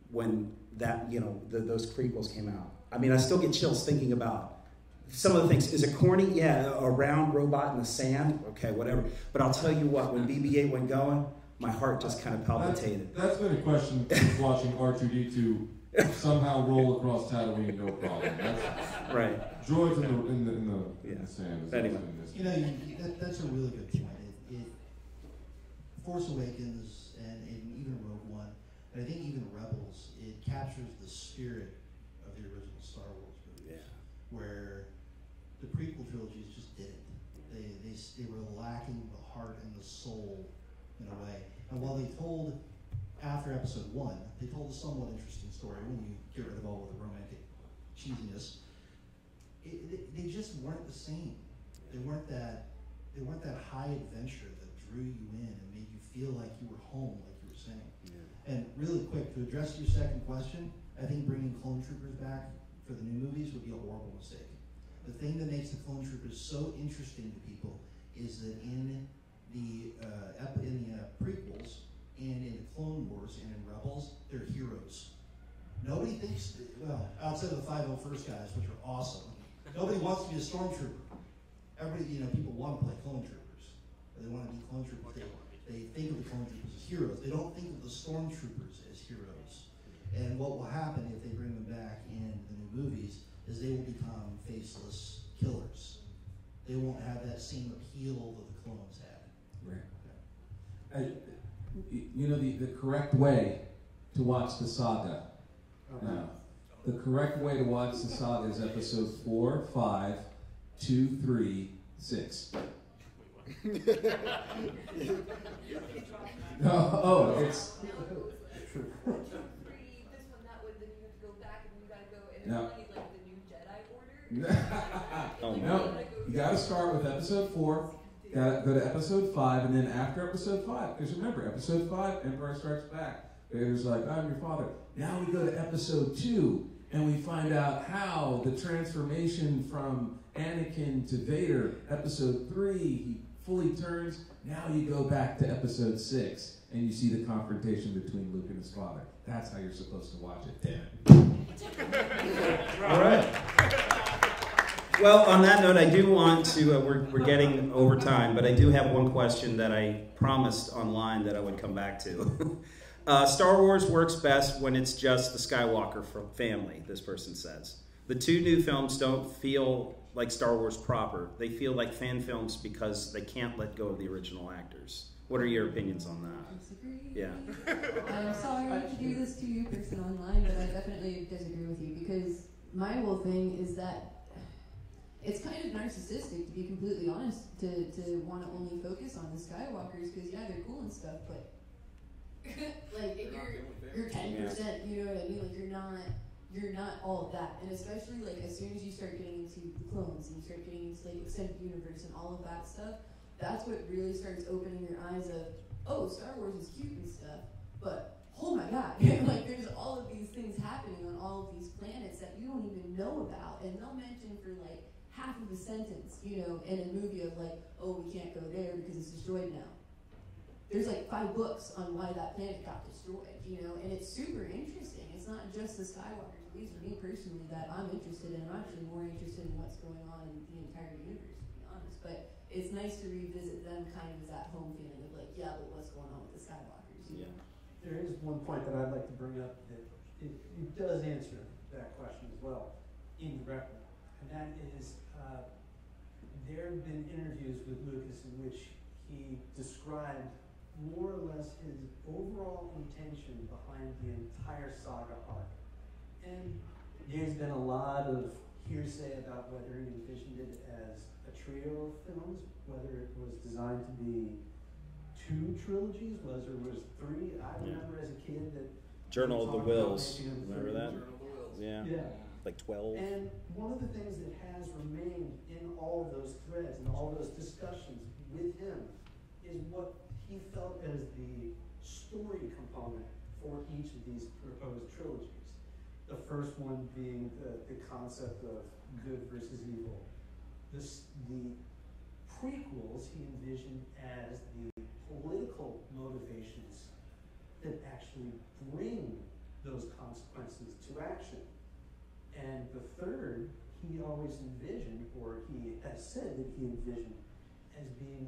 when that, you know, those prequels came out. I mean, I still get chills thinking about some of the things. Is it corny? Yeah, a round robot in the sand? Okay, whatever. But I'll tell you what, when BB-8 went going, my heart just kind of palpitated. That's been a question since watching R2-D2 somehow roll across Tatooine, no problem. That's, right. Droids in the sand. Anyway. You know, that's a really good point. Force Awakens and even Rogue One, and I think even Rebels, it captures the spirit of the original Star Wars movies, where the prequel trilogies just didn't. They were lacking the heart and the soul in a way. And while they told, after Episode 1, they told a somewhat interesting story when you get rid of all of the romantic cheesiness, they just weren't the same. They weren't that high adventure that drew you in and made you feel like you were home, like you were saying. Yeah. And really quick, to address your second question, I think bringing clone troopers back for the new movies would be a horrible mistake. The thing that makes the clone troopers so interesting to people is that in the prequels and in the Clone Wars and in Rebels, they're heroes. Nobody thinks, well, outside of the 501st guys, which are awesome, nobody wants to be a stormtrooper. Everybody, you know, people want to play clone troopers. They want to be clone troopers. They think of the clone troopers as heroes. They don't think of the stormtroopers as heroes. And what will happen if they bring them back in the new movies is they will become faceless killers. They won't have that same appeal that the clones had. Right. You know, the correct way to watch the saga. The correct way to watch the saga is episode 4, 5, 2, 3, 6. No, it's... No. No, you gotta start with episode 4, gotta go to episode 5, and then after episode 5, because remember, episode 5, Empire Strikes Back. Vader's like, I'm your father. Now we go to episode 2, and we find out how the transformation from Anakin to Vader. Episode 3, he fully turns. Now you go back to episode 6, and you see the confrontation between Luke and his father. That's how you're supposed to watch it, damn it. All right. Well, on that note, I do want to, we're getting over time, but I do have one question that I promised online that I would come back to. Star Wars works best when it's just the Skywalker family, this person says. The two new films don't feel like Star Wars proper. They feel like fan films because they can't let go of the original actors. What are your opinions on that? Disagree. Yeah. I'm sorry to do this to you, person online, but I definitely disagree with you because my whole thing is that it's kind of narcissistic, to be completely honest, to want to only focus on the Skywalkers because yeah, they're cool and stuff, but like if you're 10%, you know what I mean? Like you're not all of that, and especially like as soon as you start getting into the clones and you start getting into like extended universe and all of that stuff, that's what really starts opening your eyes of, oh, Star Wars is cute and stuff, but oh my god, like there's all of these things happening on all of these planets that you don't even know about, and they'll mention for like half of a sentence, you know, in a movie of like, oh, we can't go there because it's destroyed now. There's like 5 books on why that planet got destroyed, you know, and it's super interesting. It's not just the Skywalkers. These are me personally that I'm interested in. I'm actually more interested in what's going on in the entire universe, to be honest. But it's nice to revisit them kind of as that home feeling of like, yeah, but what's going on with the Skywalkers? You know? There is one point that I'd like to bring up that it does answer that question as well, indirectly, and that is there have been interviews with Lucas in which he described more or less his overall intention behind the entire saga arc. And there's been a lot of hearsay about whether he envisioned it as a trio of films, whether it was designed to be 2 trilogies, whether it was 3. I remember as a kid that Journal of the Wills. Remember that? Journal of the Wills. Yeah. Like 12. And one of the things that has remained in all those threads and all those discussions with him is what he felt as the story component for each of these proposed trilogies. The first one being the concept of good versus evil. The prequels he envisioned as the political motivations that actually bring those consequences to action. And the third, he always envisioned, or he has said that he envisioned, as being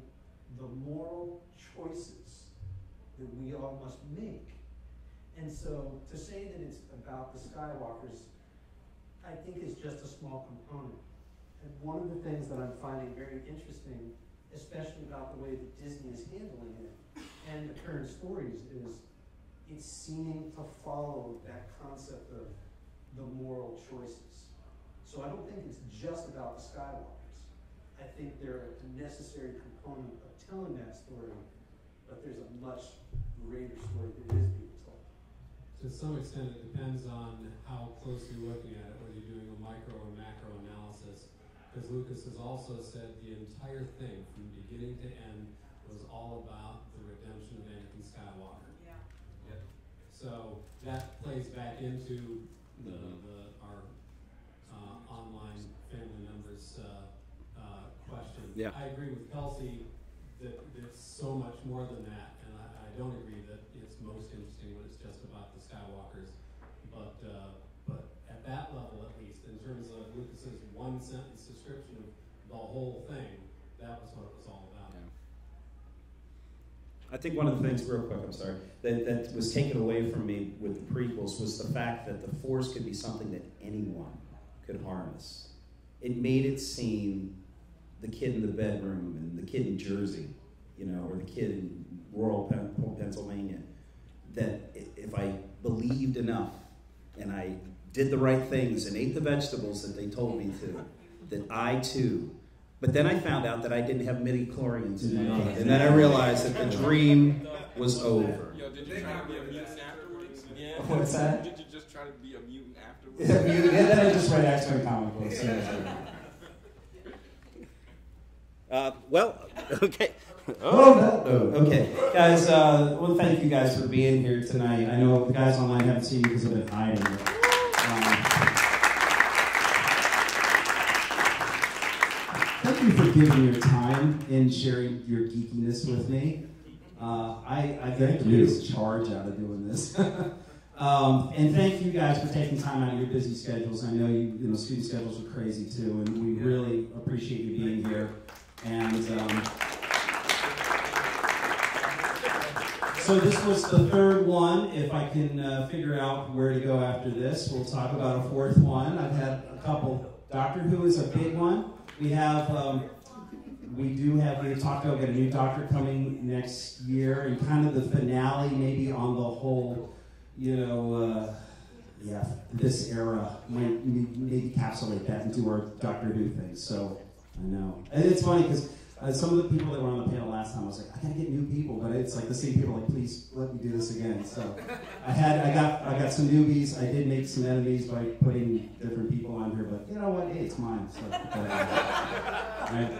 the moral choices that we all must make. And so to say that it's about the Skywalkers, I think is just a small component. And one of the things that I'm finding very interesting, especially about the way that Disney is handling it and the current stories, is it's seeming to follow that concept of the moral choices. So I don't think it's just about the Skywalkers. I think they're a necessary component of telling that story, but there's a much greater story that is being told. To some extent, it depends on how close you're looking at it, whether you're doing a micro or macro analysis. Because Lucas has also said the entire thing, from beginning to end, was all about the redemption of Anakin Skywalker. Yeah. Yep. So that plays back into our online family members question. Yeah. I agree with Kelsey that it's so much more than that, and I don't agree that it's most interesting when it's just about the Skywalkers. But at that level, at least, in terms of Lucas's one-sentence description of the whole thing, that was what it was all about. Yeah. I think one of the things, real quick, I'm sorry, that was taken away from me with the prequels was the fact that the Force could be something that anyone could harness. It made it seem the kid in the bedroom and the kid in Jersey, you know, or the kid in rural Pennsylvania, that if I believed enough and I did the right things and ate the vegetables that they told me to, that I too. But then I found out that I didn't have midichlorians in my blood, and then I realized that the dream was over. Yo, did you try to be a mutant afterwards? Yeah. What's that? Did you just try to be a mutant afterwards? Yeah, then I just read X-Men comic books. Well, okay. Oh, no. Okay. Guys, well, thank you guys for being here tonight. I know the guys online haven't seen you because I've been hiding. Thank you for giving your time and sharing your geekiness with me. I get the biggest charge out of doing this. And thank you guys for taking time out of your busy schedules. I know you know student schedules are crazy too, and we really appreciate you being here. And So this was the third one. If I can figure out where to go after this, we'll talk about a fourth one. I've had a couple. Doctor Who is a big one. We have, we talked about get a new Doctor coming next year, and kind of the finale maybe on the whole, this era might maybe encapsulate that into our Doctor Who thing. So I know, and it's funny because some of the people that were on the panel last time, I was like, I gotta get new people, but it's like the same people. Like, please let me do this again. So I got some newbies. I did make some enemies by putting different people on here, but you know what? Hey, it's mine. So right?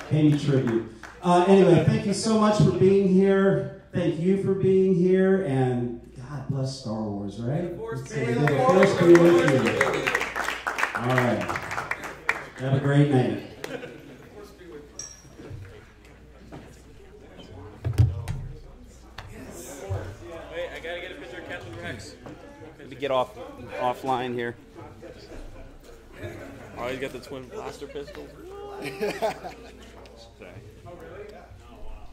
Pay me tribute. Anyway, thank you so much for being here. Thank you for being here, and God bless Star Wars, right? Force be with you. All right. Have a great night. Wait, I gotta get a picture of Captain Rex. Let me get offline here. Oh, he's got the twin blaster pistols. Sorry. Oh, really? Oh, wow.